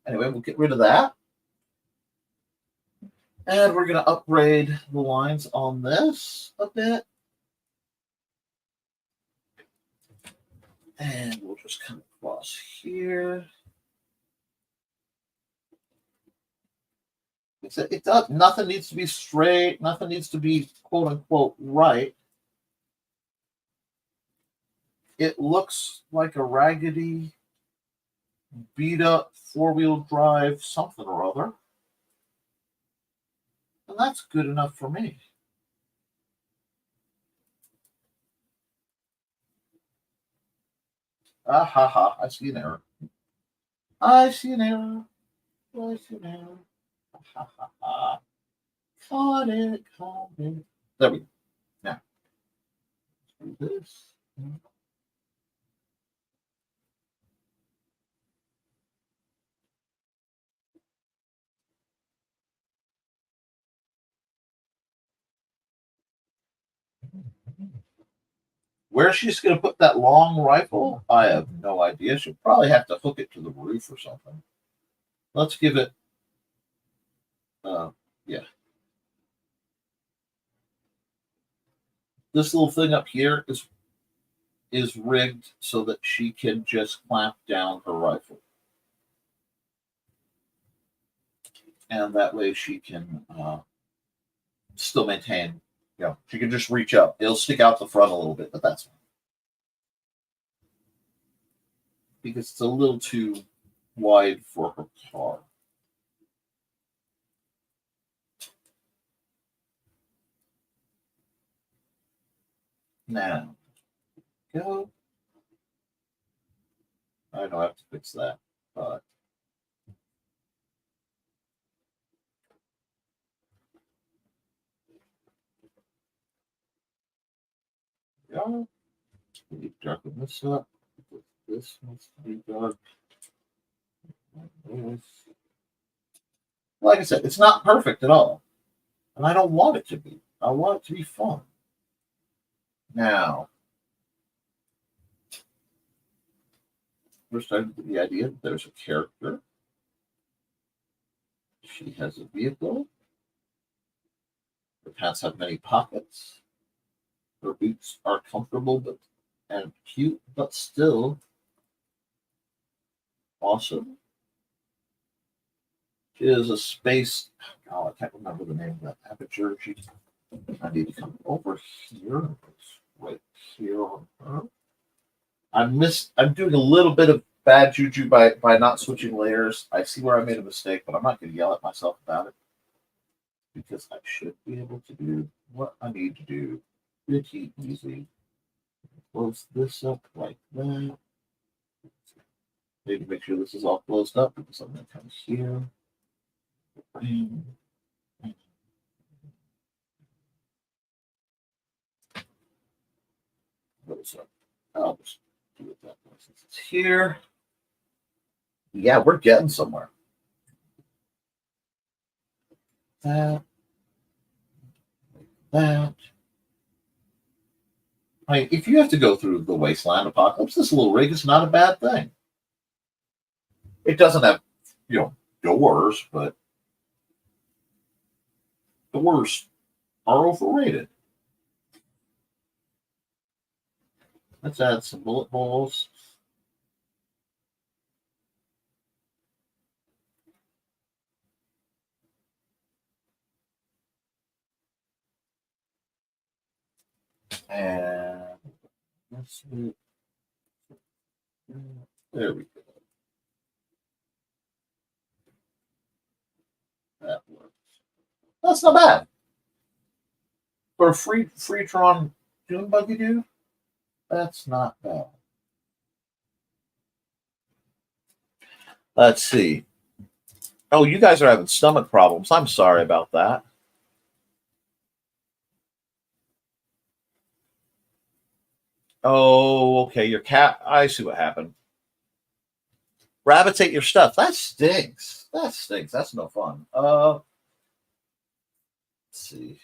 Anyway, we'll get rid of that. And we're going to upgrade the lines on this a bit. And we'll just come across here. It does. Nothing needs to be straight. Nothing needs to be quote unquote right. It looks like a raggedy, beat up 4-wheel drive something or other. And that's good enough for me. Ah ha ha, I see an error. I see an error. I see an error. Ha ha ha. Caught it, caught it. There we go. Now, let's do this. Where she's going to put that long rifle, I have no idea. She'll probably have to hook it to the roof or something. Let's give it, yeah. This little thing up here is rigged so that she can just clamp down her rifle. And that way she can still maintain, she can just reach up. It'll stick out the front a little bit, but that's fine. Because it's a little too wide for her car. Now, go. I know I have to fix that, but yeah. We need to darken this up. This needs to be dark. Like I said, it's not perfect at all. And I don't want it to be. I want it to be fun. Now, we're starting with the idea that there's a character. She has a vehicle. Her pants have many pockets. Her boots are comfortable and cute, but still awesome. She is a space. Oh, I can't remember the name of that aperture. I need to come over here. Right here on her. I'm doing a little bit of bad juju by not switching layers. I see where I made a mistake, but I'm not going to yell at myself about it because I should be able to do what I need to do pretty easy. Close this up like that. Need to make sure this is all closed up because I'm going to come here. What is up? I'll just do it that way since it's here. Yeah, we're getting somewhere. That. I mean, if you have to go through the wasteland apocalypse, this little rig is not a bad thing. It doesn't have, doors, but doors are overrated. Let's add some bullet holes. And let's see. There we go. That works. That's not bad. For a Freetron Dune Buggy dude, that's not bad. Let's see. Oh, you guys are having stomach problems. I'm sorry about that. Oh, okay. Your cat. I see what happened. Rabbits ate your stuff. That stinks. That's no fun. Let's see.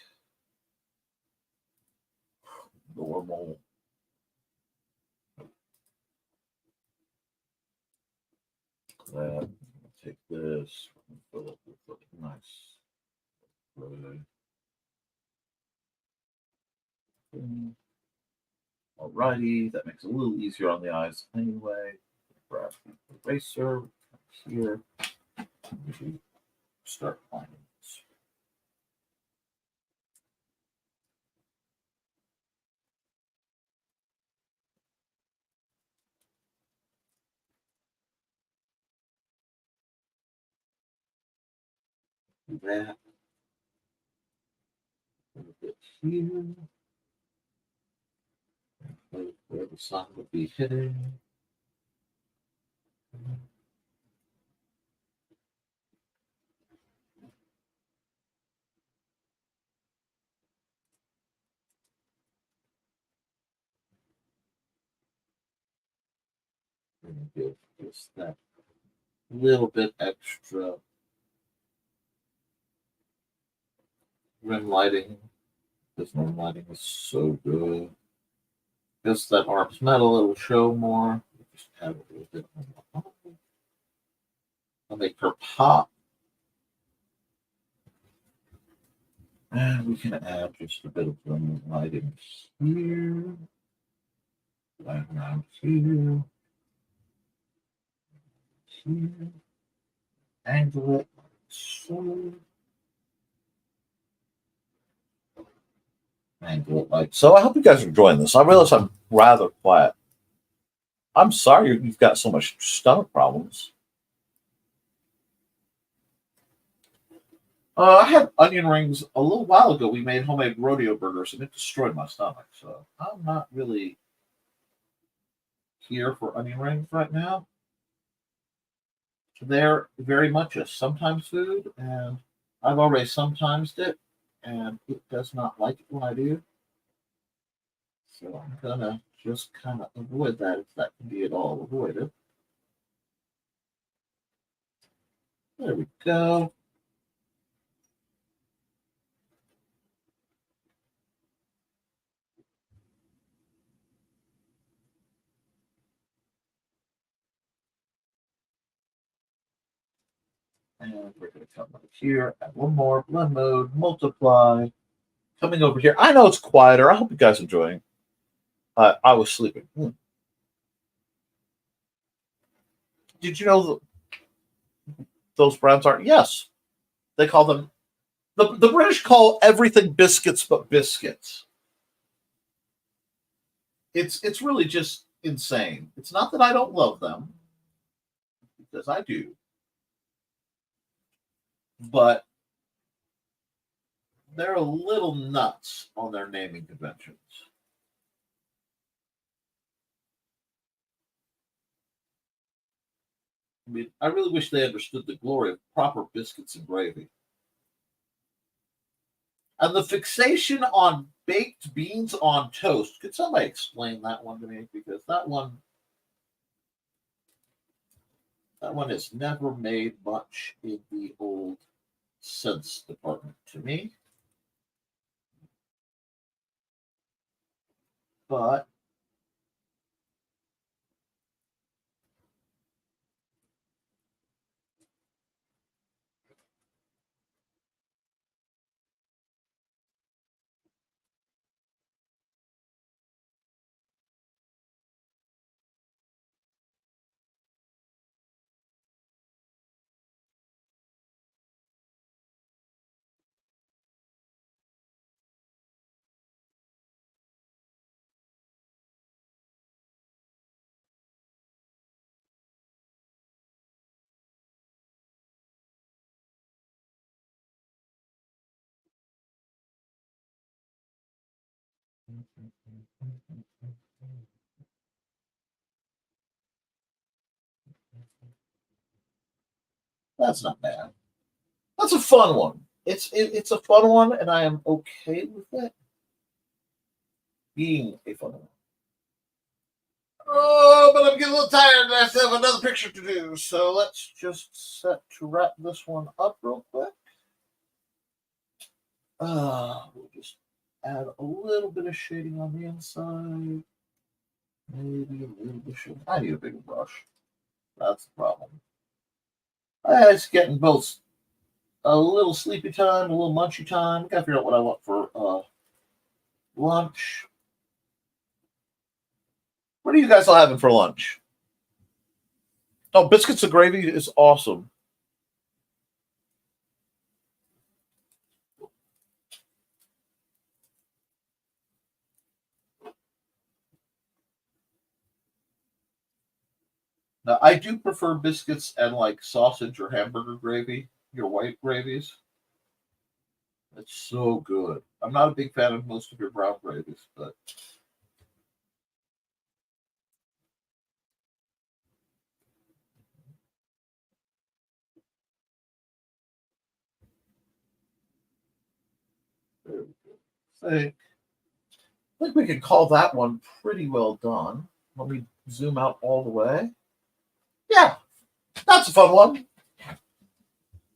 Normal. That. Take this. Fill it with nice. Alrighty, that makes it a little easier on the eyes anyway. Grab the eraser here. Start lining this. Do that. A little bit here. Where the sun would be hitting. And give just that little bit extra rim lighting. This rim lighting is so good. Just that arm's metal, it'll show more. Just add a little bit more. I'll make her pop. And we can add just a bit of rim lighting here. Right around here. Here. Angle it like so. Angle it like so. I hope you guys are enjoying this. I realize I'm rather quiet. I'm sorry you've got so much stomach problems. I had onion rings a little while ago. We made homemade rodeo burgers, and it destroyed my stomach. So I'm not really here for onion rings right now. They're very much a sometimes food, and I've already sometimes it, and it does not like it when I do. So I'm gonna just kind of avoid that if that can be at all avoided. There we go. And we're going to come over here, add one more, blend mode, multiply. Coming over here. I know it's quieter. I hope you guys are enjoying. I was sleeping. Did you know those browns are? Yes. They call them, the British call everything biscuits but biscuits. It's really just insane. It's not that I don't love them, because I do. But they're a little nuts on their naming conventions. I mean, I really wish they understood the glory of proper biscuits and gravy. And the fixation on baked beans on toast. Could somebody explain that one to me? Because that one has never made much in the old sense department to me. But that's not bad. That's a fun one. It's a fun one, and I am okay with it being a fun one. Oh, but I'm getting a little tired, and I still have another picture to do. So let's just set to wrap this one up real quick. We'll just add a little bit of shading on the inside. Maybe a little bit of shading. I need a bigger brush. That's the problem. It's getting both a little sleepy time, a little munchy time. Gotta figure out what I want for lunch. What are you guys all having for lunch? Oh, biscuits and gravy is awesome. Now, I do prefer biscuits and like sausage or hamburger gravy, your white gravies. It's so good. I'm not a big fan of most of your brown gravies, but there we go. I think we could call that one pretty well done. Let me zoom out all the way. Yeah, that's a fun one.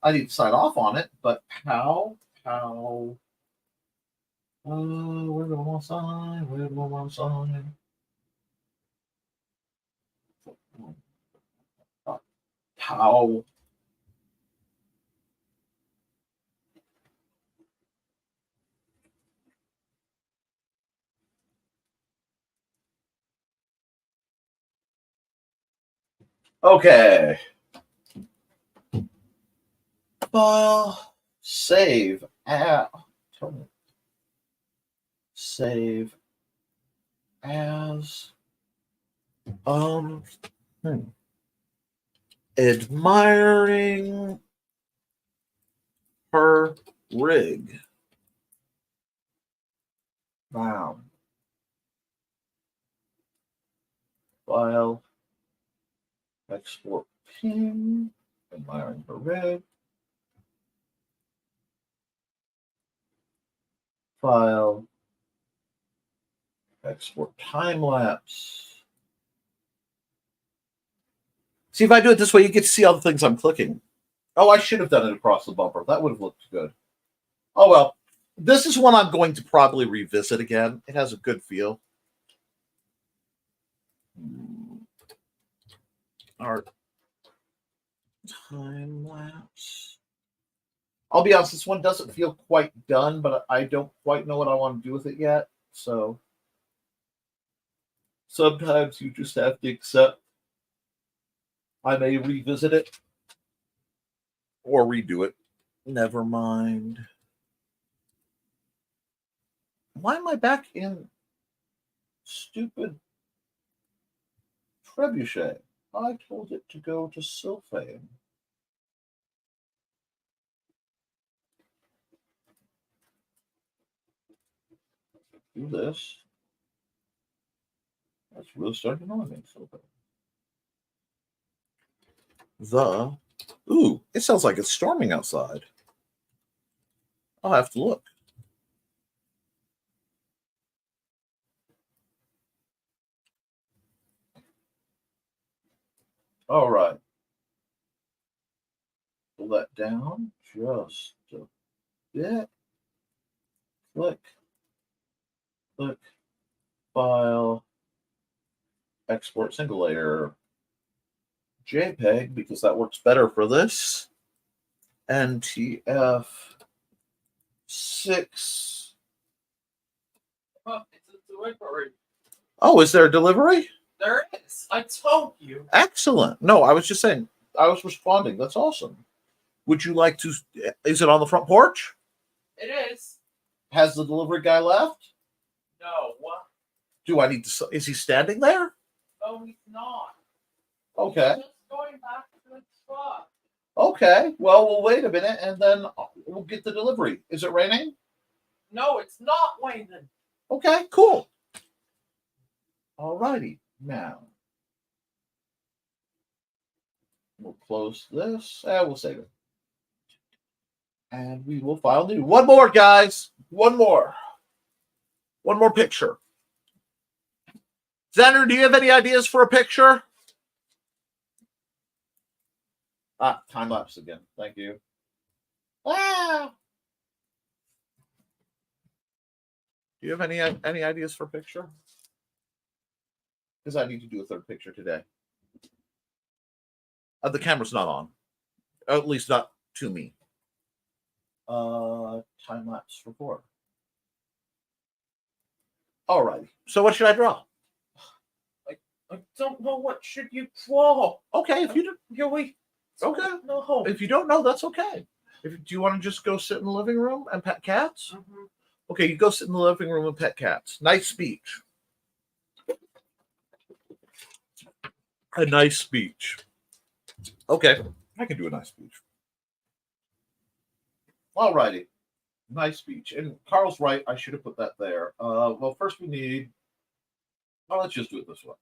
I need to sign off on it, but how, where do I want to sign? Where do I want to sign? How? Okay. File, save, save as, admiring her rig. Wow. File, export ping, admiring her rig. File, export time lapse. See, if I do it this way, you get to see all the things I'm clicking. Oh, I should have done it across the bumper. That would have looked good. Oh, well. This is one I'm going to probably revisit again. It has a good feel. Art time lapse. I'll be honest, this one doesn't feel quite done, but I don't quite know what I want to do with it yet. So sometimes you just have to accept I may revisit it or redo it. Never mind. Why am I back in stupid trebuchet? I told it to go to Sylphane. Do this. That's really starting to annoy me. Sylphane. the... Ooh, it sounds like it's storming outside. I'll have to look. All right. Pull that down just a bit. Click. Click. File. Export single layer. JPEG, because that works better for this. NTF 6. Oh, it's a delivery. Oh, is there a delivery? There is. I told you. Excellent. No, I was just saying, I was responding. That's awesome. Would you like to, is it on the front porch? It is. Has the delivery guy left? No, what? Do I need to, is he standing there? No, he's not. Okay. He's just going back to the truck. Okay. Well, we'll wait a minute and then we'll get the delivery. Is it raining? No, it's not Wayman. Okay, cool. All righty. Now, we'll close this and we'll save it. And we will file new. One more, guys. One more. One more picture. Xander, do you have any ideas for a picture? Ah, time lapse again. Thank you. Ah. Do you have any ideas for a picture? Because I need to do a third picture today. The camera's not on. Or at least not to me. Time lapse record. Alrighty. So what should I draw? I don't know what should you draw. Okay, if you do, Really? okay. No. If you don't know, that's okay. Do you want to just go sit in the living room and pet cats? Mhm. Okay, you go sit in the living room and pet cats. Nice speech. A nice speech. Okay, I can do a nice speech. Alrighty. Nice speech. And Carl's right. I should have put that there. Well, first we need... Well, let's just do it this way.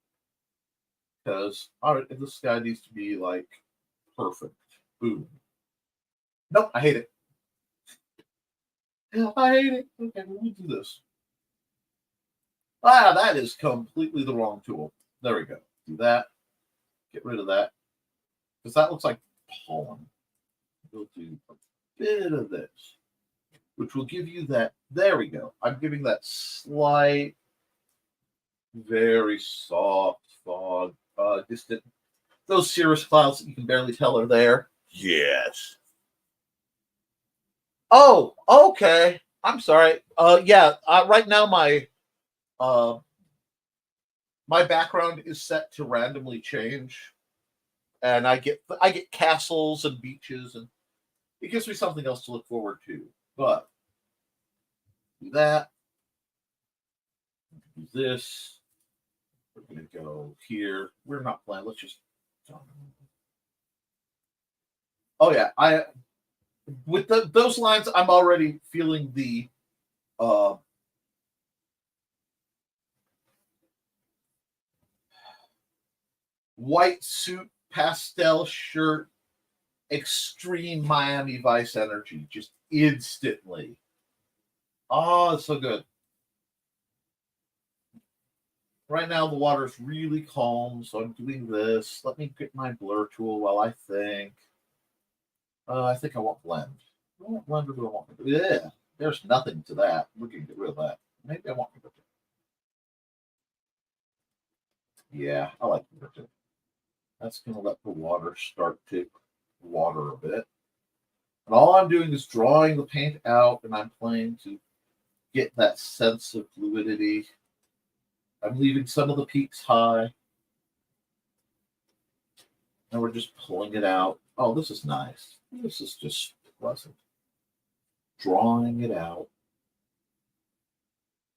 Because this guy needs to be, like, perfect. Boom. Nope, I hate it. I hate it. Okay, we'll do this. Ah, that is completely the wrong tool. There we go. Do that. Get rid of that. Because that looks like pollen. We'll do a bit of this, which will give you that. There we go. I'm giving that slight, very soft fog. Distant. Those cirrus clouds that you can barely tell are there. Yes. Oh, okay. I'm sorry. Yeah. Right now my my background is set to randomly change, and I get castles and beaches, and it gives me something else to look forward to. But do that. Do this. We're gonna go here. We're not playing. Let's just. Oh yeah, with those lines, I'm already feeling the white suit, pastel shirt, extreme Miami Vice energy, just instantly. Oh, it's so good. Right now, the water's really calm, so I'm doing this. Let me get my blur tool while I think. I think I want blend. Do I want blend or do I want... Yeah, there's nothing to that. We're going to get rid of that. Maybe I want converted. Yeah, I like converted. That's going to let the water start to water a bit. And all I'm doing is drawing the paint out, and I'm playing to get that sense of fluidity. I'm leaving some of the peaks high. And we're just pulling it out. Oh, this is nice. This is just pleasant. Drawing it out.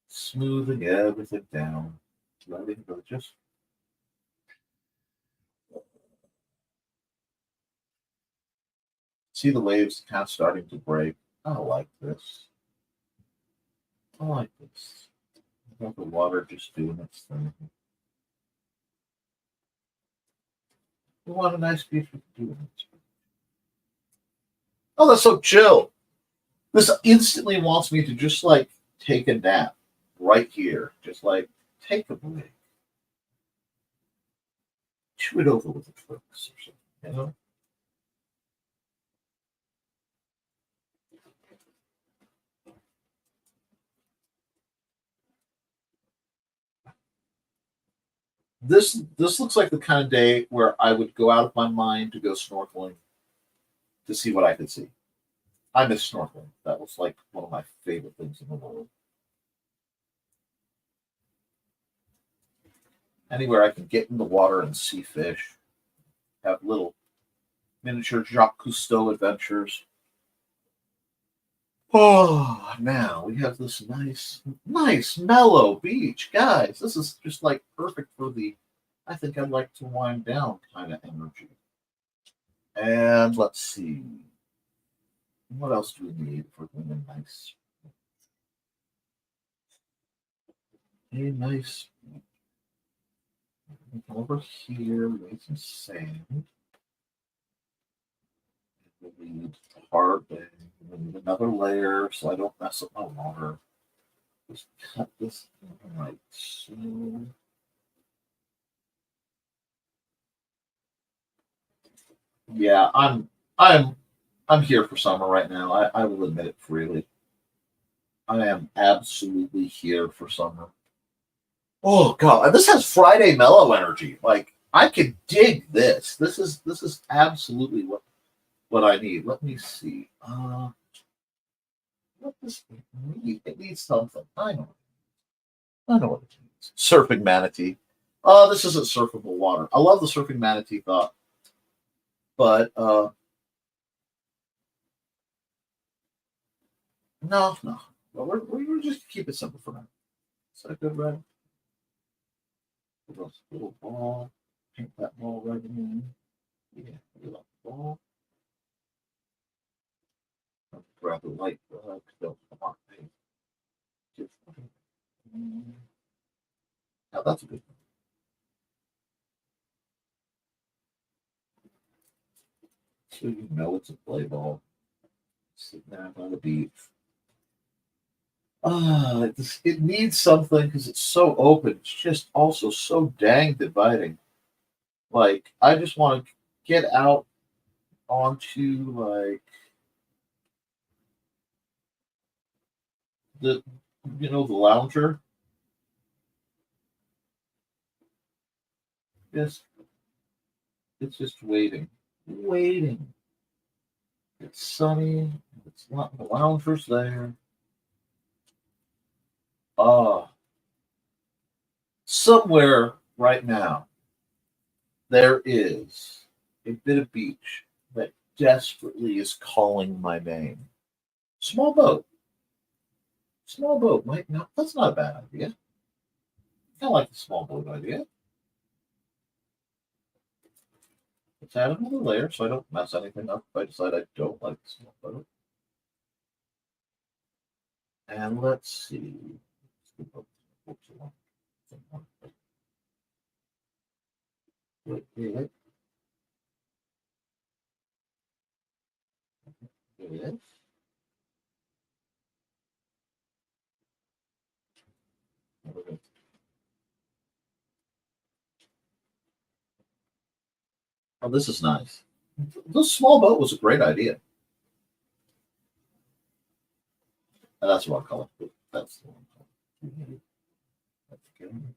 Smoothing everything down. Letting go just. See the waves kind of starting to break. I like this. I like this. I got the water just doing its thing. You want a nice beach? We can do it. Oh, that's so chill. This instantly wants me to just like take a nap right here. Just like take a break. Chew it over with a Twix or something, you know? This looks like the kind of day where I would go out of my mind to go snorkeling to see what I could see. I miss snorkeling. That was like one of my favorite things in the world. Anywhere I can get in the water and see fish, have little miniature Jacques Cousteau adventures. Oh, now we have this nice, mellow beach. Guys, this is just like perfect for the I think I'd like to wind down kind of energy. And let's see. What else do we need for doing a nice over here, we need some sand. We need hard and we need another layer so I don't mess up my water. Just cut this right so. Yeah, I'm here for summer right now. I will admit it freely. I am absolutely here for summer. Oh god, this has Friday mellow energy. Like I could dig this. This is absolutely what I need. Let me see. What does it need? It needs something. I know what it needs. Surfing manatee. This isn't surfable water. I love the surfing manatee thought, but no. Well, we're just keep it simple for now. Is that good, Red? Little ball. Paint that ball right in. Yeah, we like the ball. Grab the light. Don't come on, babe. Now that's a good one. So you know it's a play ball. Sitting there by the beach. It needs something because it's so open. It's just also so dang dividing. Like I just want to get out onto like the the lounger. Just it's just waiting. It's sunny. It's not the lounger's there. Somewhere right now there is a bit of beach that desperately is calling my name. Small boat. Small boat might not. That's not a bad idea. I like the small boat idea. Let's add another layer so I don't mess anything up if I decide I don't like the small boat. And let's see. Wait. Yes. Oh, this is nice. This small boat was a great idea. And that's what I call it. That's the one. That's good.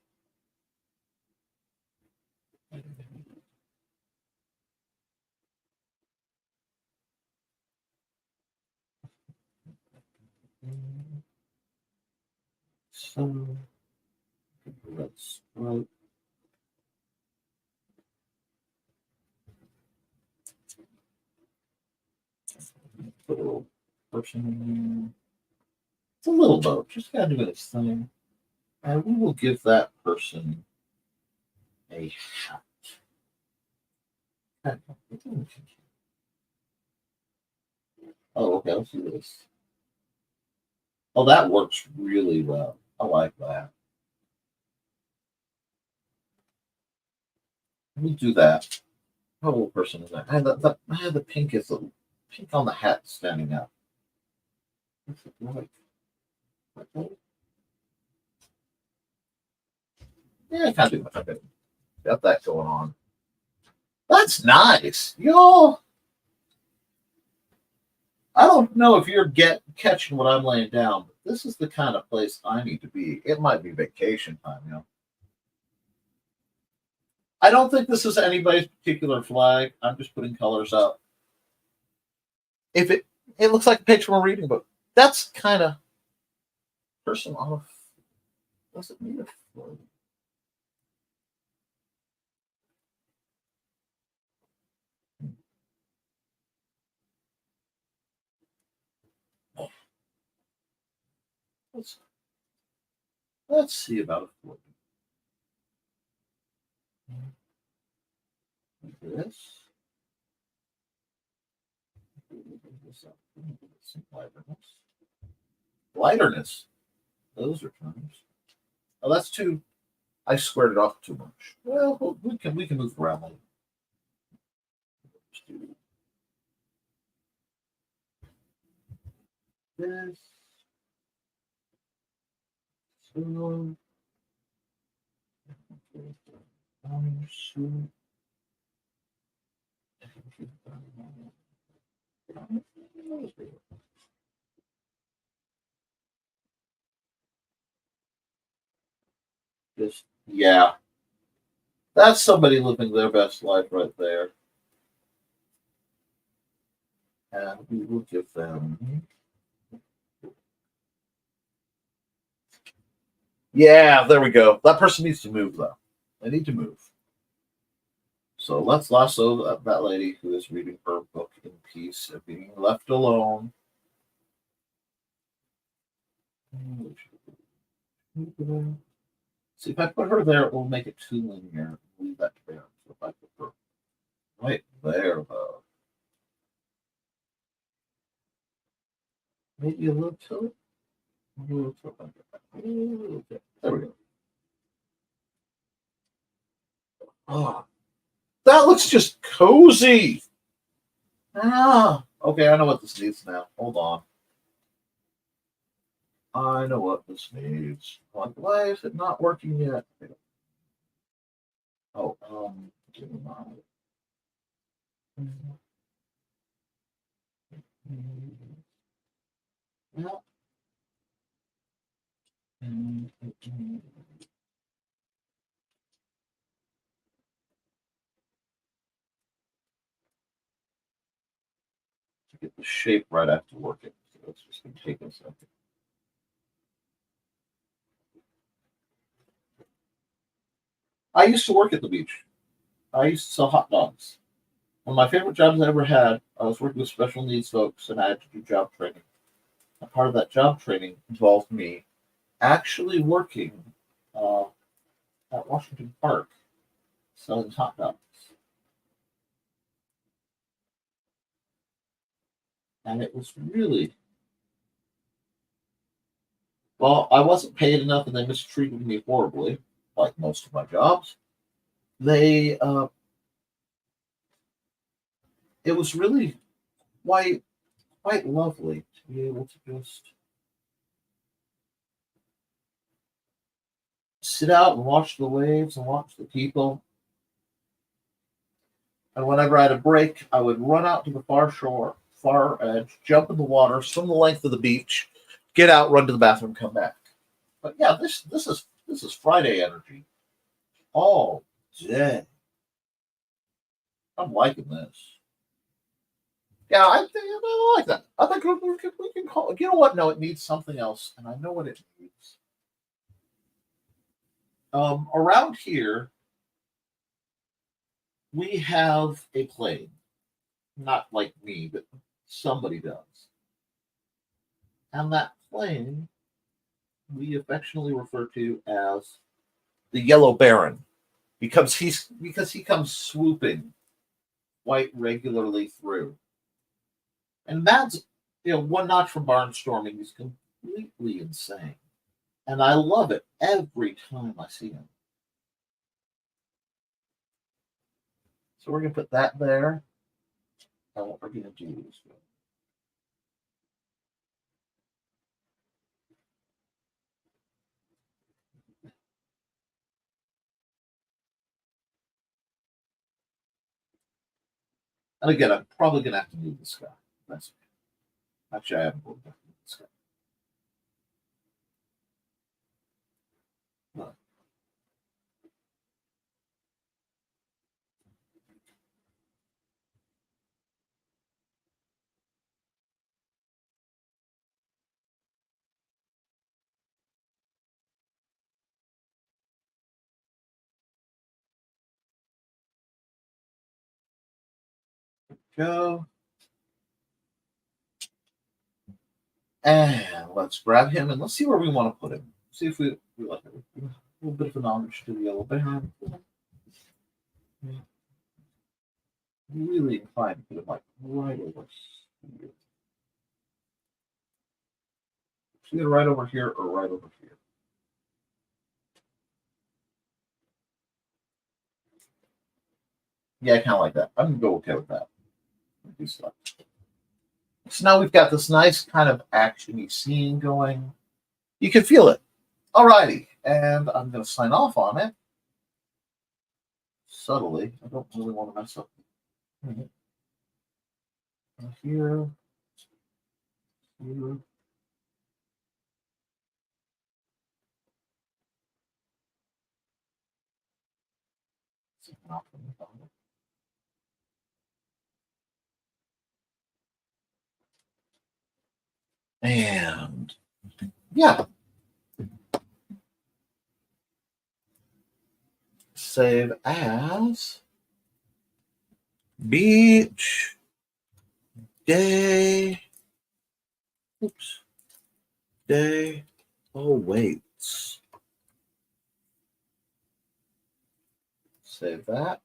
So let's write. Put a little person in there. It's a little boat, just gotta do its thing. And we will give that person a hat. Oh, okay, let's do this. Oh, that works really well. I like that. We'll do that. How old person is that? The pink is the pink on the hat standing out. What's it like? Yeah, I can't do much of it. Got that going on. That's nice. Y'all, I don't know if you're catching what I'm laying down, but this is the kind of place I need to be. It might be vacation time, you know. I don't think this is anybody's particular flag. I'm just putting colors up. If it looks like a page from a reading book. That's kind of person on a. Does it need a flag? Let's see about a flag. Like this. Lighterness. Those are terms. Oh, that's too. I squared it off too much. Well, we can move around later. Let's do this. So, just yeah, that's somebody living their best life right there, and we will give them. Yeah, there we go. That person needs to move though. They need to move. So let's lasso that lady who is reading her book in peace and being left alone. See, if I put her there, it will make it too linear. Leave that there. So if I put her right there, though, maybe a little tilt. A little tilt. There we go. Oh, that looks just cozy. Okay, I know what this needs now. Hold on. I know what this needs. Why is it not working yet? Oh, give me my. Yeah. To get the shape right after working. So it's just going to take a second. I used to work at the beach. I used to sell hot dogs. One of my favorite jobs I ever had, I was working with special needs folks and I had to do job training. And part of that job training involved me actually working at Washington Park selling hot dogs. And it was really, well, I wasn't paid enough and they mistreated me horribly, like most of my jobs. They, it was really quite lovely to be able to just sit out and watch the waves and watch the people. And whenever I had a break, I would run out to the far edge, jump in the water, swim the length of the beach, get out, run to the bathroom, come back. But yeah, this is Friday energy all day. I'm liking this. Yeah, I think I like that. I think we can call it. You know what? No, it needs something else, and I know what it needs. Around here, we have a plane. Not like me, but somebody does. And that plane we affectionately refer to as the Yellow Baron because he comes swooping quite regularly through. And that's one notch from barnstorming. He's completely insane. And I love it every time I see him. So we're going to put that there. And what we're going to do is and again, I'm probably going to have to move this guy. That's okay. Actually, I haven't moved this guy. No. Go. And let's grab him and let's see where we want to put him. See if we like a little bit of an homage to the yellow baron. Yeah. Really inclined to put him like right over here. It's either right over here or right over here. Yeah, I kind of like that. I'm going to go okay with that. So now we've got this nice kind of action-y scene going. You can feel it. Alrighty. And I'm going to sign off on it. Subtly. I don't really want to mess up. Here. Here. And yeah. Save as beach day. Oops. Day awaits. Save that.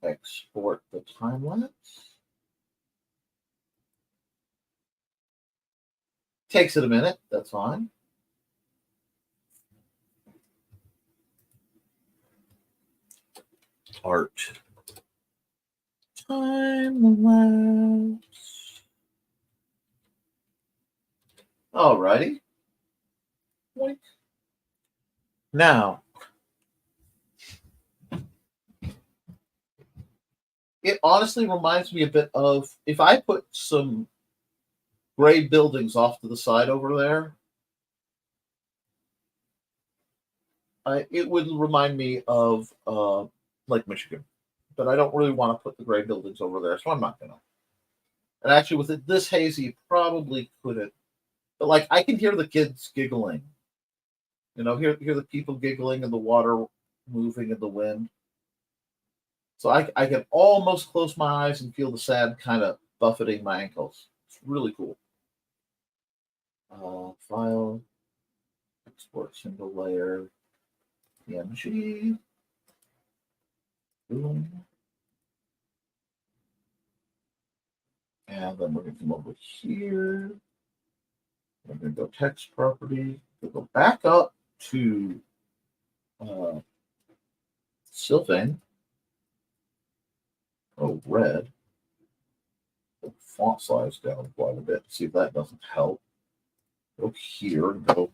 Export the time lapse. Takes it a minute. That's fine. Art. Time lapse. Alrighty. Wait. Now, it honestly reminds me a bit of if I put some gray buildings off to the side over there, it would remind me of Lake Michigan. But I don't really want to put the gray buildings over there, so I'm not going to. And actually, with it this hazy, probably couldn't. But like, I can hear the kids giggling. You know, hear the people giggling and the water moving in the wind. So I can almost close my eyes and feel the sand kind of buffeting my ankles. It's really cool. File, export single layer, PNG. Boom. And then we're going to come over here. We're going to go text property. We'll go back up to Sylvain. Oh, red. Put font size down quite a bit. See if that doesn't help. Go here and go.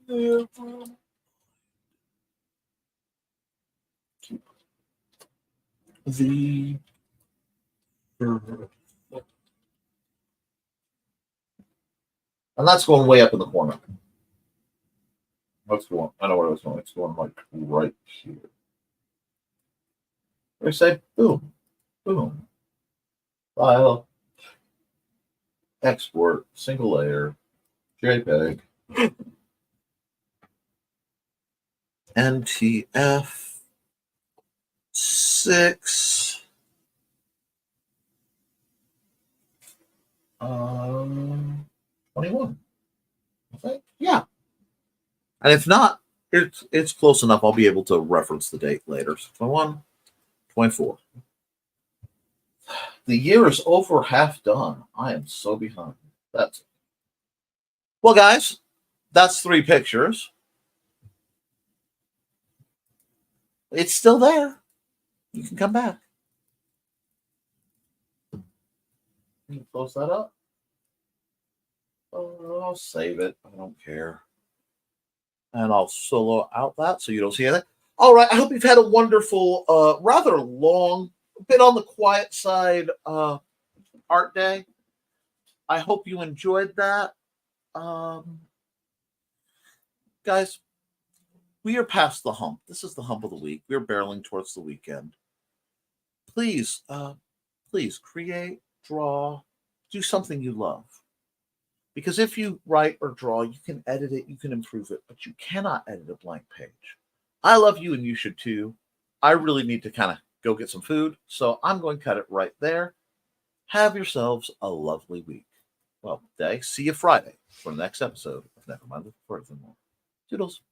The and that's going way up in the corner. What's going? I know where I was going. It's going like right here. I say boom, boom. File, export, single layer, JPEG, NTF 6. 21. I think. Yeah. And if not, it's close enough. I'll be able to reference the date later. So 21, 24. The year is over half done. I am so behind. That's it. Well, guys, that's 3 pictures. It's still there. You can come back. You can close that up. Oh, I'll save it. I don't care. And I'll solo out that so you don't see anything. All right. I hope you've had a wonderful, rather long, bit on the quiet side art day. I hope you enjoyed that. Guys, we are past the hump. This is the hump of the week. We're barreling towards the weekend. Please, please create, draw, do something you love. Because if you write or draw, you can edit it, you can improve it, but you cannot edit a blank page. I love you and you should too. I really need to kind of go get some food, so I'm going to cut it right there. Have yourselves a lovely week. Well, day. See you Friday for the next episode of Nevermind The Furthermore. Toodles.